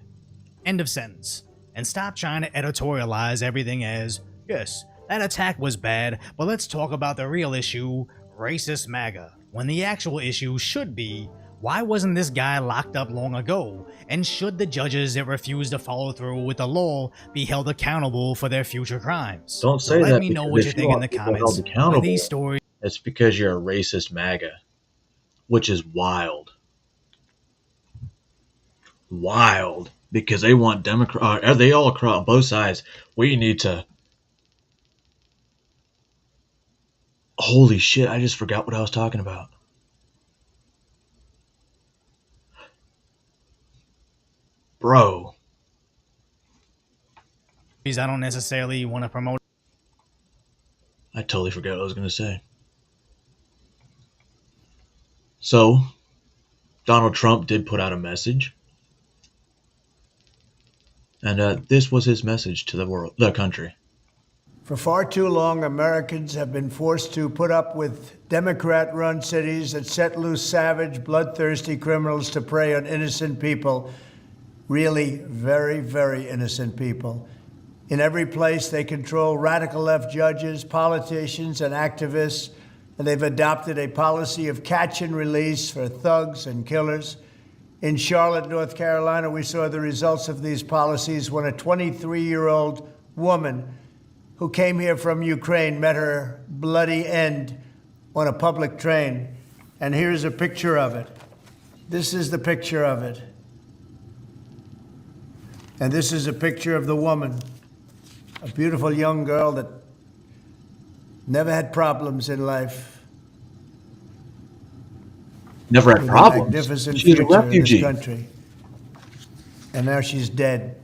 End of sentence. And stop trying to editorialize everything as, yes, that attack was bad, but let's talk about the real issue, racist MAGA. When the actual issue should be, why wasn't this guy locked up long ago? And should the judges that refuse to follow through with the law be held accountable for their future crimes? Don't say Let that me know because what if you you think in want the people held comments. accountable, These stories. It's because you're a racist MAGA, which is wild. Wild. Because they want they all across both sides. We need to. Holy shit! I just forgot what I was talking about. Bro. I don't necessarily want to promote. I totally forgot what I was going to say. So, Donald Trump did put out a message. And this was his message to the world, the country. For far too long, Americans have been forced to put up with Democrat-run cities that set loose savage, bloodthirsty criminals to prey on innocent people. Really very, very innocent people. In every place, they control radical left judges, politicians, and activists, and they've adopted a policy of catch and release for thugs and killers. In Charlotte, North Carolina, we saw the results of these policies when a 23-year-old woman who came here from Ukraine met her bloody end on a public train. And here's a picture of it. This is the picture of it. And this is a picture of the woman, a beautiful young girl that never had problems in life. Never had With problems. A magnificent She's a future refugee. in this country. And now she's dead.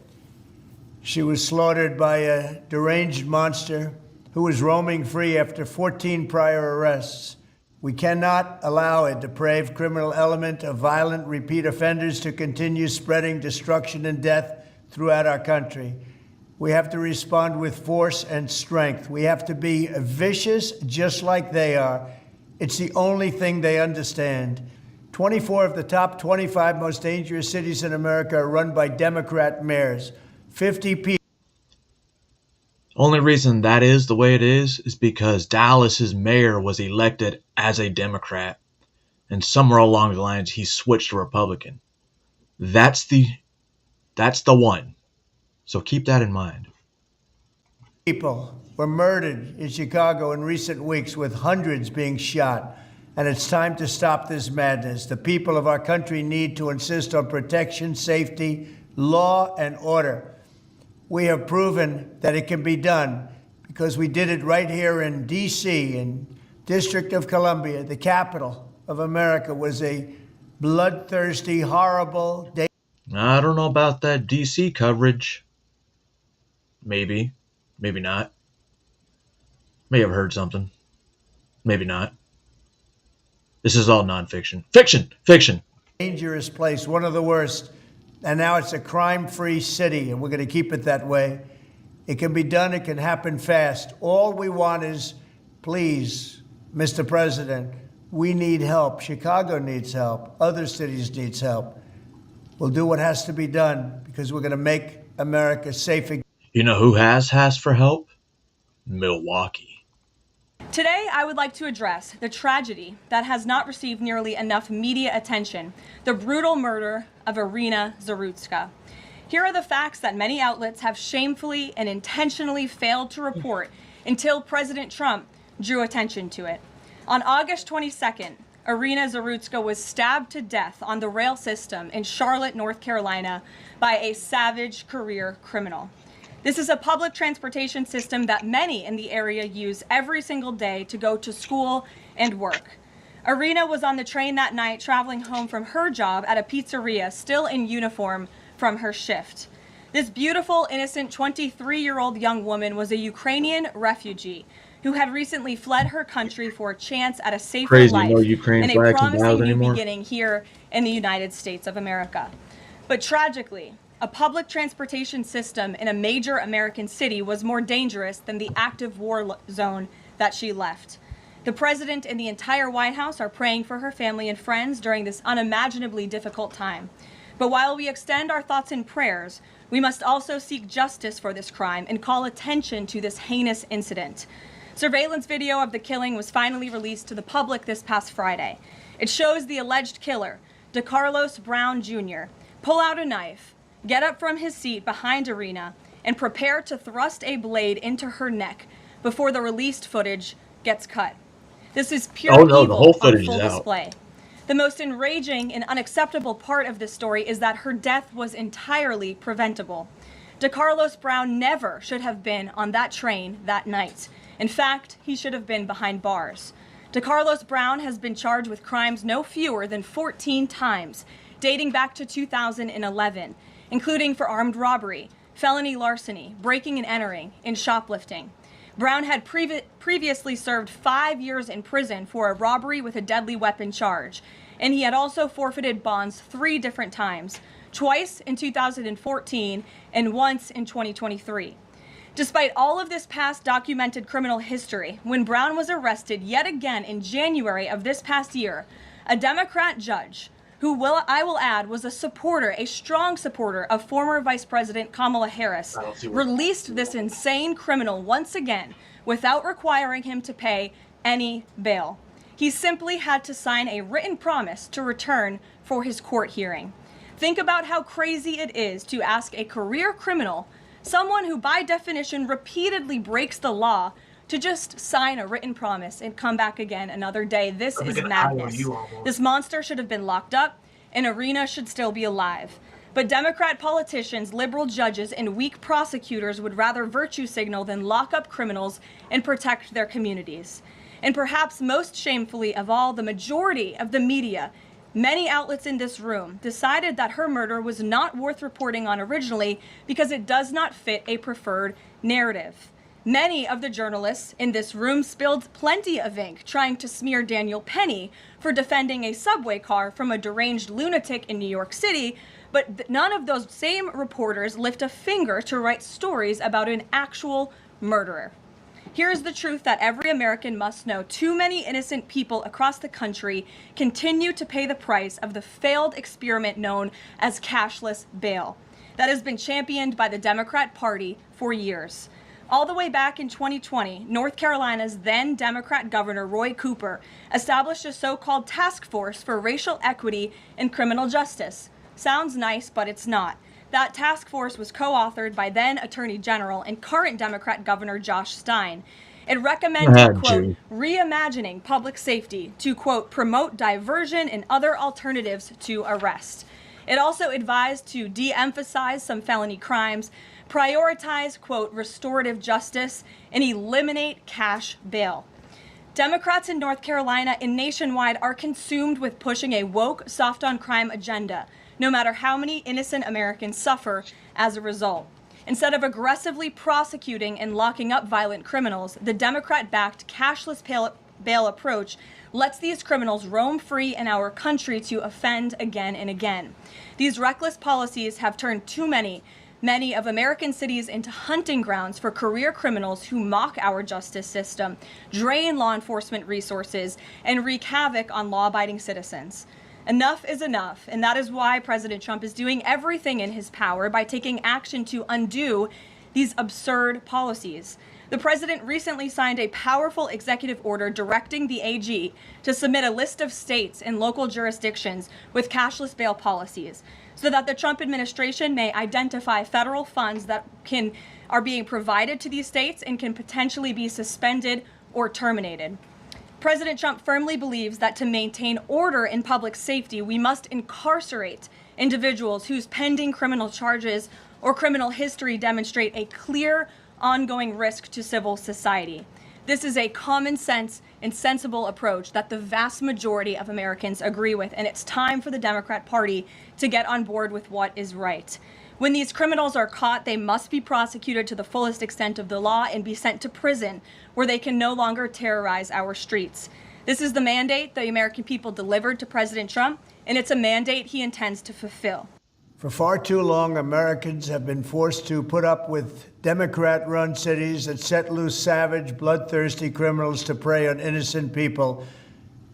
She was slaughtered by a deranged monster who was roaming free after 14 prior arrests. We cannot allow a depraved criminal element of violent repeat offenders to continue spreading destruction and death throughout our country. We have to respond with force and strength. We have to be vicious just like they are. It's the only thing they understand. 24 of the top 25 most dangerous cities in America are run by Democrat mayors. 50 people. Only reason that is the way it is because Dallas's mayor was elected as a Democrat, and somewhere along the lines he switched to Republican. That's the one. So keep that in mind. People were murdered in Chicago in recent weeks, with hundreds being shot. And it's time to stop this madness. The people of our country need to insist on protection, safety, law, and order. We have proven that it can be done because we did it right here in D.C., in District of Columbia. The capital of America was a bloodthirsty, horrible day. I don't know about that DC coverage. Maybe. Maybe not. May have heard something. Maybe not. This is all nonfiction. Fiction! Dangerous place, one of the worst. And now it's a crime-free city, and we're going to keep it that way. It can be done. It can happen fast. All we want is, please, Mr. President, we need help. Chicago needs help. Other cities need help. We'll do what has to be done because we're going to make America safe again. You know who has asked for help? Milwaukee. Today, I would like to address the tragedy that has not received nearly enough media attention, the brutal murder of Irina Zarutska. Here are the facts that many outlets have shamefully and intentionally failed to report until President Trump drew attention to it. On August 22nd, Irina Zarutska was stabbed to death on the rail system in Charlotte, North Carolina, by a savage career criminal. This is a public transportation system that many in the area use every single day to go to school and work. Irina was on the train that night traveling home from her job at a pizzeria, still in uniform from her shift. This beautiful, innocent 23-year-old young woman was a Ukrainian refugee who had recently fled her country for a chance at a safer life and a promising new beginning here in the United States of America. But tragically, a public transportation system in a major American city was more dangerous than the active war zone that she left. The president and the entire White House are praying for her family and friends during this unimaginably difficult time. But while we extend our thoughts and prayers, we must also seek justice for this crime and call attention to this heinous incident. Surveillance video of the killing was finally released to the public this past Friday. It shows the alleged killer, DeCarlos Brown Jr., pull out a knife, get up from his seat behind Irina, and prepare to thrust a blade into her neck before the released footage gets cut. This is pure evil on full display. The most enraging and unacceptable part of this story is that her death was entirely preventable. DeCarlos Brown never should have been on that train that night. In fact, he should have been behind bars. DeCarlos Brown has been charged with crimes no fewer than 14 times, dating back to 2011, including for armed robbery, felony larceny, breaking and entering, and shoplifting. Brown had previously served 5 years in prison for a robbery with a deadly weapon charge, and he had also forfeited bonds 3 different times, twice in 2014 and once in 2023. Despite all of this past documented criminal history, when Brown was arrested yet again in January of this past year, a Democrat judge, who I will add was a strong supporter of former Vice President Kamala Harris, released this insane criminal once again without requiring him to pay any bail. He simply had to sign a written promise to return for his court hearing. Think about how crazy it is to ask a career criminal, someone who by definition repeatedly breaks the law, to just sign a written promise and come back again another day. This is madness. This monster should have been locked up, and Irina should still be alive. But Democrat politicians, liberal judges, and weak prosecutors would rather virtue signal than lock up criminals and protect their communities. And perhaps most shamefully of all, the majority of the media Many outlets in this room decided that her murder was not worth reporting on originally because it does not fit a preferred narrative. Many of the journalists in this room spilled plenty of ink trying to smear Daniel Penny for defending a subway car from a deranged lunatic in New York City, but none of those same reporters lift a finger to write stories about an actual murderer. Here's the truth that every American must know. Too many innocent people across the country continue to pay the price of the failed experiment known as cashless bail that has been championed by the Democrat Party for years. All the way back in 2020, North Carolina's then Democrat Governor Roy Cooper established a so-called task force for racial equity in criminal justice. Sounds nice, but it's not. That task force was co-authored by then Attorney General and current Democrat Governor Josh Stein. It recommended, quote, reimagining public safety to, quote, promote diversion and other alternatives to arrest. It also advised to de-emphasize some felony crimes, prioritize, quote, restorative justice, and eliminate cash bail. Democrats in North Carolina and nationwide are consumed with pushing a woke, soft-on-crime agenda, no matter how many innocent Americans suffer as a result. Instead of aggressively prosecuting and locking up violent criminals, the Democrat-backed cashless bail approach lets these criminals roam free in our country to offend again and again. These reckless policies have turned too many of American cities into hunting grounds for career criminals who mock our justice system, drain law enforcement resources, and wreak havoc on law-abiding citizens. Enough is enough, and that is why President Trump is doing everything in his power by taking action to undo these absurd policies. The president recently signed a powerful executive order directing the AG to submit a list of states and local jurisdictions with cashless bail policies so that the Trump administration may identify federal funds that are being provided to these states and can potentially be suspended or terminated. President Trump firmly believes that to maintain order in public safety, we must incarcerate individuals whose pending criminal charges or criminal history demonstrate a clear ongoing risk to civil society. This is a common sense and sensible approach that the vast majority of Americans agree with, and it's time for the Democrat Party to get on board with what is right. When these criminals are caught, they must be prosecuted to the fullest extent of the law and be sent to prison, where they can no longer terrorize our streets. This is the mandate the American people delivered to President Trump, and it's a mandate he intends to fulfill. For far too long, Americans have been forced to put up with Democrat-run cities that set loose savage, bloodthirsty criminals to prey on innocent people,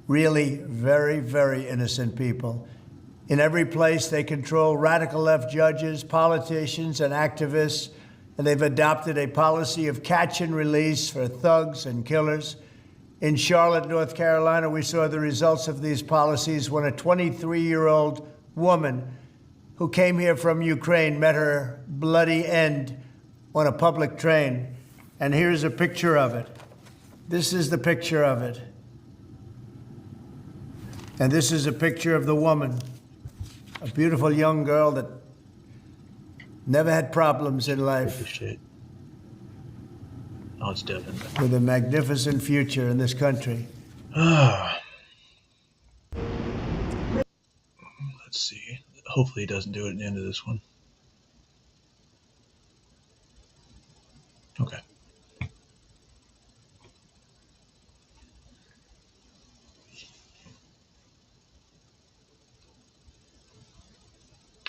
really very, very innocent people. In every place, they control radical left judges, politicians, and activists, and they've adopted a policy of catch and release for thugs and killers. In Charlotte, North Carolina, we saw the results of these policies when a 23-year-old woman who came here from Ukraine met her bloody end on a public train. And here's a picture of it. This is the picture of it. And this is a picture of the woman, a beautiful young girl that never had problems in life. Shit. Oh, it's Devin. With a magnificent future in this country. Let's see. Hopefully he doesn't do it at the end of this one. Okay.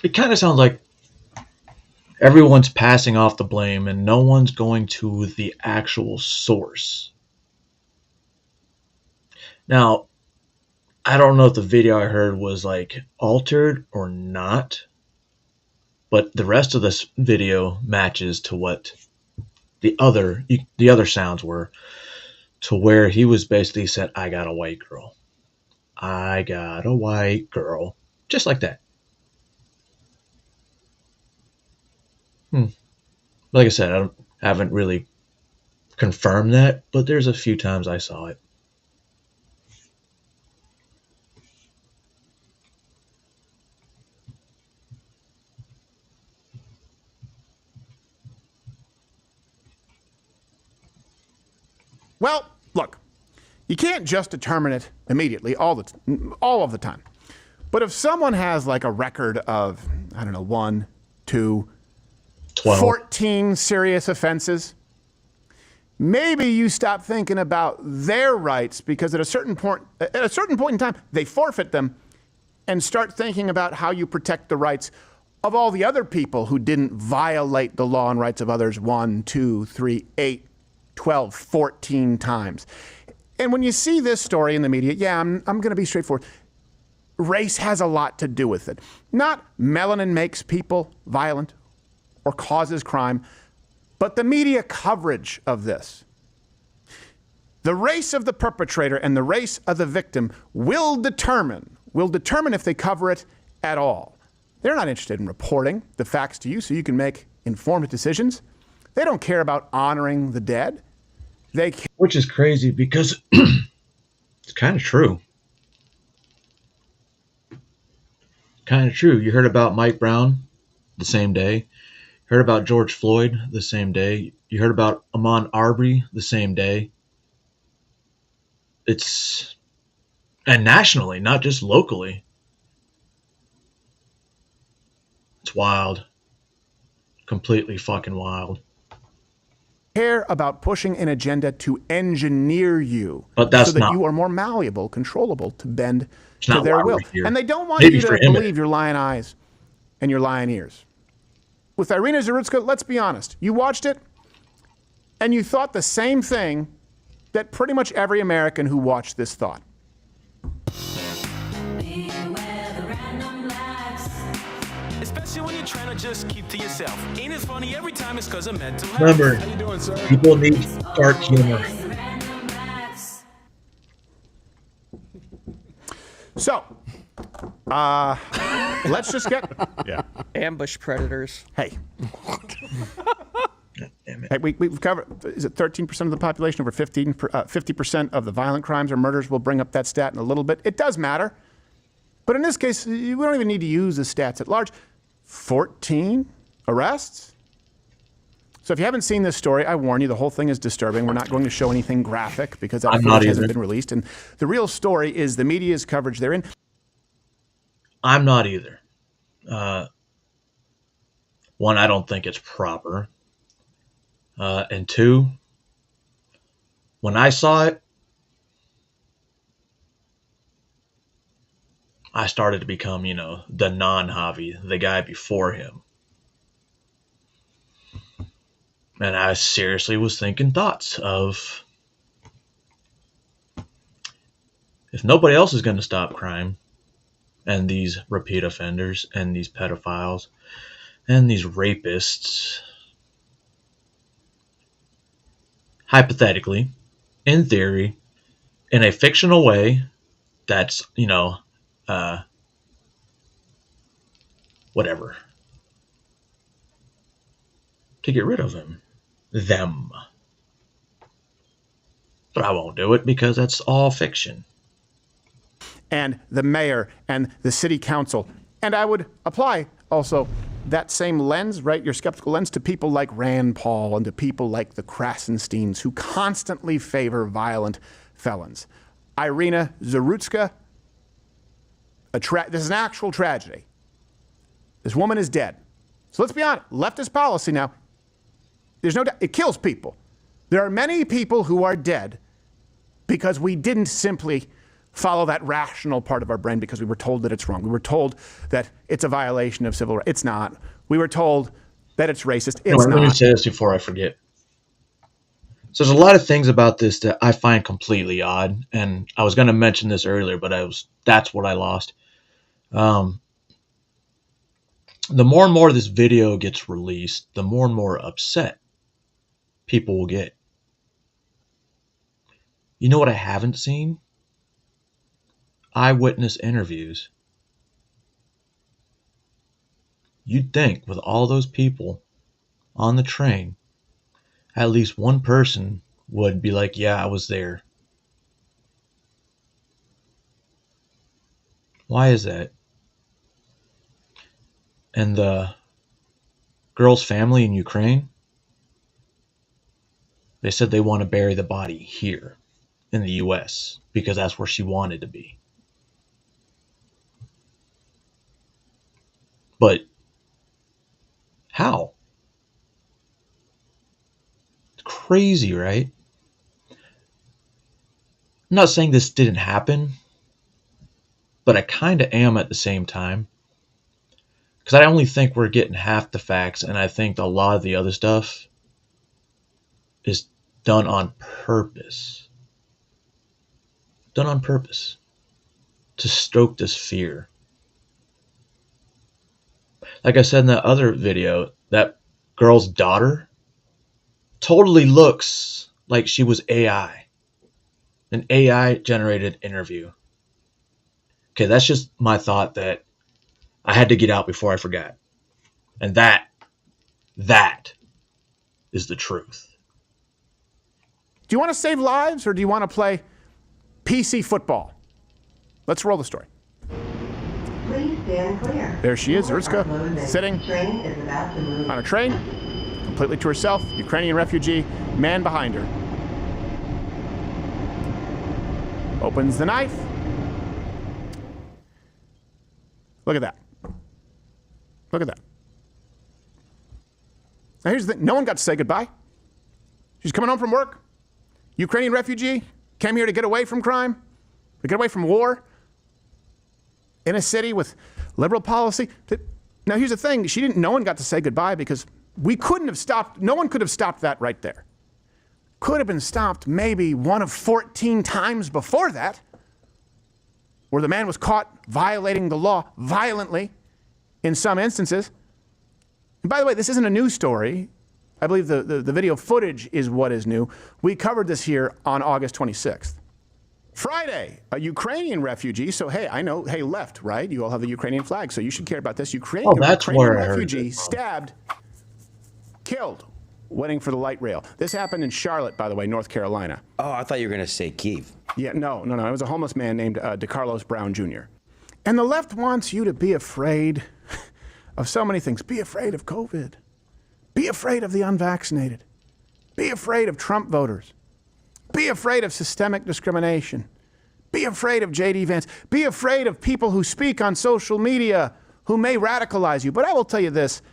It kind of sounds like everyone's passing off the blame and no one's going to the actual source. Now, I don't know if the video I heard was like altered or not, but the rest of this video matches to what the other sounds were, to where he was basically said, I got a white girl. I got a white girl. Just like that. Like I said, I haven't really confirmed that, but there's a few times I saw it. Well, look, you can't just determine it immediately all of the time. But if someone has like a record of, I don't know, 1, 2, 12. 14 serious offenses, maybe you stop thinking about their rights because at a certain point in time, they forfeit them, and start thinking about how you protect the rights of all the other people who didn't violate the law and rights of others 1, 2, 3, 8, 12, 14 times. And when you see this story in the media, yeah, I'm going to be straightforward. Race has a lot to do with it. Not melanin makes people violent or causes crime, but the media coverage of this. The race of the perpetrator and the race of the victim will determine if they cover it at all. They're not interested in reporting the facts to you so you can make informed decisions. They don't care about honoring the dead. Which is crazy because it's kind of true. Kind of true. You heard about Mike Brown the same day. Heard about George Floyd the same day. You heard about Ahmaud Arbery the same day. And nationally, not just locally. It's wild. Completely fucking wild. Care about pushing an agenda to engineer you but that's so that not, you are more malleable, controllable, to bend to their will. And they don't want you to believe your lying eyes and your lying ears. With Irina Zarutska, let's be honest. You watched it and you thought the same thing that pretty much every American who watched this thought. Especially when you're trying to just keep to yourself. Ain't it funny every time it's because of mental health? Remember, How you doing, sir? people need dark humor. So, let's just get ambush predators. Hey. Hey, we've covered, is it 13% of the population, over 50% of the violent crimes or murders? We'll bring up that stat in a little bit. It does matter. But in this case, we don't even need to use the stats at large. 14 arrests? So if you haven't seen this story, I warn you, the whole thing is disturbing. We're not going to show anything graphic because that footage hasn't been released. And the real story is the media's coverage therein. I'm not either. One, I don't think it's proper. And two, when I saw it, I started to become, the non-Havi, the guy before him. And I seriously was thinking thoughts of, if nobody else is going to stop crime, and these repeat offenders, and these pedophiles, and these rapists, hypothetically, in theory, in a fictional way, that's, whatever, to get rid of them. But I won't do it because that's all fiction. And the mayor and the city council. And I would apply also that same lens, right, your skeptical lens, to people like Rand Paul and to people like the Krasensteins who constantly favor violent felons. Irina Zarutska, this is an actual tragedy. This woman is dead. So let's be honest, leftist policy now, there's no doubt, it kills people. There are many people who are dead because we didn't simply follow that rational part of our brain because we were told that it's wrong. We were told that it's a violation of civil rights. It's not. We were told that it's racist. It's not. Let me say this before I forget. So there's a lot of things about this that I find completely odd, and I was going to mention this earlier, but that's what I lost. The more and more this video gets released, the more and more upset people will get. You know what I haven't seen? Eyewitness interviews. You'd think with all those people on the train, at least one person would be like, yeah, I was there. Why is that? And the girl's family in Ukraine, they said they want to bury the body here in the U.S. because that's where she wanted to be. But how? It's crazy, right? I'm not saying this didn't happen, but I kind of am at the same time. Because I only think we're getting half the facts, and I think a lot of the other stuff is done on purpose. Done on purpose. To stoke this fear. Like I said in that other video, that girl's daughter totally looks like she was AI. An AI generated interview. Okay, that's just my thought that I had to get out before I forgot. And that is the truth. Do you want to save lives or do you want to play PC football? Let's roll the story. Please stand clear. There she is, Zarutzka, sitting on a train, completely to herself, Ukrainian refugee, man behind her. Opens the knife. Look at that. Look at that. Now here's the thing. No one got to say goodbye. She's coming home from work. Ukrainian refugee, came here to get away from crime, to get away from war, in a city with liberal policy. Now here's the thing. No one got to say goodbye because we couldn't have stopped. No one could have stopped that right there. Could have been stopped maybe one of 14 times before that, where the man was caught violating the law violently in some instances. And by the way, this isn't a news story. I believe the video footage is what is new. We covered this here on August 26th. Friday, a Ukrainian refugee. So, hey, I know, hey, left, right? You all have the Ukrainian flag, so you should care about this. Ukrainian refugee stabbed, killed, waiting for the light rail. This happened in Charlotte, by the way, North Carolina. Oh, I thought you were going to say Kiev. Yeah, no. It was a homeless man named DeCarlos Brown Jr. And the left wants you to be afraid of so many things. Be afraid of COVID. Be afraid of the unvaccinated. Be afraid of Trump voters. Be afraid of systemic discrimination. Be afraid of J.D. Vance. Be afraid of people who speak on social media who may radicalize you. But I will tell you this.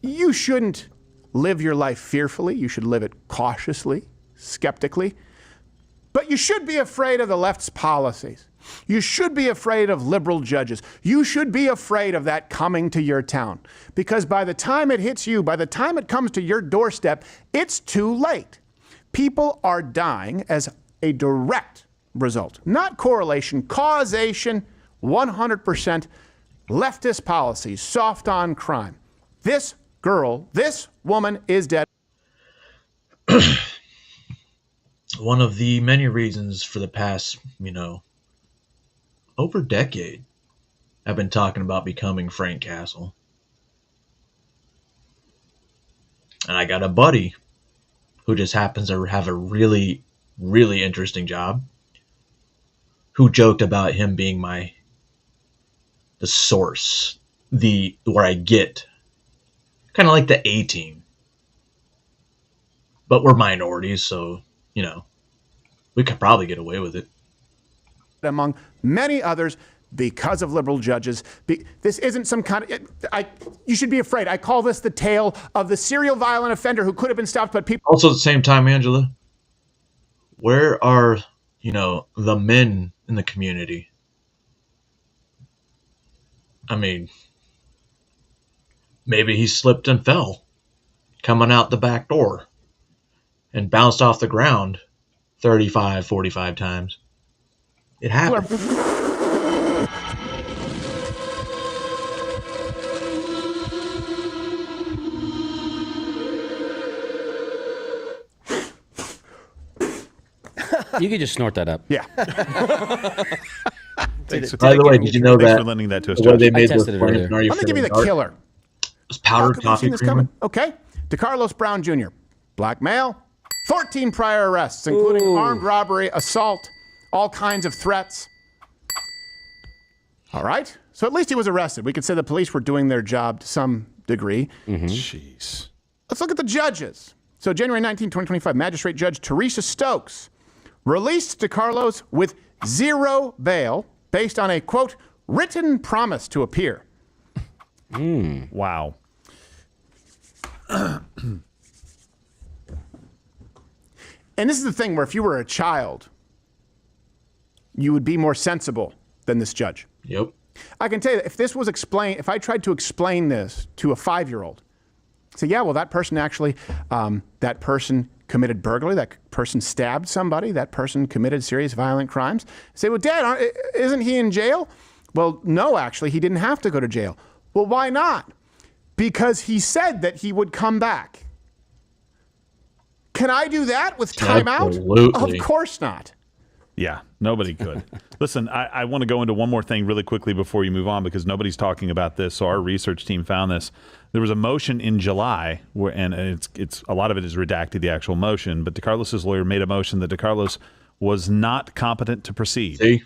You shouldn't live your life fearfully. You should live it cautiously, skeptically. But you should be afraid of the left's policies. You should be afraid of liberal judges. You should be afraid of that coming to your town. Because by the time it hits you, by the time it comes to your doorstep, it's too late. People are dying as a direct result, not correlation, causation, 100% leftist policies, soft on crime. This girl, this woman is dead. One of the many reasons for the past, over a decade, I've been talking about becoming Frank Castle. And I got a buddy who just happens to have a really, really interesting job, who joked about him being the source, where I get kind of like the A team. But we're minorities, so, we could probably get away with it. Among many others, because of liberal judges. This isn't some kind of... you should be afraid. I call this the tale of the serial violent offender who could have been stopped, but people... Also at the same time, Angela, where are, the men in the community? I mean, maybe he slipped and fell coming out the back door and bounced off the ground 35, 45 times. It happened. You could just snort that up. Yeah. By the way, did you know Thanks that for lending that to us, the way Josh. they made I tested the it flame, earlier. Are You Let me give you the Feeling Dark? killer. It's powdered coffee creamer. Okay. DeCarlos Brown Jr., black male, 14 prior arrests, including armed robbery, assault, all kinds of threats. All right. So at least he was arrested. We could say the police were doing their job to some degree. Jeez. Let's look at the judges. So January 19, 2025, Magistrate Judge Teresa Stokes released DeCarlos with zero bail based on a, quote, written promise to appear. Wow. And this is the thing where if you were a child, you would be more sensible than this judge. Yep. I can tell you that if this was explained, if I tried to explain this to a 5-year-old, say, yeah, well, that person actually, that person committed burglary, that person stabbed somebody, that person committed serious violent crimes. Say, well, Dad, isn't he in jail? Well, no, actually, he didn't have to go to jail. Well, why not? Because he said that he would come back. Can I do that with timeout? Absolutely. Of course not. Yeah, nobody could. Listen, I want to go into one more thing really quickly before you move on because nobody's talking about this. So our research team found this. There was a motion in July, and it's a lot of it is redacted, the actual motion, but DeCarlos's lawyer made a motion that DeCarlos was not competent to proceed. See?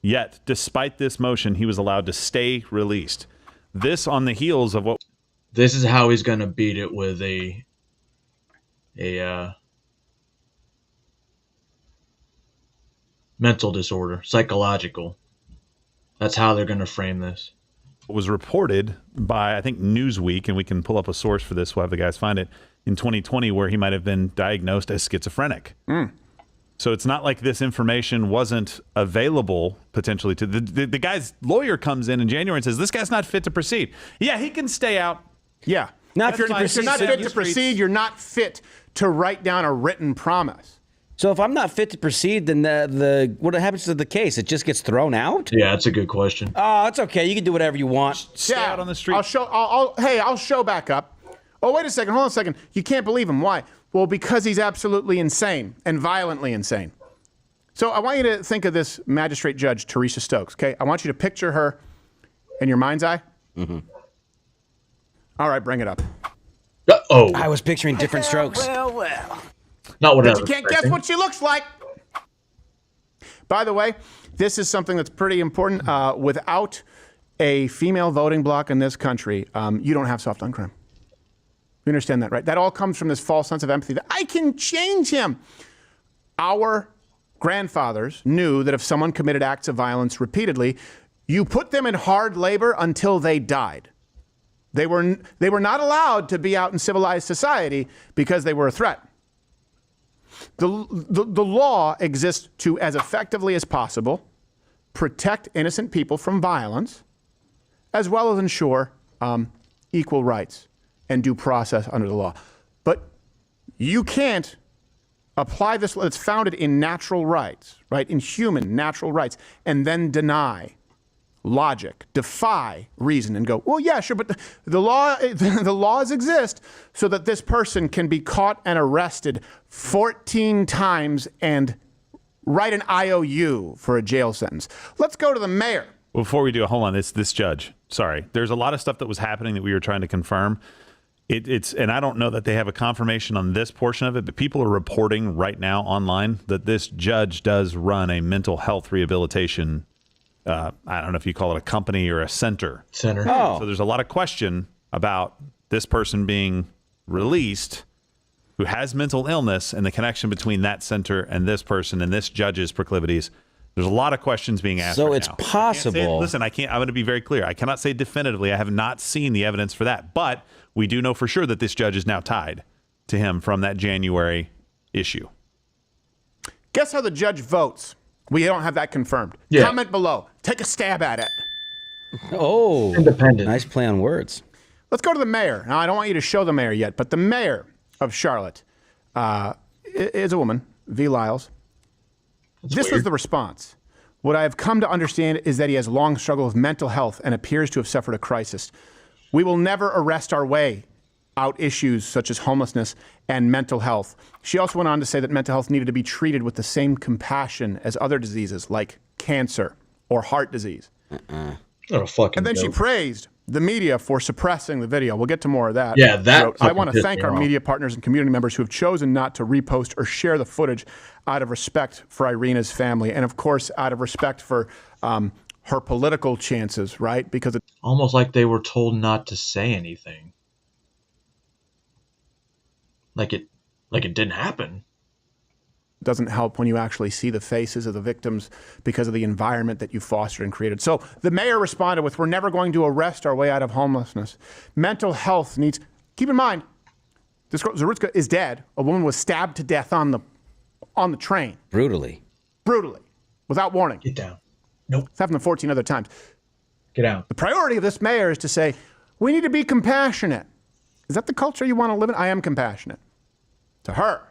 Yet, despite this motion, he was allowed to stay released. This on the heels of what... This is how he's going to beat it with a mental disorder, psychological. That's how they're going to frame this. Was reported by, I think, Newsweek, and we can pull up a source for this. We'll have the guys find it, in 2020, where he might have been diagnosed as schizophrenic. So it's not like this information wasn't available potentially to the guy's lawyer comes in January and says, this guy's not fit to proceed. Yeah, he can stay out. Yeah. Not If you're not fit to proceed, you're not fit to write down a written promise. So if I'm not fit to proceed, then the what happens to the case? It just gets thrown out? Yeah, that's a good question. Oh, it's okay. You can do whatever you want. Stay out on the street. I'll show back up. Oh, wait a second. Hold on a second. You can't believe him. Why? Well, because he's absolutely insane and violently insane. So I want you to think of this magistrate judge, Teresa Stokes, okay? I want you to picture her in your mind's eye. Mm-hmm. All right, bring it up. Uh-oh. I was picturing different strokes. Well. Not what I was You can't guess expecting. what she looks like. By the way, this is something that's pretty important. Without a female voting bloc in this country, you don't have soft on crime. You understand that, right? That all comes from this false sense of empathy that I can change him. Our grandfathers knew that if someone committed acts of violence repeatedly, you put them in hard labor until they died. They were not allowed to be out in civilized society because they were a threat. The law exists to, as effectively as possible, protect innocent people from violence, as well as ensure equal rights and due process under the law. But you can't apply this law that's founded in natural rights, right, in human natural rights, and then deny logic, defy reason, and go, well, yeah, sure, but the laws exist so that this person can be caught and arrested 14 times and write an IOU for a jail sentence. Let's go to the mayor. Before we do, hold on, this judge. Sorry. There's a lot of stuff that was happening that we were trying to confirm. And I don't know that they have a confirmation on this portion of it, but people are reporting right now online that this judge does run a mental health rehabilitation I don't know if you call it a company or a center. Oh. So there's a lot of question about this person being released who has mental illness and the connection between that center and this person and this judge's proclivities. There's a lot of questions being asked. So right it's now. possible. Listen, I'm going to be very clear. I cannot say definitively. I have not seen the evidence for that, but we do know for sure that this judge is now tied to him from that January issue. Guess how the judge votes? We don't have that confirmed. Yeah. Comment below. Take a stab at it. Oh, independent. Nice play on words. Let's go to the mayor. Now, I don't want you to show the mayor yet, but the mayor of Charlotte is a woman, V. Lyles. This was the response. What I have come to understand is that he has long struggled with mental health and appears to have suffered a crisis. We will never arrest our way out issues such as homelessness and mental health. She also went on to say that mental health needed to be treated with the same compassion as other diseases like cancer or heart disease. What a fucking And then she joke. praised the media for suppressing the video. We'll get to more of that. Yeah, that So I want to fucking thank pissed our me off. media partners and community members who have chosen not to repost or share the footage out of respect for Irina's family and, of course, out of respect for her political chances, right? Because it Almost like they were told not to say anything. Like it didn't happen. doesn't help when you actually see the faces of the victims because of the environment that you fostered and created. So the mayor responded with, we're never going to arrest our way out of homelessness. Mental health needs, keep in mind, this girl, Zarutska, is dead. A woman was stabbed to death on the train. Brutally, without warning. Get down. Nope. It's happened 14 other times. Get out. The priority of this mayor is to say, we need to be compassionate. Is that the culture you want to live in? I am compassionate. To her,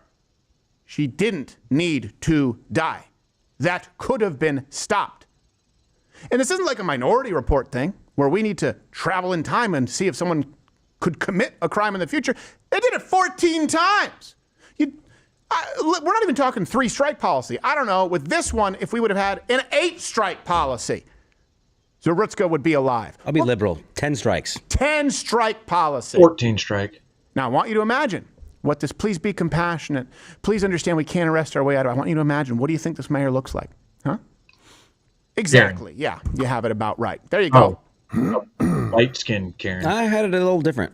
she didn't need to die. That could have been stopped. And this isn't like a Minority Report thing where we need to travel in time and see if someone could commit a crime in the future. They did it 14 times. We're not even talking 3-strike policy. I don't know. With this one, if we would have had an 8-strike policy, Zarutska would be alive. I'll be liberal. 10 strikes. 10-strike policy. 14-strike. Now, I want you to imagine what this, please be compassionate. Please understand we can't arrest our way out of it. I want you to imagine, what do you think this mayor looks like? Huh? Exactly. Karen. Yeah, you have it about right. There you go. Light-skinned Karen. I had it a little different.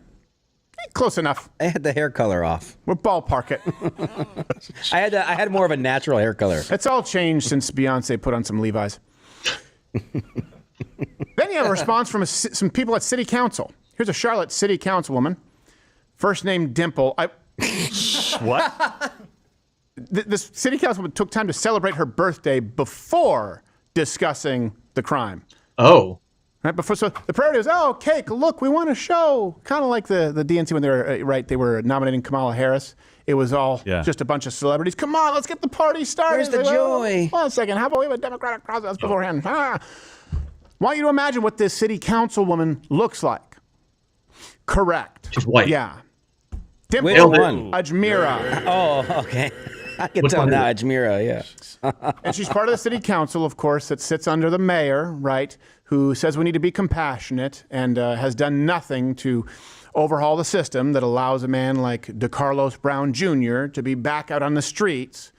Close enough. I had the hair color off. We'll ballpark it. I had more of a natural hair color. It's all changed since Beyonce put on some Levi's. Then you have a response from some people at City Council. Here's a Charlotte City Councilwoman, first name Dimple. What? This City Councilwoman took time to celebrate her birthday before discussing the crime. Oh. Right before, so the priority was, oh, cake, look, we want a show. Kind of like the DNC when they were nominating Kamala Harris. It was all just a bunch of celebrities. Come on, let's get the party started. Where's the joy? One second, how about we have a Democratic process beforehand? I want you to imagine what this City Councilwoman looks like. Correct. She's white. Yeah. Dimple Which one? Ajmira. Oh, okay. I can tell now, Ajmira, yeah. And she's part of the city council, of course, that sits under the mayor, right, who says we need to be compassionate and has done nothing to overhaul the system that allows a man like DeCarlos Brown Jr. to be back out on the streets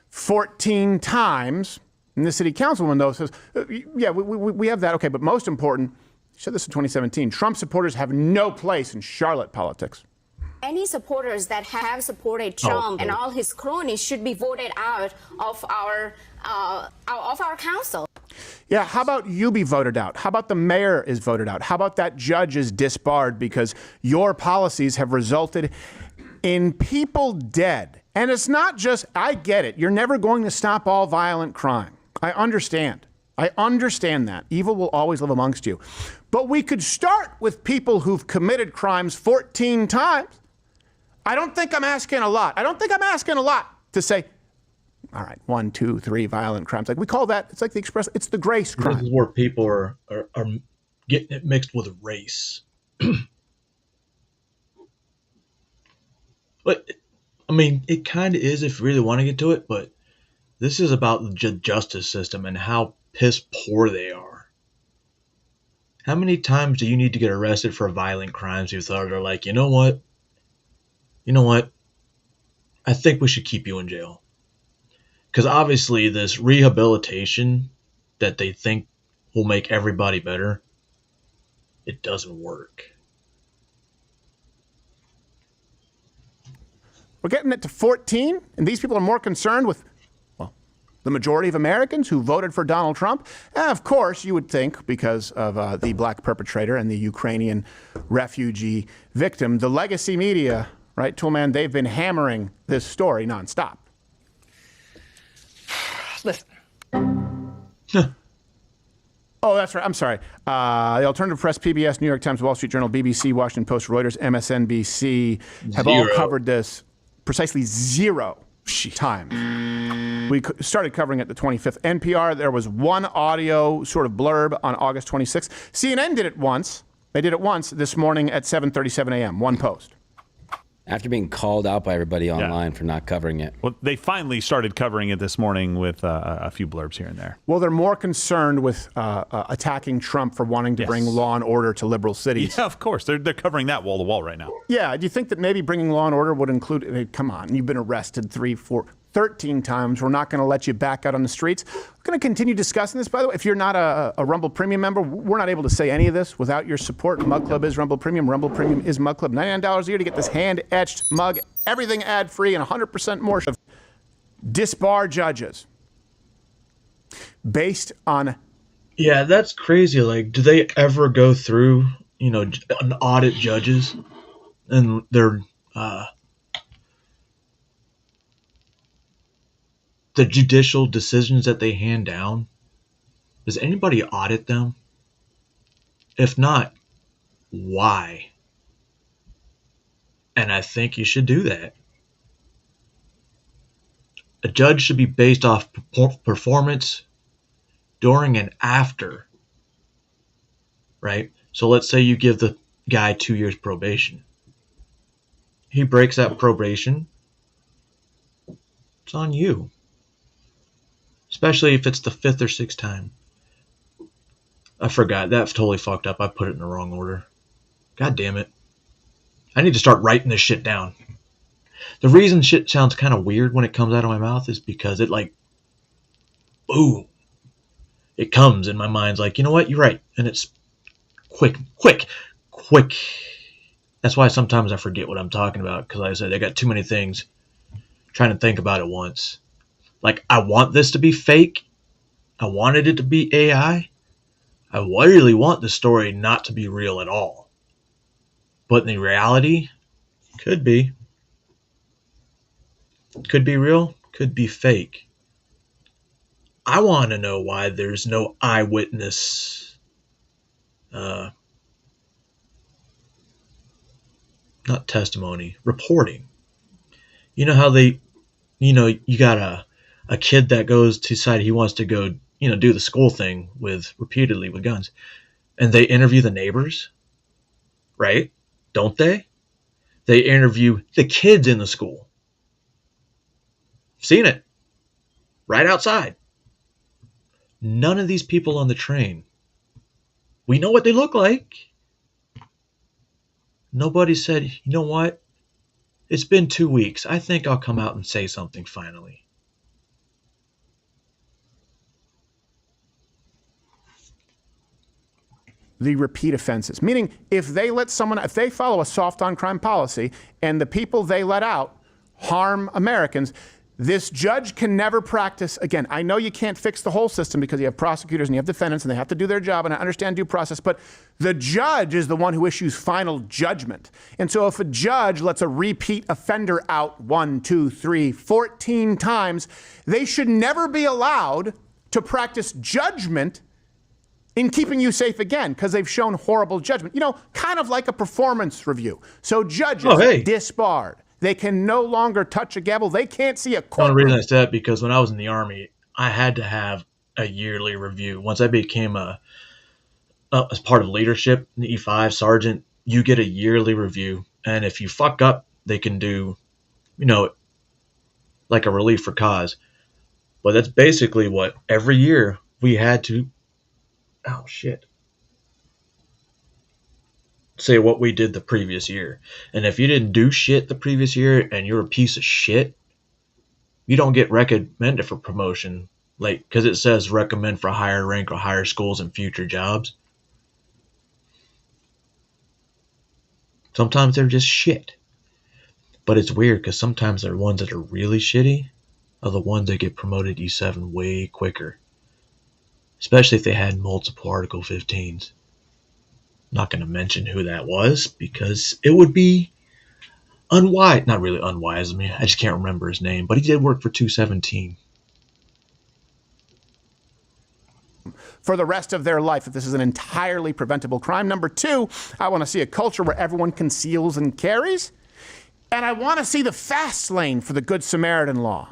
14 times. And the city councilwoman, though, says, yeah, we have that. Okay, but most important, she said this in 2017, Trump supporters have no place in Charlotte politics. Any supporters that have supported Trump and all his cronies should be voted out of our council. Yeah, how about you be voted out? How about the mayor is voted out? How about that judge is disbarred because your policies have resulted in people dead? And it's not just, I get it, you're never going to stop all violent crime. I understand. I understand that. Evil will always live amongst you. But we could start with people who've committed crimes 14 times. I don't think I'm asking a lot. I don't think I'm asking a lot to say, all right, 1, 2, 3 violent crimes. Like we call that, it's like the express, it's the grace crime. This is where people are getting it mixed with race. But, I mean, it kind of is if you really want to get to it, but this is about the justice system and how piss poor they are. How many times do you need to get arrested for violent crimes you thought are like, you know what? I think we should keep you in jail. Because obviously this rehabilitation that they think will make everybody better, it doesn't work. We're getting it to 14, and these people are more concerned with, well, the majority of Americans who voted for Donald Trump. And of course, you would think, because of the black perpetrator and the Ukrainian refugee victim, the legacy media, right, Toolman, they've been hammering this story nonstop. Listen. Oh, that's right. I'm sorry. The Alternative Press, PBS, New York Times, Wall Street Journal, BBC, Washington Post, Reuters, MSNBC have all covered this precisely 0 times. We started covering it the 25th. NPR, there was one audio sort of blurb on August 26th. CNN did it once. They did it once this morning at 7:37 a.m., one post. After being called out by everybody online for not covering it. Well, they finally started covering it this morning with a few blurbs here and there. Well, they're more concerned with attacking Trump for wanting to bring law and order to liberal cities. Yeah, of course. They're covering that wall to wall right now. Yeah. Do you think that maybe bringing law and order would include, come on, you've been arrested 3, 4, 13 times. We're not going to let you back out on the streets. We're going to continue discussing this, by the way. If you're not a Rumble Premium member, we're not able to say any of this without your support. Mug Club is Rumble Premium. Rumble Premium is Mug Club. $99 a year to get this hand-etched mug, everything ad-free, and 100% more. disbar judges based on. Yeah, that's crazy. Like, do they ever go through, an audit judges and their the judicial decisions that they hand down? Does anybody audit them? If not, why? And I think you should do that. A judge should be based off performance during and after, right? So let's say you give the guy 2 years probation. He breaks that probation. It's on you. Especially if it's the 5th or 6th time. I forgot. That totally fucked up. I put it in the wrong order. God damn it. I need to start writing this shit down. The reason shit sounds kind of weird when it comes out of my mouth is because it boom. It comes in my mind's like, you know what? You're right. And it's quick. That's why sometimes I forget what I'm talking about. Because like I said, I got too many things trying to think about it once. Like, I want this to be fake. I wanted it to be AI. I really want the story not to be real at all. But in the reality, could be. Could be real, could be fake. I want to know why there's no eyewitness, not testimony, reporting. You know how you got a kid that goes to decide he wants to go, do the school thing repeatedly with guns. And they interview the neighbors, right? Don't they? They interview the kids in the school. Seen it. Right outside. None of these people on the train. We know what they look like. Nobody said, you know what? It's been 2 weeks. I think I'll come out and say something finally. The repeat offenses, meaning if they follow a soft on crime policy and the people they let out harm Americans, this judge can never practice again. I know you can't fix the whole system because you have prosecutors and you have defendants and they have to do their job, and I understand due process, but the judge is the one who issues final judgment. And so if a judge lets a repeat offender out 1, 2, 3, 14 times, they should never be allowed to practice judgment in keeping you safe again because they've shown horrible judgment. Kind of like a performance review. So judges disbarred. They can no longer touch a gavel. They can't see a courtroom. One reason I said that because when I was in the Army, I had to have a yearly review. Once I became as part of leadership, the E5 sergeant, you get a yearly review. And if you fuck up, they can do, like a relief for cause. But that's basically what every year we had to, say what we did the previous year. And if you didn't do shit the previous year and you're a piece of shit, you don't get recommended for promotion, because it says recommend for higher rank or higher schools and future jobs. Sometimes they're just shit. But it's weird because sometimes the ones that are really shitty are the ones that get promoted E7 way quicker. Especially if they had multiple Article 15s. Not going to mention who that was because it would be unwise. Not really unwise. I just can't remember his name, but he did work for 217. For the rest of their life, if this is an entirely preventable crime. Number 2, I want to see a culture where everyone conceals and carries. And I want to see the fast lane for the Good Samaritan law,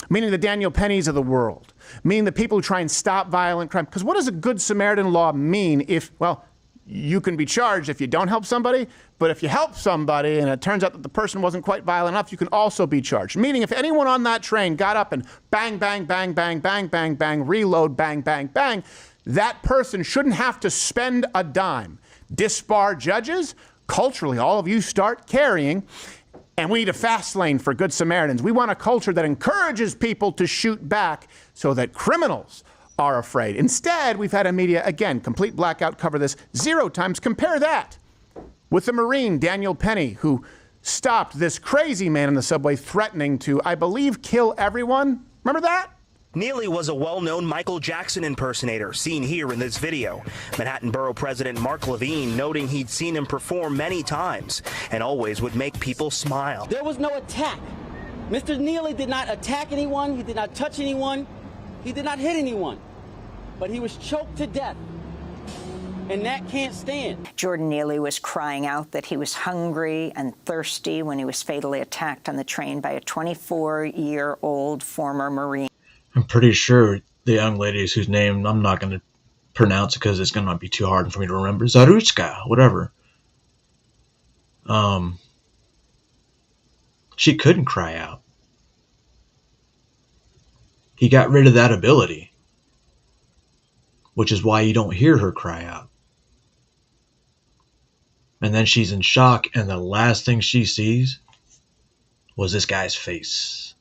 meaning the Daniel Pennies of the world, meaning the people who try and stop violent crime. Because what does a Good Samaritan law mean if, you can be charged if you don't help somebody, but if you help somebody and it turns out that the person wasn't quite violent enough, you can also be charged. Meaning if anyone on that train got up and bang, bang, bang, bang, bang, bang, bang, reload, bang, bang, bang, that person shouldn't have to spend a dime. Disbar judges, culturally, all of you start carrying, and we need a fast lane for Good Samaritans. We want a culture that encourages people to shoot back so that criminals are afraid. Instead, we've had a media, again, complete blackout, cover this 0 times. Compare that with the Marine, Daniel Penny, who stopped this crazy man in the subway threatening to, I believe, kill everyone. Remember that? Neely was a well-known Michael Jackson impersonator, seen here in this video. Manhattan Borough President Mark Levine noting he'd seen him perform many times and always would make people smile. There was no attack. Mr. Neely did not attack anyone. He did not touch anyone. He did not hit anyone. But he was choked to death. And that can't stand. Jordan Neely was crying out that he was hungry and thirsty when he was fatally attacked on the train by a 24-year-old former Marine. I'm pretty sure the young ladies whose name I'm not going to pronounce because it's going to be too hard for me to remember. Zarutska, whatever. She couldn't cry out. He got rid of that ability, which is why you don't hear her cry out. And then she's in shock, and the last thing she sees was this guy's face.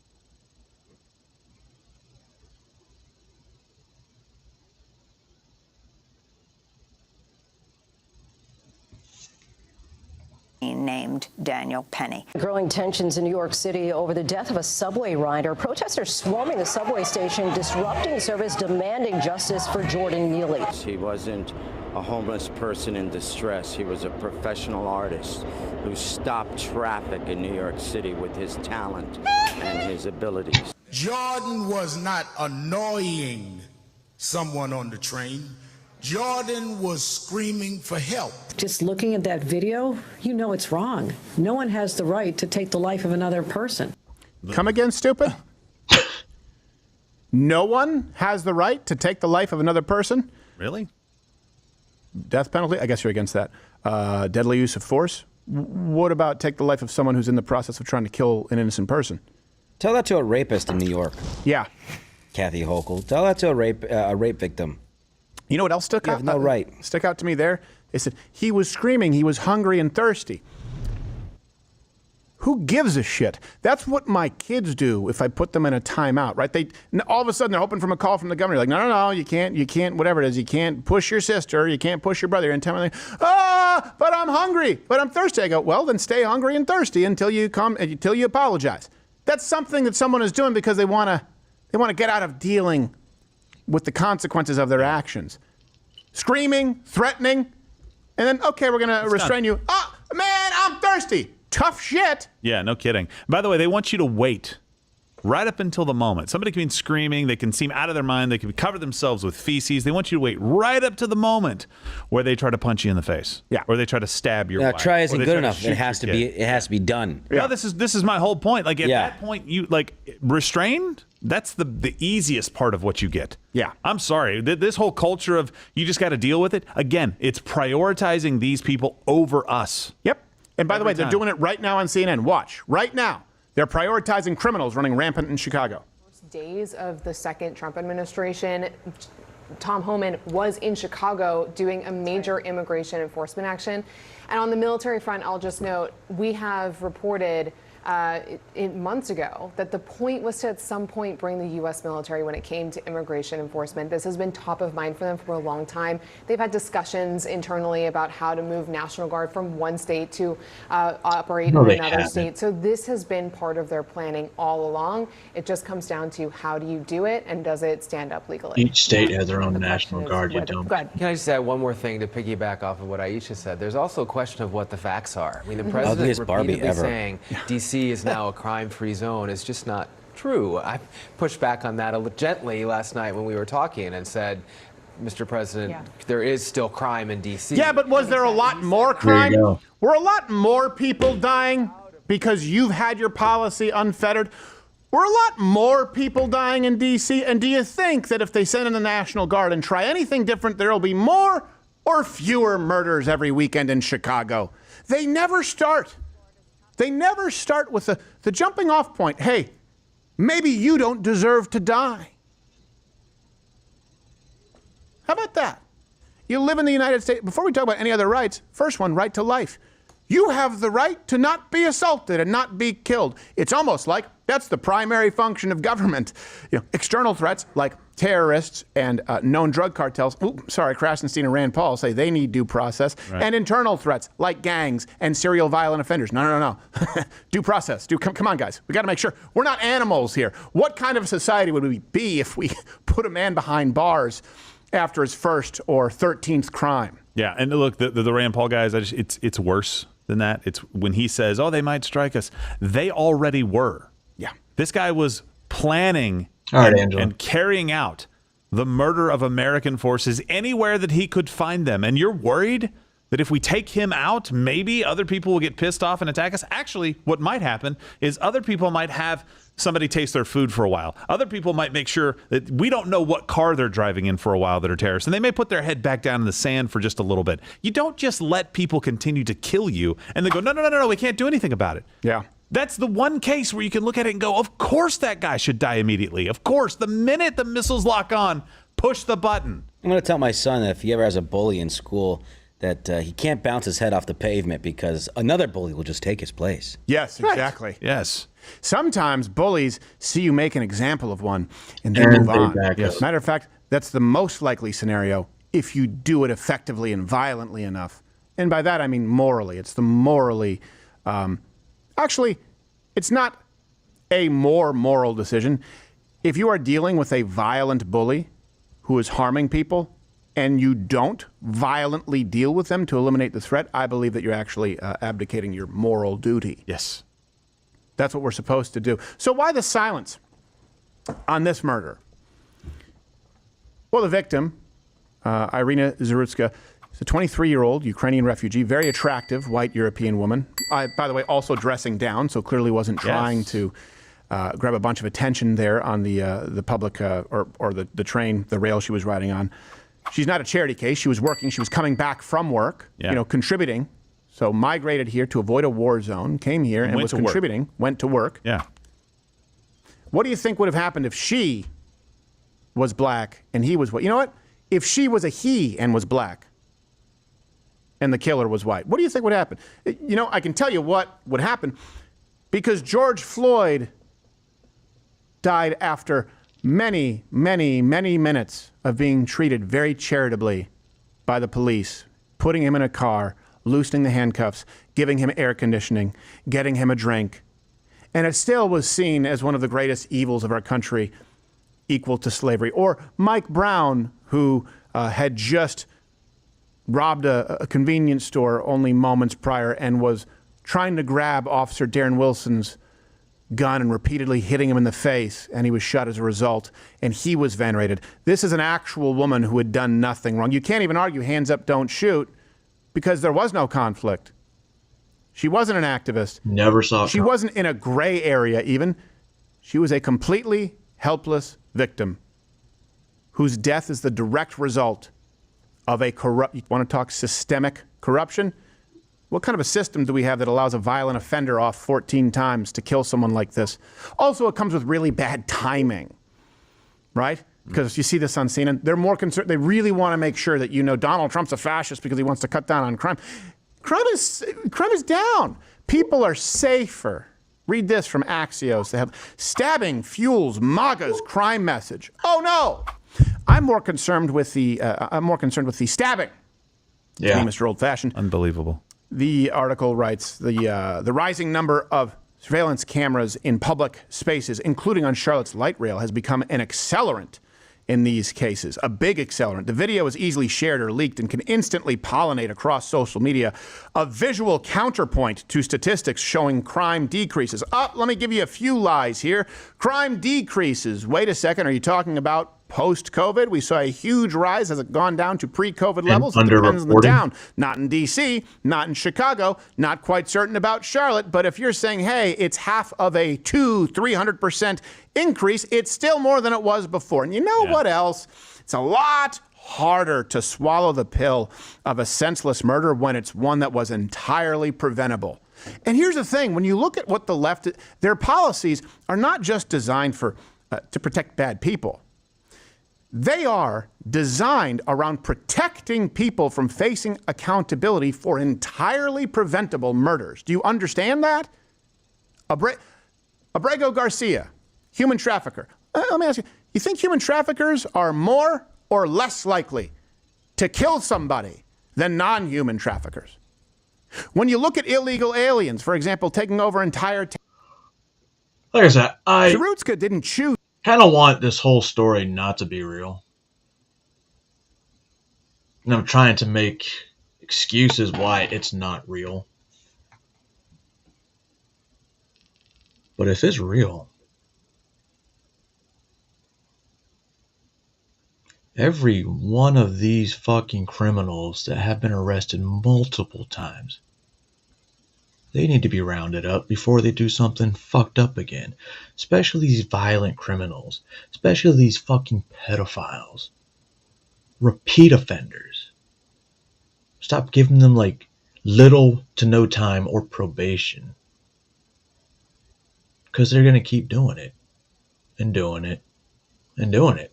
Named Daniel Penny. Growing tensions in New York City over the death of a subway rider. Protesters swarming the subway station, disrupting service, demanding justice for Jordan Neely. He wasn't a homeless person in distress. He was a professional artist who stopped traffic in New York City with his talent and his abilities. Jordan was not annoying someone on the train. Jordan was screaming for help. Just looking at that video, you know it's wrong. No one has the right to take the life of another person. Come again, stupid? No one has the right to take the life of another person? Really? Death penalty? I guess you're against that. Deadly use of force? What about take the life of someone who's in the process of trying to kill an innocent person? Tell that to a rapist in New York. Yeah. Kathy Hochul. Tell that to a rape victim. You know what else stuck out? You have no right. Stuck out to me there? They said he was screaming, he was hungry and thirsty. Who gives a shit? That's what my kids do if I put them in a timeout, right? All of a sudden they're hoping for a call from the governor. Like, no, you can't, whatever it is. You can't push your sister, you can't push your brother. And tell me, but I'm hungry, but I'm thirsty. I go, well, then stay hungry and thirsty until you apologize. That's something that someone is doing because they want to get out of dealing with the consequences of their actions. Screaming, threatening, and then, okay, we're going to restrain you. Oh, man, I'm thirsty. Tough shit. Yeah, no kidding. By the way, they want you to wait right up until the moment. Somebody can be screaming. They can seem out of their mind. They can cover themselves with feces. They want you to wait right up to the moment where they try to punch you in the face. Yeah. Or they try to stab your wife. Try isn't good enough. It has to be done. Yeah. No, this is my whole point. Like at that point, you restrained. That's the easiest part of what you get. Yeah. I'm sorry. This whole culture of you just got to deal with it. Again, it's prioritizing these people over us. Yep. And by the way, they're doing it right now on CNN. Watch. Right now. They're prioritizing criminals running rampant in Chicago. Days of the second Trump administration, Tom Homan was in Chicago doing a major immigration enforcement action. And on the military front, I'll just note, we have reported months ago that the point was to at some point bring the U.S. military when it came to immigration enforcement. This has been top of mind for them for a long time. They've had discussions internally about how to move National Guard from one state to operate in another state. So this has been part of their planning all along. It just comes down to how do you do it and does it stand up legally? Each state has their own National Guard. You don't. Can I just add one more thing to piggyback off of what Aisha said? There's also a question of what the facts are. I mean, the president repeatedly saying DC is now a crime-free zone is just not true. I pushed back on that gently last night when we were talking and said, Mr. President, there is still crime in D.C. Yeah, but was there a lot more crime? Were a lot more people dying because you've had your policy unfettered? Were a lot more people dying in D.C.? And do you think that if they send in the National Guard and try anything different, there will be more or fewer murders every weekend in Chicago? They never start. They never start with the jumping off point. Hey, maybe you don't deserve to die. How about that? You live in the United States. Before we talk about any other rights, first one, right to life. You have the right to not be assaulted and not be killed. It's almost like that's the primary function of government. External threats like terrorists and known drug cartels, Krasenstein and Rand Paul say they need due process, and internal threats like gangs and serial violent offenders. No. Due process. Come on, guys. We got to make sure we're not animals here. What kind of society would we be if we put a man behind bars after his first or 13th crime? Yeah, and look, the Rand Paul guys, it's worse than that. It's when he says, "Oh, they might strike us." They already were. Yeah. This guy was planning and carrying out the murder of American forces anywhere that he could find them. And you're worried that if we take him out, maybe other people will get pissed off and attack us? Actually, what might happen is other people might have somebody taste their food for a while. Other people might make sure that we don't know what car they're driving in for a while that are terrorists. And they may put their head back down in the sand for just a little bit. You don't just let people continue to kill you and they go, no, we can't do anything about it. Yeah. That's the one case where you can look at it and go, of course that guy should die immediately. Of course, the minute the missiles lock on, push the button. I'm going to tell my son that if he ever has a bully in school, that he can't bounce his head off the pavement because another bully will just take his place. Yes, exactly. Right. Yes. Sometimes bullies see you make an example of one and then move on. Yes. Matter of fact, that's the most likely scenario if you do it effectively and violently enough. And by that, I mean morally. It's the morally... Actually, it's not a more moral decision. If you are dealing with a violent bully who is harming people and you don't violently deal with them to eliminate the threat, I believe that you're actually abdicating your moral duty. Yes. That's what we're supposed to do. So why the silence on this murder? Well, the victim, Irina Zarutska, is a 23-year-old Ukrainian refugee, very attractive white European woman. By the way, also dressing down, so clearly wasn't trying to grab a bunch of attention there on the public or the train, the rail she was riding on. She's not a charity case. She was working. She was coming back from work, contributing. So migrated here to avoid a war zone, came here and was contributing, went to work. Yeah. What do you think would have happened if she was black and he was white? You know what? If she was a he and was black, and the killer was white, what do you think would happen? I can tell you what would happen, because George Floyd died after many, many, many minutes of being treated very charitably by the police, putting him in a car, loosening the handcuffs, giving him air conditioning, getting him a drink. And it still was seen as one of the greatest evils of our country, equal to slavery. Or Mike Brown, who had just robbed a convenience store only moments prior and was trying to grab Officer Darren Wilson's gun and repeatedly hitting him in the face, and he was shot as a result, and he was venerated. This is an actual woman who had done nothing wrong. You can't even argue hands up, don't shoot, because there was no conflict. She wasn't an activist. Never saw it. She wasn't in a gray area even. She was a completely helpless victim whose death is the direct result of a corrupt, you want to talk systemic corruption? What kind of a system do we have that allows a violent offender off 14 times to kill someone like this? Also, it comes with really bad timing, right? Because you see this on CNN, they're more concerned. They really want to make sure that Donald Trump's a fascist because he wants to cut down on crime. Crime is down. People are safer. Read this from Axios. They have stabbing fuels MAGA's crime message. Oh no! I'm more concerned with the stabbing. Yeah, to be Mr. Old-fashioned. Unbelievable. The article writes the rising number of surveillance cameras in public spaces, including on Charlotte's light rail, has become an accelerant in these cases, a big accelerant. The video is easily shared or leaked and can instantly pollinate across social media, a visual counterpoint to statistics showing crime decreases. Let me give you a few lies here. Crime decreases. Wait a second, are you talking about post-COVID? We saw a huge rise. Has it gone down to pre-COVID levels? It depends on the down. Not in D.C., not in Chicago, not quite certain about Charlotte. But if you're saying, hey, it's half of a 300% increase, it's still more than it was before. And you know what else? It's a lot harder to swallow the pill of a senseless murder when it's one that was entirely preventable. And here's the thing. When you look at what the left, their policies are not just designed to protect bad people. They are designed around protecting people from facing accountability for entirely preventable murders. Do you understand that? Abrego Garcia, human trafficker. Let me ask you, you think human traffickers are more or less likely to kill somebody than non-human traffickers? When you look at illegal aliens, for example, taking over entire like I said, Zarutska didn't choose. Kind of want this whole story not to be real. And I'm trying to make excuses why it's not real. But if it's real, every one of these fucking criminals that have been arrested multiple times, they need to be rounded up before they do something fucked up again. Especially these violent criminals. Especially these fucking pedophiles. Repeat offenders. Stop giving them like little to no time or probation. Because they're going to keep doing it. And doing it. And doing it.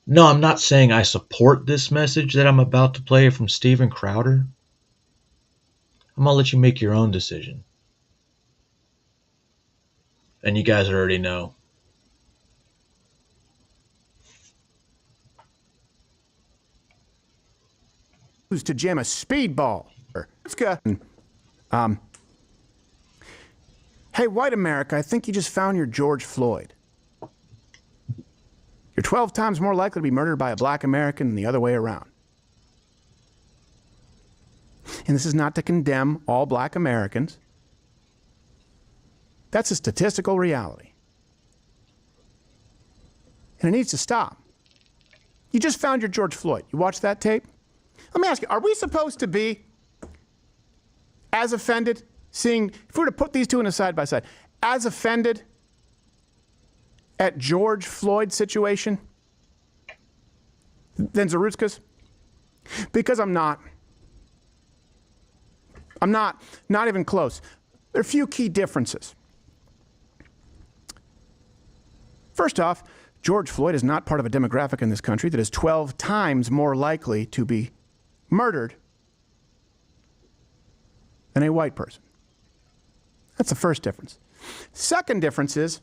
No, I'm not saying I support this message that I'm about to play from Steven Crowder. I'm going to let you make your own decision. And you guys already know. To jam a speedball. Hey, white America, I think you just found your George Floyd. You're 12 times more likely to be murdered by a black American than the other way around. And this is not to condemn all black Americans. That's a statistical reality. And it needs to stop. You just found your George Floyd. You watched that tape? Let me ask you, are we supposed to be as offended, seeing, if we were to put these two in a side by side, as offended at George Floyd's situation than Zarutska's? Because I'm not. I'm not even close. There are a few key differences. First off, George Floyd is not part of a demographic in this country that is 12 times more likely to be murdered than a white person. That's the first difference. Second difference is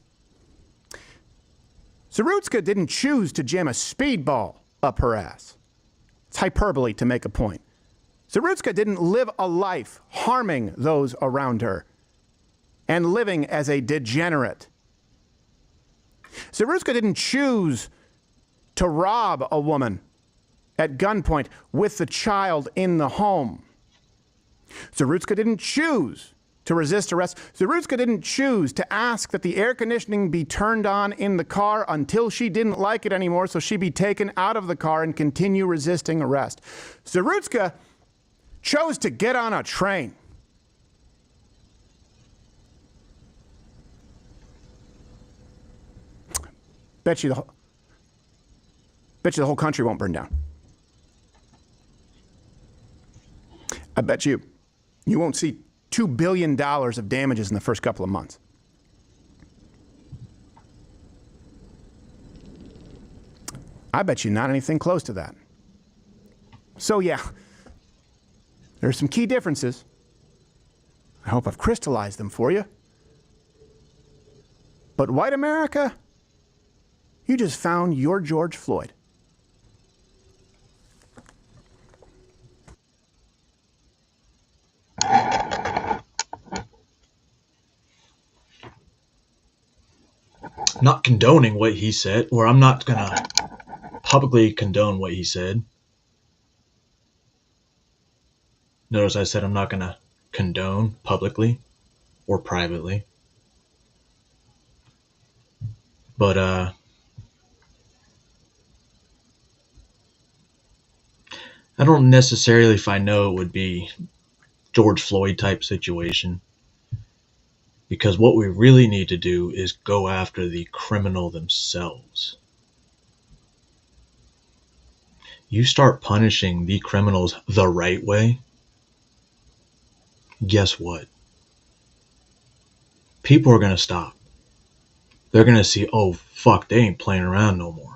Zarutska didn't choose to jam a speedball up her ass. It's hyperbole to make a point. Zarutska didn't live a life harming those around her and living as a degenerate. Zarutska didn't choose to rob a woman at gunpoint with the child in the home. Zarutska didn't choose to resist arrest. Zarutska didn't choose to ask that the air conditioning be turned on in the car until she didn't like it anymore so she be taken out of the car and continue resisting arrest. Zarutska chose to get on a train. Bet you the whole country won't burn down. I bet you won't see $2 billion of damages in the first couple of months. I bet you not anything close to that. So yeah, there are some key differences. I hope I've crystallized them for you. But white America, you just found your George Floyd. Not condoning what he said, or I'm not going to publicly condone what he said. Notice I said I'm not going to condone publicly or privately. But, I don't necessarily, if I know it would be George Floyd type situation. Because what we really need to do is go after the criminal themselves. You start punishing the criminals the right way, guess what? People are going to stop. they're going to see, oh, fuck, they ain't playing around no more.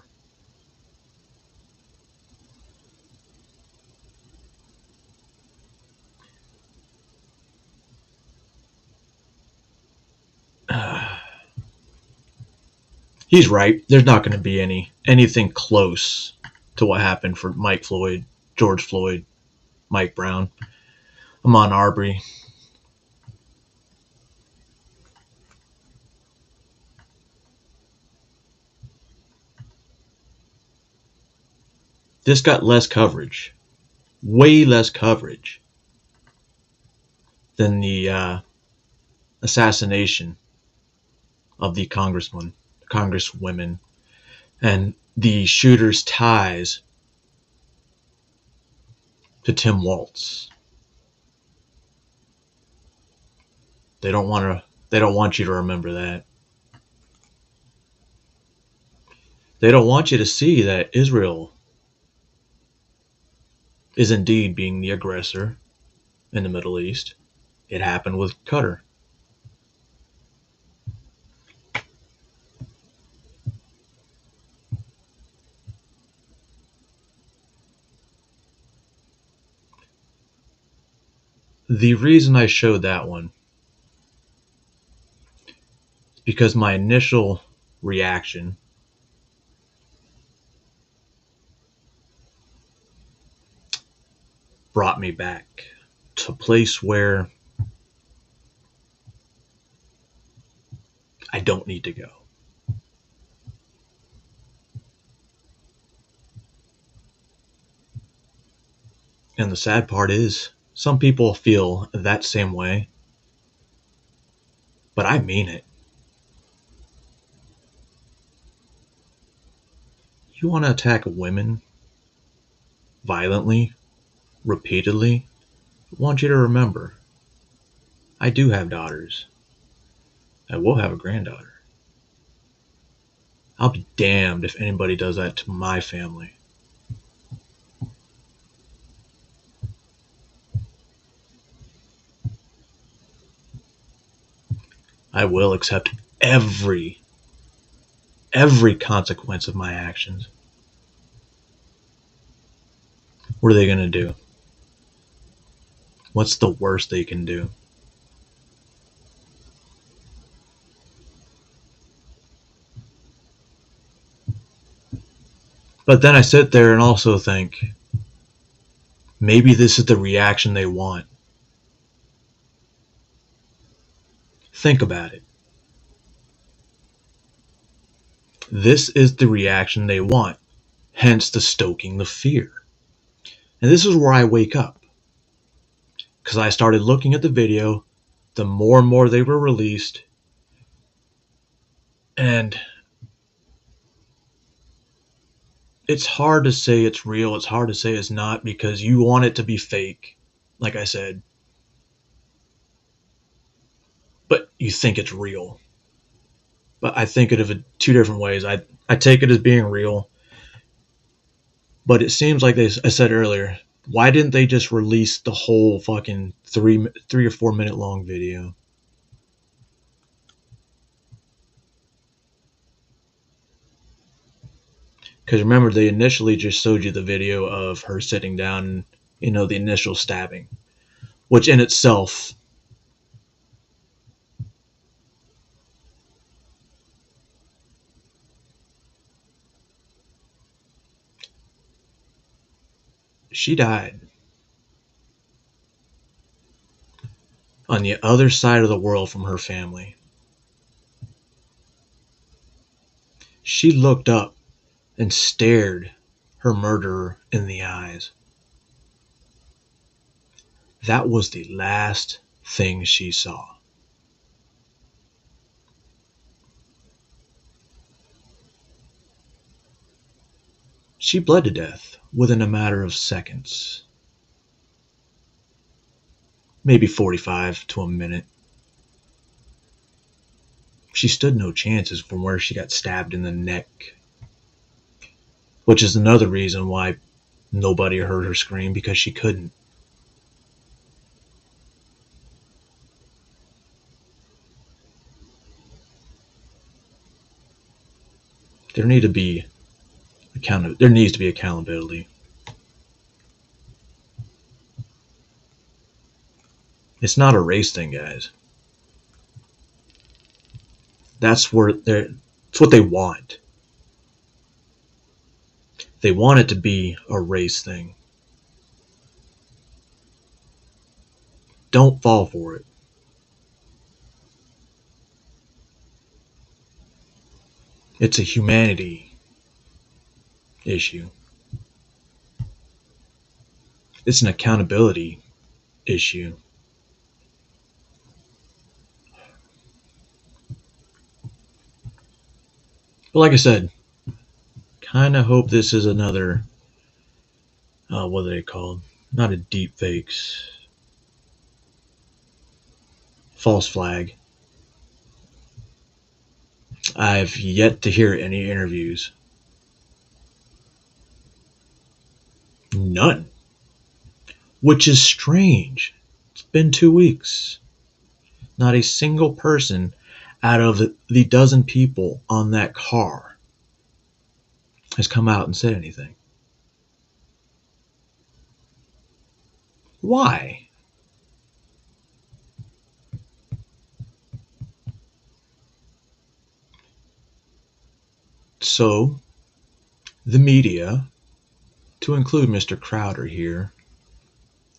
He's right. There's not going to be anything close to what happened for Mike Floyd, George Floyd, Mike Brown, Ahmaud Arbery. This got less coverage, way less coverage than the assassination of the congresswomen, and the shooter's ties to Tim Walz. They don't want you to remember that. They don't want you to see that Israel is indeed being the aggressor in the Middle East. It happened with Qatar. The reason I showed that one is because my initial reaction brought me back to a place where I don't need to go. And the sad part is, some people feel that same way, but I mean it. You want to attack women violently, repeatedly? I want you to remember, I do have daughters. I will have a granddaughter. I'll be damned if anybody does that to my family. I will accept every consequence of my actions. What are they going to do? What's the worst they can do? But then I sit there and also think, maybe this is the reaction they want. Think about it. This is the reaction they want, hence the stoking the fear. And this is where I wake up. Because I started looking at the video, the more and more they were released, and it's hard to say it's real, it's hard to say it's not, because you want it to be fake, like I said. But you think it's real. But I think of it two different ways. I take it as being real, but it seems like I said earlier, why didn't they just release the whole fucking 3 or 4 minute long video? Because remember, they initially just showed you the video of her sitting down, the initial stabbing, which in itself, she died on the other side of the world from her family. She looked up and stared her murderer in the eyes. That was the last thing she saw. She bled to death within a matter of seconds. Maybe 45 to a minute. She stood no chances from where she got stabbed in the neck. Which is another reason why nobody heard her scream, because she couldn't. there needs to be accountability. It's not a race thing, guys. That's what they want. They want it to be a race thing. Don't fall for it. It's a humanity issue. It's an accountability issue. But like I said, kind of hope this is another, what are they called? Not a deep fakes. False flag. I've yet to hear any interviews. None. Which is strange. It's been 2 weeks. Not a single person out of the dozen people on that car has come out and said anything. Why? So, the media, to include Mr. Crowder here,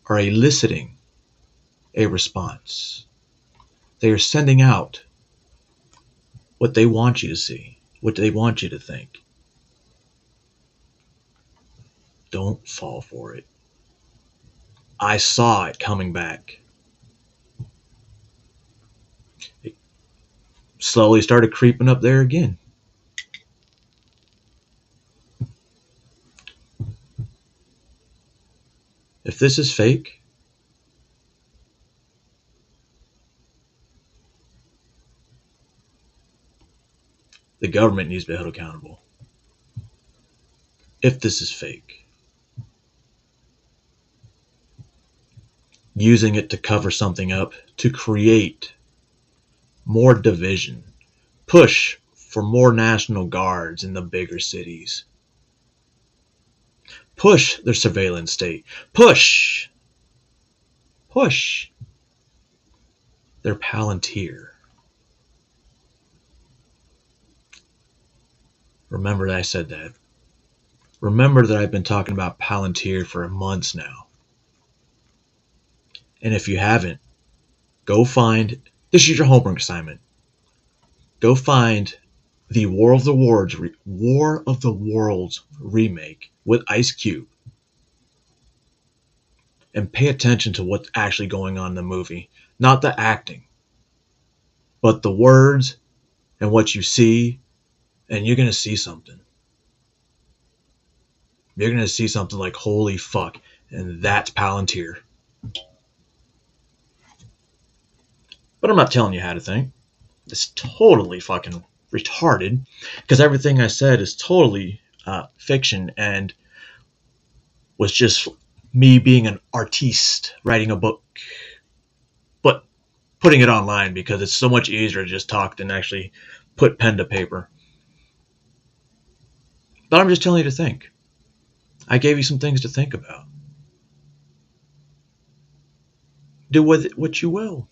are eliciting a response. They are sending out what they want you to see, what they want you to think. Don't fall for it. I saw it coming back. It slowly started creeping up there again. If this is fake, the government needs to be held accountable. If this is fake, using it to cover something up, to create more division, push for more National Guards in the bigger cities, push their surveillance state, push their Palantir. Remember that I said that. Remember that I've been talking about Palantir for months now. And if you haven't, go find, this is your homework assignment. Go find the War of the Worlds remake with Ice Cube. And pay attention to what's actually going on in the movie. Not the acting, but the words and what you see, and you're going to see something. You're going to see something like, holy fuck, and that's Palantir. But I'm not telling you how to think. It's totally fucking retarded, because everything I said is totally fiction and was just me being an artiste writing a book, but putting it online because it's so much easier to just talk than actually put pen to paper. But I'm just telling you to think. I gave you some things to think about. Do with it what you will.